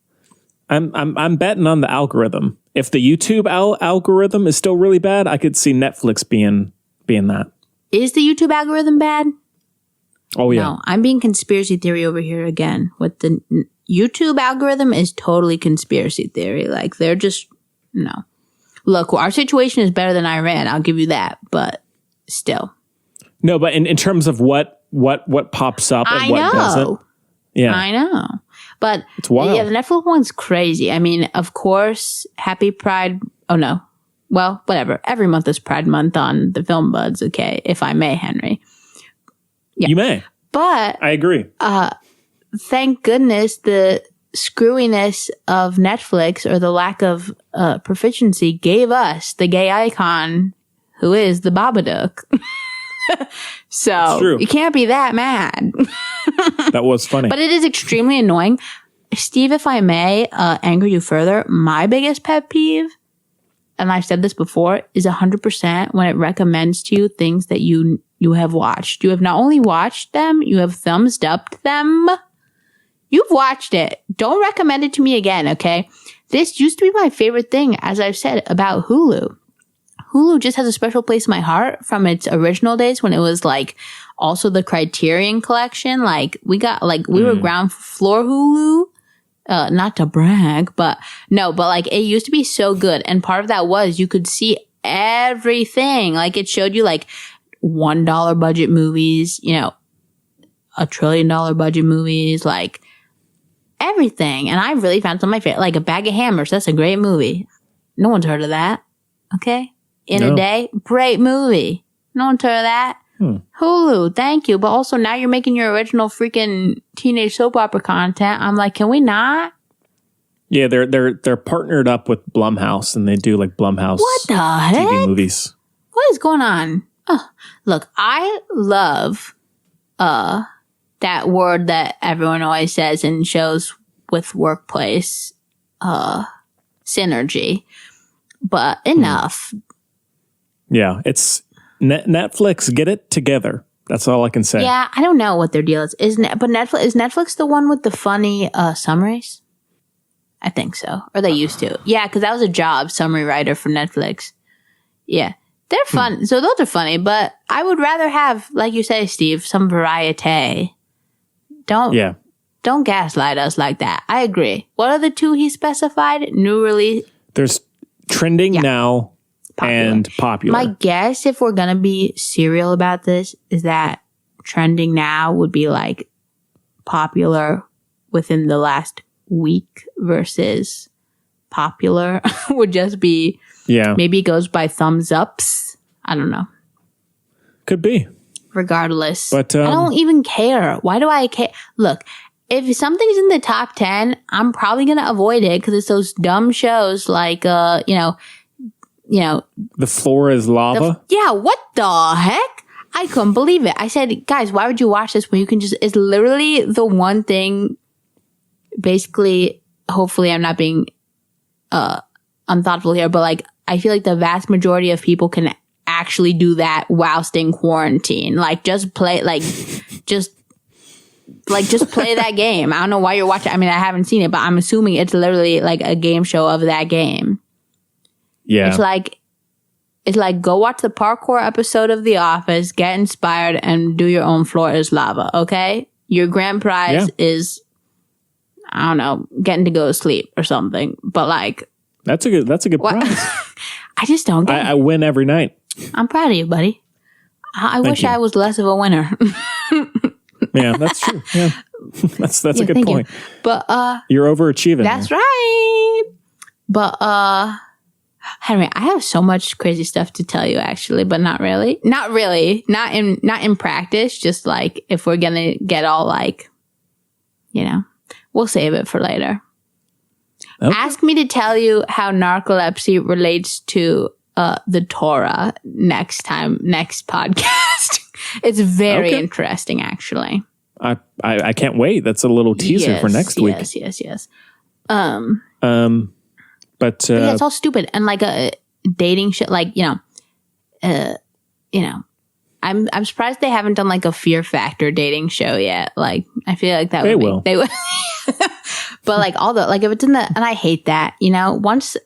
I'm betting on the algorithm. If the YouTube algorithm is still really bad, I could see Netflix being that. Is the YouTube algorithm bad? Oh, yeah. No, I'm being conspiracy theory over here again. With the YouTube algorithm is totally conspiracy theory. Like, they're just, no. Look, our situation is better than Iran. I'll give you that. But still. No, but in terms of what pops up and what doesn't. Yeah. I know. But it's wild. Yeah, the Netflix one's crazy. I mean, of course, happy Pride. Oh, no. Well, whatever. Every month is Pride Month on the Film Buds, okay? If I may, Henry. Yeah. You may. But I agree. Thank goodness the screwiness of Netflix, or the lack of proficiency, gave us the gay icon who is the Babadook. So you can't be that mad. That was funny. But it is extremely annoying. Steve, if I may anger you further, my biggest pet peeve, and I've said this before, is 100% when it recommends to you things that you have watched. You have not only watched them, you have thumbs upped them. You've watched it. Don't recommend it to me again, okay? This used to be my favorite thing, as I've said, about Hulu. Hulu just has a special place in my heart from its original days when it was like also the Criterion collection. Like we were ground floor Hulu. Not to brag, but like it used to be so good. And part of that was you could see everything. Like it showed you like $1 budget movies, $1 trillion budget movies, like everything. And I really found some of my favorite, like A Bag of Hammers. That's a great movie. No one's heard of that. Okay. In a Day. Great movie. No one's heard of that. Hulu, thank you. But also now you're making your original freaking teenage soap opera content. I'm like, can we not? Yeah, they're partnered up with Blumhouse, and they do like Blumhouse. What the heck? TV movies. What is going on? Oh, look, I love that word that everyone always says in shows with workplace, synergy. But enough. Yeah, it's Netflix. Get it together. That's all I can say. Yeah, I don't know what their deal is. Is Netflix the one with the funny summaries? I think so. Or they used to. Yeah, because that was a job, summary writer for Netflix. Yeah. They're fun. So those are funny, but I would rather have, like you say, Steve, some variety. Don't gaslight us like that. I agree. What are the two he specified? New release? There's trending now. Popular. And popular. My guess, if we're going to be serial about this, is that trending now would be like popular within the last week versus popular would just be, maybe it goes by thumbs ups. I don't know. Could be. Regardless. But I don't even care. Why do I care? Look, if something's in the top 10, I'm probably going to avoid it because it's those dumb shows like, The Floor is Lava? What the heck? I couldn't believe it. I said, guys, why would you watch this when you can it's literally the one thing, basically, hopefully I'm not being unthoughtful here, but like I feel like the vast majority of people can actually do that while staying quarantined. Like, just play, just play that game. I don't know why you're watching. I mean, I haven't seen it, but I'm assuming it's literally like a game show of that game. Yeah. It's like go watch the parkour episode of The Office, get inspired, and do your own floor is lava, okay? Your grand prize is, I don't know, getting to go to sleep or something. But like, that's a good prize. I just don't get it. I win every night. I'm proud of you, buddy. I wish I was less of a winner. Yeah, that's true. Yeah. That's a good point. You. But you're overachieving. That's right. But Henry, I have so much crazy stuff to tell you actually, but not really. Not really. Not in practice, just like if we're gonna get all like, we'll save it for later. Okay. Ask me to tell you how narcolepsy relates to the Torah next podcast. It's very interesting, actually. I can't wait. That's a little teaser for next week. Yes. But yeah, it's all stupid and like a dating shit. Like I'm surprised they haven't done like a Fear Factor dating show yet. Like I feel like that they will. But like all the like if it's in the and I hate that. Once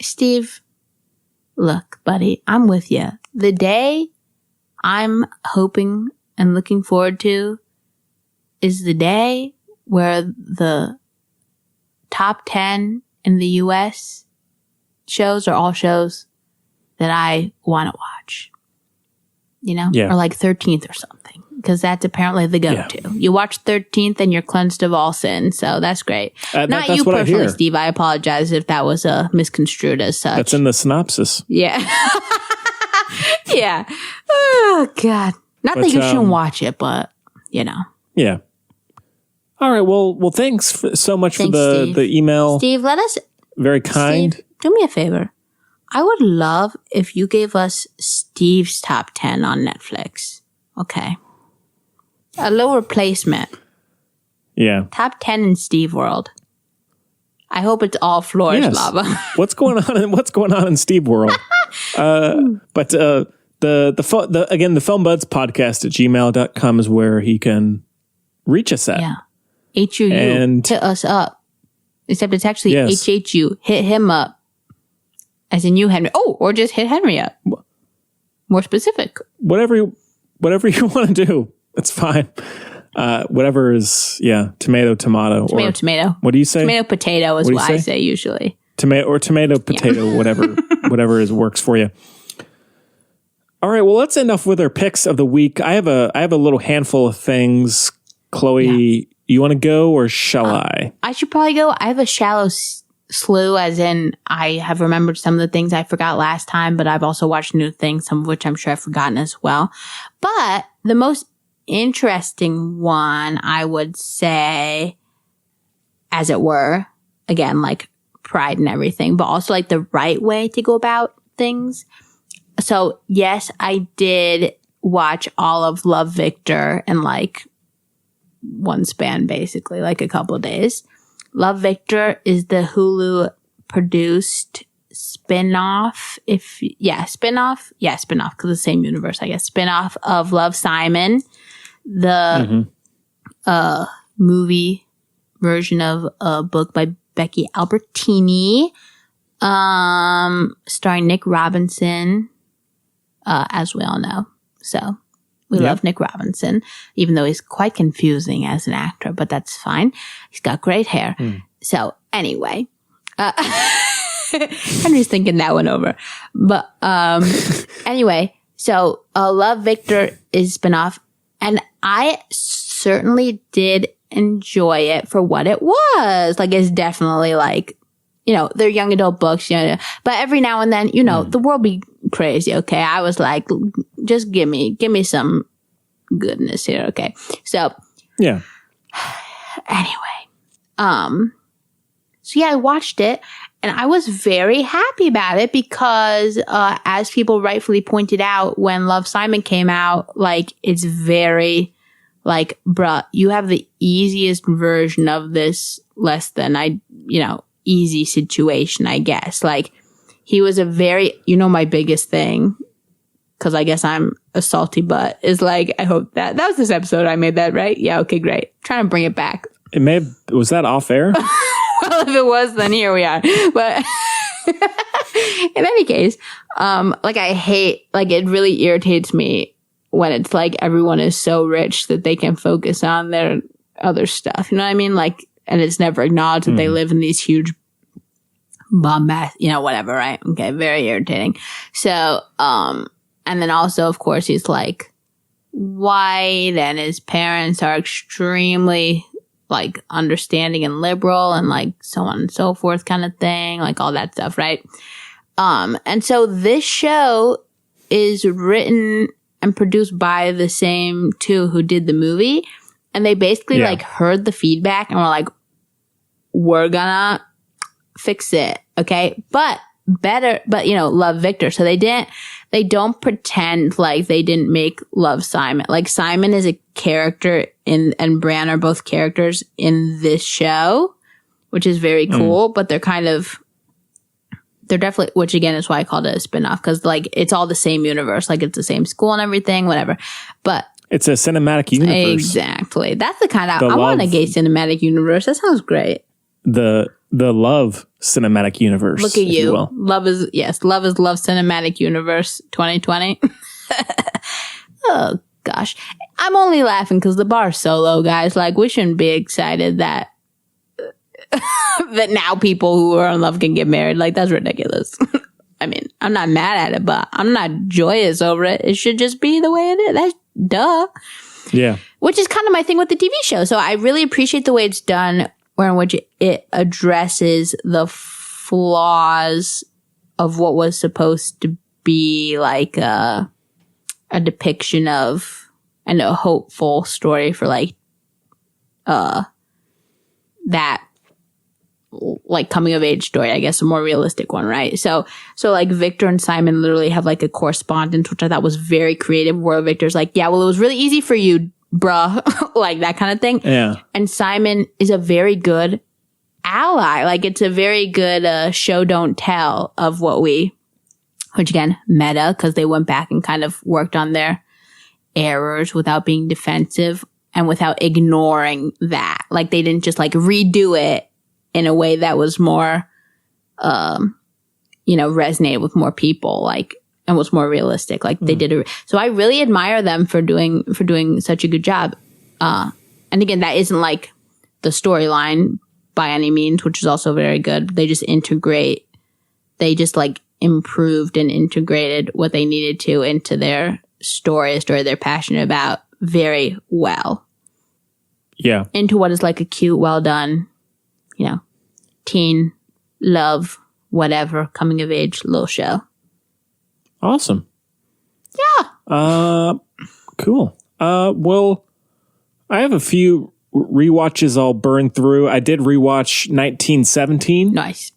Steve, look, buddy, I'm with you. The day I'm hoping and looking forward to is the day where the top 10 in the US shows are all shows that I want to watch. Or like 13th or something. Because that's apparently the go-to. Yeah. You watch 13th and you're cleansed of all sin. So that's great. Not you personally, Steve. I apologize if that was misconstrued as such. That's in the synopsis. Yeah. Yeah. Oh, God. Not that you shouldn't watch it, but, Yeah. All right. Well, thanks so much for the email. Steve, let us... Very kind. Steve, do me a favor. I would love if you gave us Steve's top 10 on Netflix. Okay. A little replacement. Yeah. Top 10 in Steve world. I hope it's all floors lava. What's going on in Steve world? But again, the Film Buds podcast at gmail.com is where he can reach us at. Yeah. HUU. And hit us up. Except it's actually HHU. Hit him up. As in you, Henry. Oh, or just hit Henry up. More specific. Whatever you want to do. It's fine. Whatever is, tomato. Tomato. What do you say? Tomato, potato is what I say usually. Tomato, potato, whatever works for you. All right, well, let's end off with our picks of the week. I have a little handful of things. Chloe, you want to go or shall I? I should probably go. I have a shallow slew, as in I have remembered some of the things I forgot last time, but I've also watched new things, some of which I'm sure I've forgotten as well. But the most interesting one, I would say, as it were, again, like pride and everything, but also like the right way to go about things. So yes, I did watch all of Love, Victor in like one span, basically, like a couple of days. Love, Victor is the Hulu produced spin-off. Spin-off, because the same universe, I guess. Spin-off of Love, Simon, the movie version of a book by Becky Albertini, starring Nick Robinson, as we all know. So we love Nick Robinson, even though he's quite confusing as an actor, but that's fine. He's got great hair. So anyway, Henry's thinking that one over. But anyway, so Love, Victor is spinoff, and I certainly did enjoy it for what it was. Like, it's definitely like, they're young adult books, but every now and then, the world be crazy. Okay. I was like, just give me some goodness here. Okay. So, yeah. Anyway, so I watched it and I was very happy about it because, as people rightfully pointed out, when Love, Simon came out, like, it's very like, bruh, you have the easiest version of this less than easy situation, I guess. Like, he was a very, my biggest thing, because I guess I'm a salty butt, is like, I hope that was this episode I made that, right? Yeah, okay, great. Trying to bring it back. Was that off air? Well, if it was, then here we are. But in any case, I hate, it really irritates me when it's like everyone is so rich that they can focus on their other stuff. You know what I mean? And it's never acknowledged that they live in these huge bomb ass, whatever, right? Okay, very irritating. So, and then also, of course, he's like white and his parents are extremely understanding and liberal and so on and so forth kind of thing, all that stuff, right? And so this show is written and produced by the same two who did the movie. And they basically heard the feedback and were like, we're gonna fix it. Okay. But love Victor. So they don't pretend like they didn't make love Simon. Simon is a character and Bran are both characters in this show, which is very cool, but they're definitely, which again is why I called it a spin-off, because it's all the same universe. It's the same school and everything, whatever. But it's a cinematic universe. Exactly. That's the kind of, I want a gay cinematic universe. That sounds great. The love cinematic universe. Look at you. Love is love cinematic universe 2020. Oh gosh. I'm only laughing because the bar's so low, guys. We shouldn't be excited that that now people who are in love can get married. That's ridiculous. I mean, I'm not mad at it, but I'm not joyous over it. It should just be the way it is. That's duh. Yeah. Which is kind of my thing with the TV show. So I really appreciate the way it's done, in which it addresses the flaws of what was supposed to be a depiction of and a hopeful story for that coming of age story, I guess, a more realistic one, right? So Victor and Simon literally have a correspondence, which I thought was very creative, where Victor's yeah, well, it was really easy for you, bruh, that kind of thing. Yeah. And Simon is a very good ally. It's a very good show don't tell of which again, meta, because they went back and kind of worked on their errors without being defensive and without ignoring that. They didn't just redo it in a way that was more, resonate with more people, and was more realistic. They did. So I really admire them for doing such a good job. And again, that isn't the storyline by any means, which is also very good. They just improved and integrated what they needed to into their story, a story they're passionate about, very well. Yeah. Into what is a cute, well done, teen love, whatever, coming of age little show. Awesome. Yeah. Cool. Well, I have a few rewatches I'll burn through. I did rewatch 1917. Nice.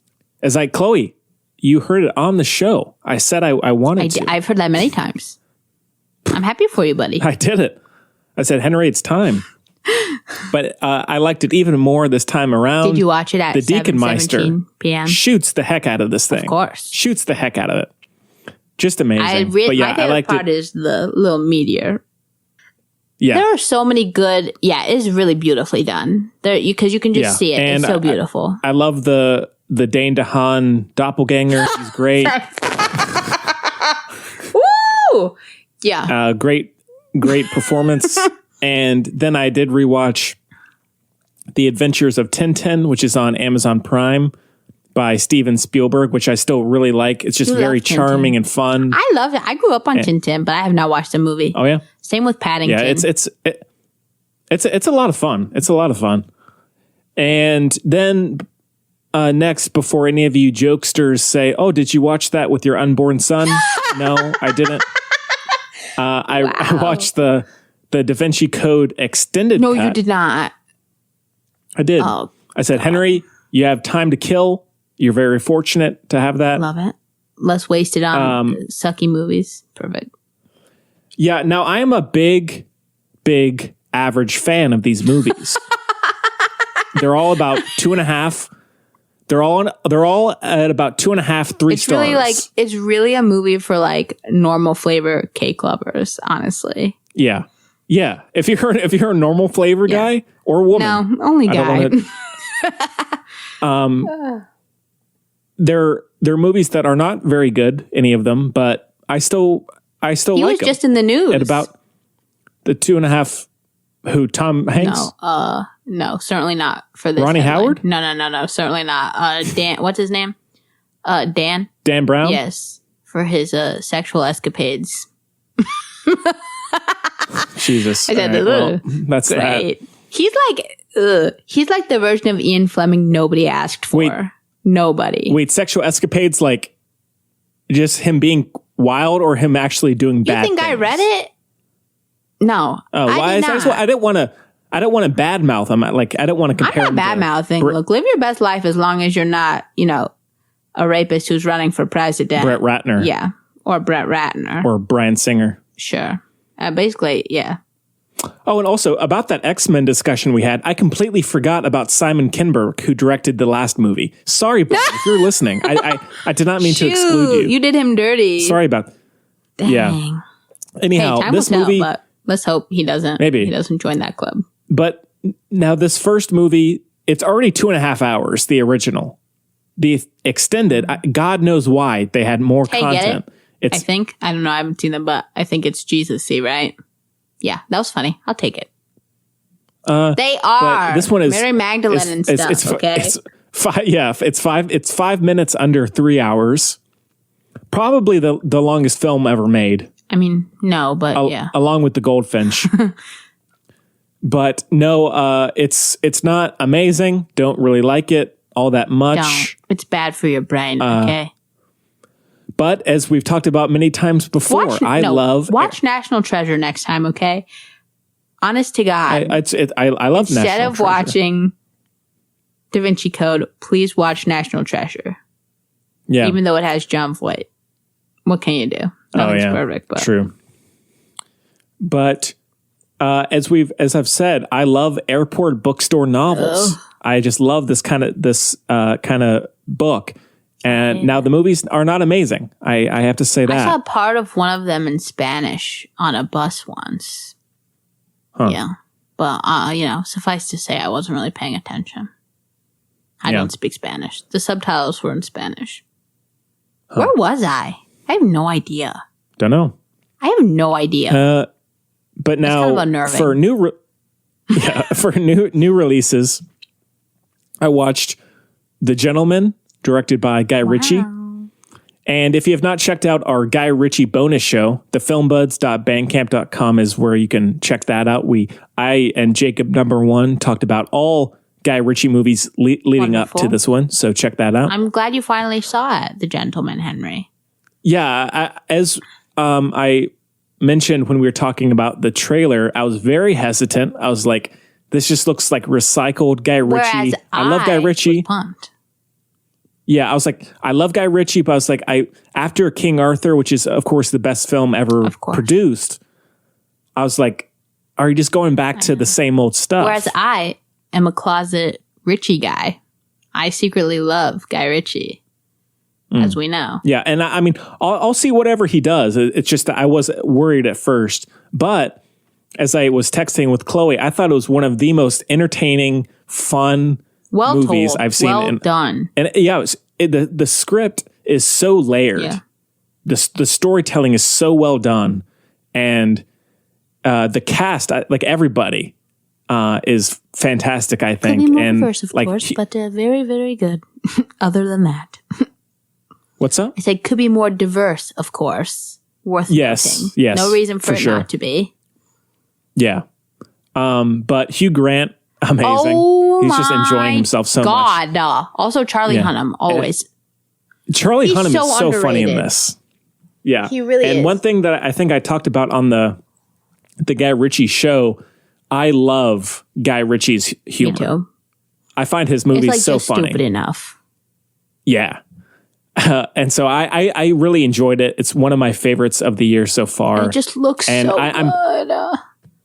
Chloe, you heard it on the show. I said I wanted to. I've heard that many times. I'm happy for you, buddy. I did it. I said, Henry, it's time. But I liked it even more this time around. Did you watch it at 7:17 p.m.? Shoots the heck out of this thing. Of course. Shoots the heck out of it. Just amazing. My favorite part is the little meteor. Yeah. There are so many good. Yeah, it is really beautifully done. Because you can just see it. And it's so beautiful. I love the Dane DeHaan doppelganger. He's great. Woo! Yeah. Great performance. And then I did rewatch The Adventures of Tintin, which is on Amazon Prime by Steven Spielberg, which I still really like. It's just very charming and fun. I love it. I grew up on Tintin, but I have not watched the movie. Oh yeah. Same with Paddington. Yeah, it's a lot of fun. It's a lot of fun. And then next, before any of you jokesters say, "Oh, did you watch that with your unborn son?" No, I didn't. I watched the Da Vinci Code Extended Cut. No, you did not. I did. Oh, I said, Henry, you have time to kill. You're very fortunate to have that. Love it. Less wasted on sucky movies. Perfect. Yeah. Now, I am a big average fan of these movies. They're all about 2.5. They're all at about 2.5, 3 stars. It's really a movie for like normal flavor cake lovers, honestly. Yeah. Yeah. If you're a normal flavor guy or woman. No, only guy. They're movies that are not very good, any of them, but I still he like was them. just in the news. At about the 2.5, who, Tom Hanks? No, certainly not for this. Ronnie headline. Howard? No, certainly not. Dan, what's his name? Dan Brown? Yes, for his sexual escapades. Jesus. I said, well, that's great. that. He's like the version of Ian Fleming nobody asked for. Wait. Nobody. Wait, sexual escapades, like just him being wild or him actually doing bad things? I read it? No. Oh, why? I didn't want to badmouth him. I don't want to compare. I'm not badmouthing. Look, live your best life as long as you're not, a rapist who's running for president. Brett Ratner. Yeah. Or Brett Ratner. Or Bryan Singer. Sure. Basically, yeah. Oh, and also about that X-Men discussion we had, I completely forgot about Simon Kinberg, who directed the last movie. Sorry, Bob, if you're listening. I did not mean to exclude you. You did him dirty. Sorry about. Dang. Yeah. Anyhow, time this will tell, movie. But let's hope he doesn't. Maybe he doesn't join that club. But now this first movie, it's already 2.5 hours. The original, the extended. God knows why they had more content. I think I don't know. I haven't seen them, but I think it's Jesus-y, right? Yeah, that was funny. I'll take it. They are. This one is Mary Magdalene and stuff. Okay. It's 5 minutes under 3 hours. Probably the longest film ever made. I mean, no, but yeah. Along with The Goldfinch. But no, it's not amazing. Don't really like it all that much. Don't. It's bad for your brain. Okay. But as we've talked about many times before, watch National Treasure next time, okay? Honest to God. I love National Treasure. Instead of watching Da Vinci Code, please watch National Treasure. Yeah. Even though it has John Voight. What can you do? Nothing's perfect, but true. But as I've said, I love airport bookstore novels. I just love this kind of book. And now the movies are not amazing. I have to say that. I saw part of one of them in Spanish on a bus once. Huh. Yeah. But, suffice to say, I wasn't really paying attention. I don't speak Spanish. The subtitles were in Spanish. Huh. Where was I? I have no idea. Don't know. I have no idea. But now kind of unnerving. For new releases, I watched The Gentleman, directed by Guy Ritchie. And if you have not checked out our Guy Ritchie bonus show, thefilmbuds.bandcamp.com is where you can check that out. I and Jacob number 1 talked about all Guy Ritchie movies leading up to this one. So check that out. I'm glad you finally saw it, The Gentleman, Henry. Yeah. As I mentioned when we were talking about the trailer, I was very hesitant. I was like, this just looks like recycled Guy Ritchie. Whereas I love Guy Ritchie. Was pumped. Yeah, I was like, I love Guy Ritchie, but I was like, after King Arthur, which is, of course, the best film ever produced, I was like, are you just going back to the same old stuff? Whereas I am a closet Ritchie guy. I secretly love Guy Ritchie, as we know. Yeah, and I mean, I'll see whatever he does. It's just that I was worried at first. But as I was texting with Chloe, I thought it was one of the most entertaining, fun movies I've seen. Well done. And the script is so layered. Yeah. The storytelling is so well done. And the cast, like everybody, is fantastic, I think. Could be more and diverse, of course, but very, very good. Other than that. What's up? I said could be more diverse, of course. Worth noting. Yes. No reason for it sure. not to be. Yeah. But Hugh Grant, amazing. He's just enjoying himself so much. Also Charlie Hunnam, always. Charlie Hunnam so is so underrated. funny in this. Yeah. He really is. And one thing that I think I talked about on the Guy Ritchie show, I love Guy Ritchie's humor. Me too. I find his movies it's like so just funny. Stupid enough. Yeah. And so I really enjoyed it. It's one of my favorites of the year so far. It just looks so good.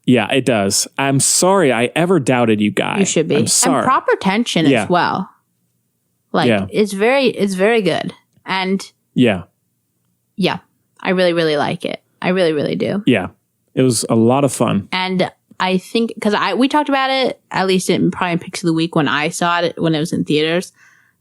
Yeah, it does. I'm sorry I ever doubted you guys. You should be. I'm sorry. And proper tension as well. Like it's very good. And yeah, I really, really like it. I really, really do. Yeah, it was a lot of fun. And I think because we talked about it at least in probably Picks of the Week when I saw it when it was in theaters,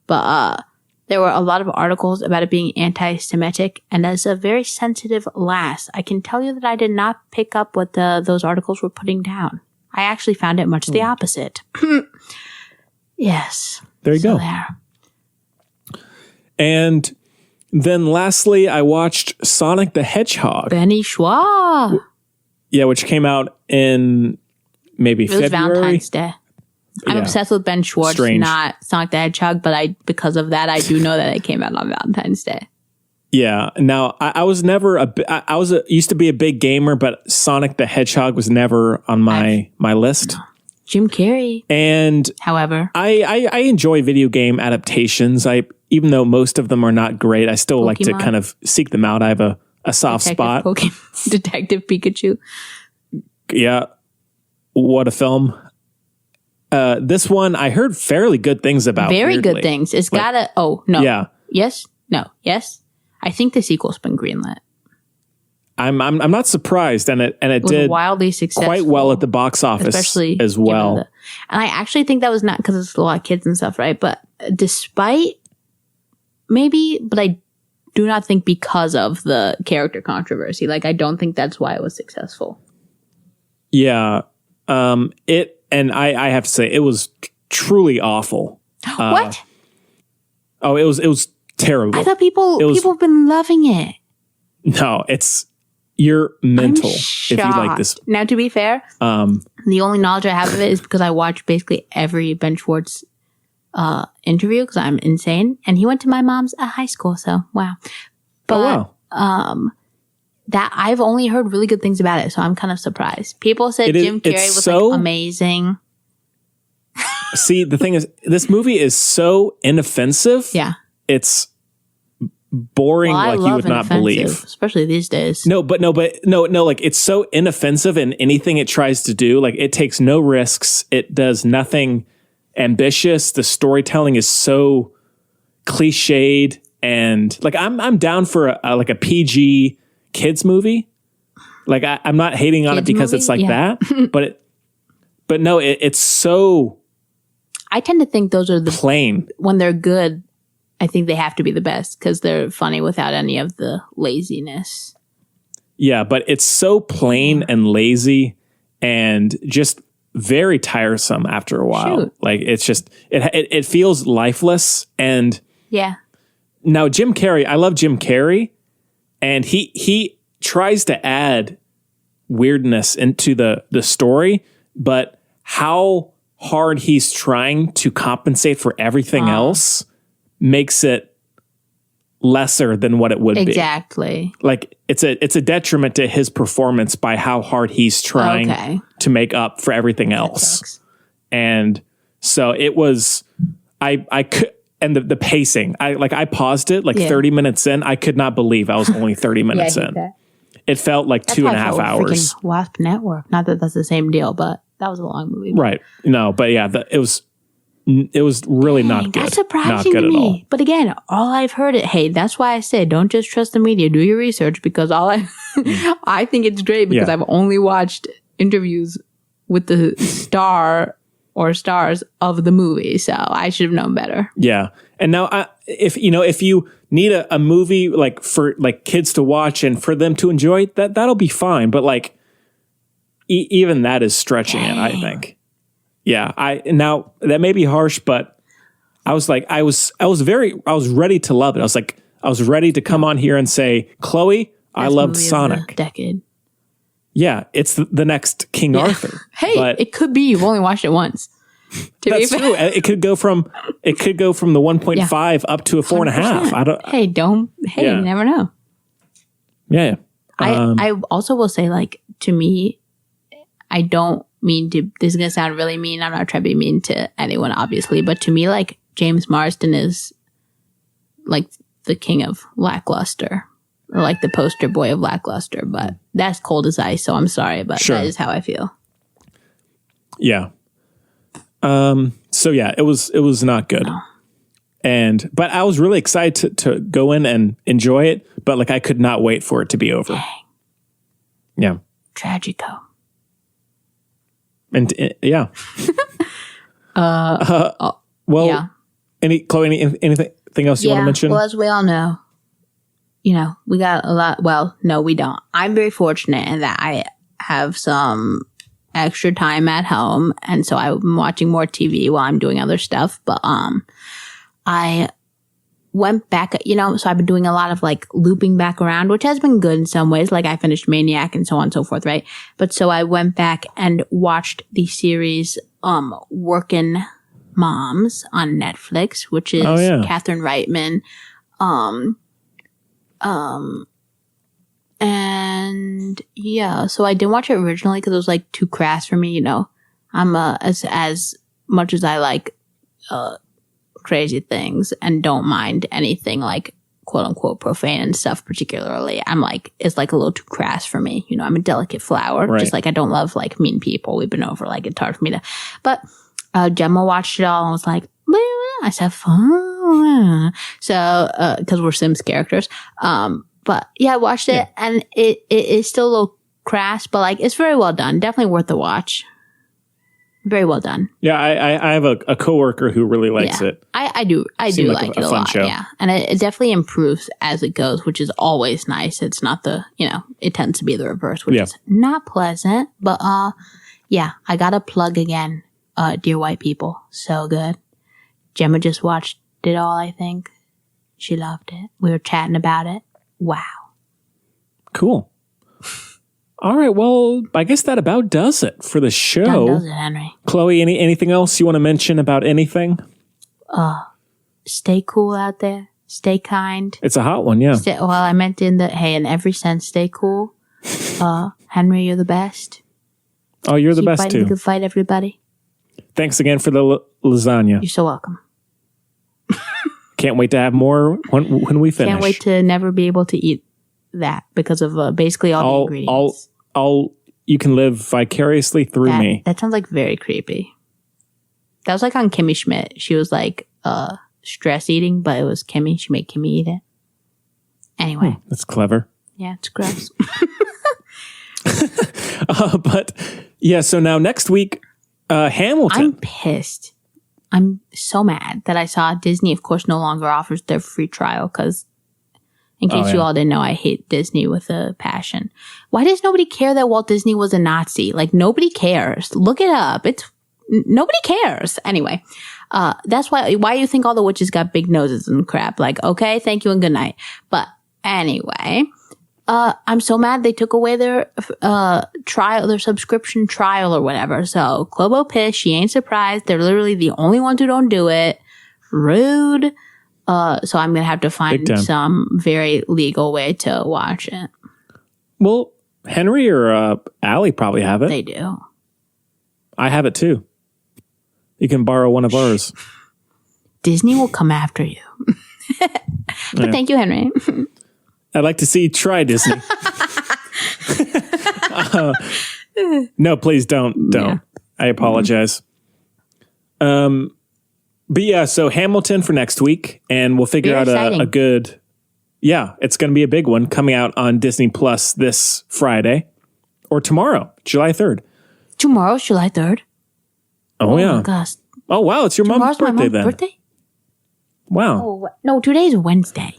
but there were a lot of articles about it being anti-Semitic, and as a very sensitive lass, I can tell you that I did not pick up what those articles were putting down. I actually found it much the opposite. Yes. There you go. There. And then lastly, I watched Sonic the Hedgehog. Benny Schwa. Yeah, which came out in maybe February. Valentine's Day. I'm obsessed with Ben Schwartz, not Sonic the Hedgehog, but because of that, I do know that it came out on Valentine's Day. Yeah. Now, I was never used to be a big gamer, but Sonic the Hedgehog was never on my list. No. Jim Carrey. And however, I enjoy video game adaptations. Even though most of them are not great, I still like to kind of seek them out. I have a soft spot. Detective Pikachu. Yeah. What a film. This one I heard fairly good things about. Very good things. It's got a no. Yeah. Yes. No. Yes. I think the sequel's been greenlit. I'm not surprised, and it did wildly successful, quite well at the box office, especially as well. And I actually think that was not because it's a lot of kids and stuff, right? But despite but I do not think because of the character controversy. Like I don't think that's why it was successful. Yeah. And I have to say, it was truly awful. What? Oh, it was terrible. I thought people have been loving it. No, you're mental if you like this. Now, to be fair, the only knowledge I have of it is because I watched basically every Ben Schwartz interview because I'm insane. And he went to my mom's high school, so wow. But, that I've only heard really good things about it, so I'm kind of surprised. People said Jim Carrey was amazing. See, the thing is, this movie is so inoffensive. Yeah. It's boring like you would not believe. Especially these days. No, like it's so inoffensive in anything it tries to do. Like it takes no risks. It does nothing ambitious. The storytelling is so cliched, and like I'm down for a PG kids movie. Like I'm not hating on it because it's like that, but no, it's so. I tend to think those are the plain when they're good. I think they have to be the best because they're funny without any of the laziness. Yeah, but it's so plain and lazy and just very tiresome after a while. Shoot. Like it's just it feels lifeless. And now Jim Carrey, I love Jim Carrey, and he tries to add weirdness into the story, but how hard he's trying to compensate for everything else makes it lesser than what it would be. Exactly. Like it's a detriment to his performance by how hard he's trying to make up for everything else. And so it was, I could, and the pacing, I paused it 30 minutes in. I could not believe I was only 30 minutes in. That. It felt like 2.5 hours. Wasp Network. Not that that's the same deal, but that was a long movie. Right. No, but yeah, it was really not good. That's surprising not good to me. at all. But again, all I've heard that's why I said don't just trust the media. Do your research because I think it's great because I've only watched interviews with the star or stars of the movie. So I should have known better. Yeah. And now if you need a movie like for like kids to watch and for them to enjoy, that'll be fine. But like even that is stretching it, I think. Yeah, now that may be harsh, but I was ready to love it. I was ready to come on here and say, Chloe, I loved Sonic. Decade. Yeah, it's the next King Arthur. Hey, but it could be you've only watched it once. That's true. It could go from the 1.5 up to a 4.5. You never know. Yeah. I also will say, like, to me, I don't mean to, this is going to sound really mean. I'm not trying to be mean to anyone, obviously, but to me, like, James Marsden is like the king of lackluster, or like the poster boy of lackluster, but that's cold as ice. So I'm sorry, but that is how I feel. Yeah. So yeah, it was not good. No. But I was really excited to go in and enjoy it, but like I could not wait for it to be over. Dang. Yeah. Tragico. And yeah. Well, yeah. Chloe, anything else you want to mention? Well, as we all know, we got a lot. Well, no, we don't. I'm very fortunate in that I have some extra time at home, and so I'm watching more TV while I'm doing other stuff. But I went back, so I've been doing a lot of like looping back around, which has been good in some ways. Like I finished Maniac and so on and so forth, right? But so I went back and watched the series Working Moms on Netflix, which is Catherine Reitman. And yeah, so I didn't watch it originally because it was like too crass for me. I'm as much as I like crazy things and don't mind anything like quote unquote profane and stuff particularly, I'm like, it's like a little too crass for me. I'm a delicate flower. Right. Just like I don't love like mean people. We've been over, like it's hard for me to, but Gemma watched it all and was like, I said, fun. So, cause we're Sims characters. But yeah, I watched it and it is still a little crass, but like it's very well done. Definitely worth the watch. Very well done. Yeah, I have a coworker who really likes it. I do like it a lot. Show. Yeah, and it definitely improves as it goes, which is always nice. It's not it tends to be the reverse, which is not pleasant. But yeah, I got to plug again. Dear White People, so good. Gemma just watched it all. I think she loved it. We were chatting about it. Wow. Cool. All right, well, I guess that about does it for the show. That does it, Henry. Chloe, anything else you want to mention about anything? Stay cool out there. Stay kind. It's a hot one, yeah. I meant in every sense, stay cool. Henry, you're the best. Oh, you're the best too. You can fight everybody. Thanks again for the lasagna. You're so welcome. Can't wait to have more when we finish. Can't wait to never be able to eat that because of basically all the ingredients. You can live vicariously through me. That sounds like very creepy. That was like on Kimmy Schmidt. She was like stress eating, but it was Kimmy. She made Kimmy eat it. Anyway. That's clever. Yeah, it's gross. But yeah, so now next week, Hamilton. I'm pissed. I'm so mad that I saw Disney, of course, no longer offers their free trial because in case you all didn't know, I hate Disney with a passion. Why does nobody care that Walt Disney was a Nazi? Like, nobody cares. Look it up. Nobody cares. Anyway, that's why you think all the witches got big noses and crap. Like, okay, thank you and good night. But anyway, I'm so mad they took away their their subscription trial or whatever. So, Clobo pissed. She ain't surprised. They're literally the only ones who don't do it. Rude. So I'm going to have to find some very legal way to watch it. Well, Henry or Allie probably have it. They do. I have it too. You can borrow one of ours. Disney will come after you. But thank you, Henry. I'd like to see you try Disney. No, please don't. Yeah. I apologize. But yeah, so Hamilton for next week, and we'll figure out a good... Yeah, it's going to be a big one coming out on Disney Plus this Friday. Or tomorrow, July 3rd. Tomorrow's July 3rd? Oh yeah. My gosh. Oh, wow, it's your mom's birthday then. Birthday? Wow. Oh, no, today's Wednesday.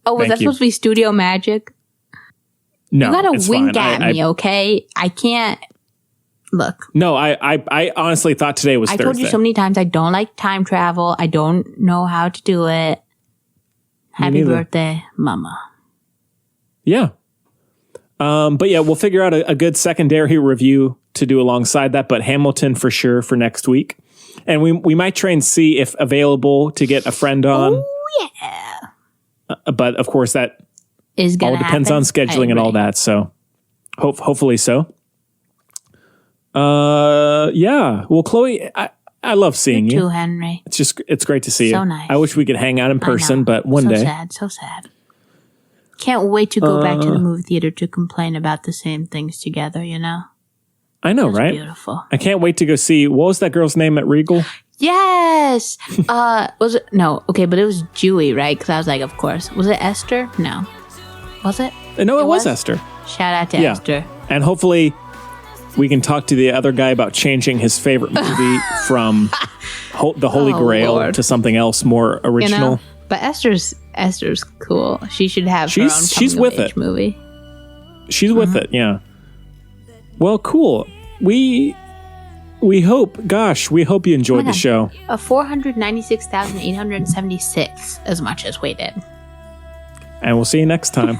Was that supposed to be studio magic? No, you gotta wink at me, okay? I can't... Look. No, I honestly thought today was Thursday. I told you so many times I don't like time travel. I don't know how to do it. Happy birthday, Mama. Yeah. But yeah, we'll figure out a good secondary review to do alongside that. But Hamilton for sure for next week. And we might try and see if available to get a friend on. Oh, yeah. But of course, that is all depends on scheduling and all that. So hopefully so. Yeah. Well, Chloe, I love seeing you. Too, Henry. It's great to see you. So nice. I wish we could hang out in person, but one day. So sad. Can't wait to go back to the movie theater to complain about the same things together, I know, That's right? Beautiful. I can't wait to go see, what was that girl's name at Regal? Yes. Was it? No. Okay, but it was Dewey, right? Because I was like, of course. Was it Esther? No. Was it? No, it was Esther. Shout out to Esther. And hopefully we can talk to the other guy about changing his favorite movie from The Holy Grail to something else more original. You know? But Esther's cool. She should have her own she's with it movie. She's with it, yeah. Well, cool. We hope you enjoyed the show. 496,876 as much as we did. And we'll see you next time.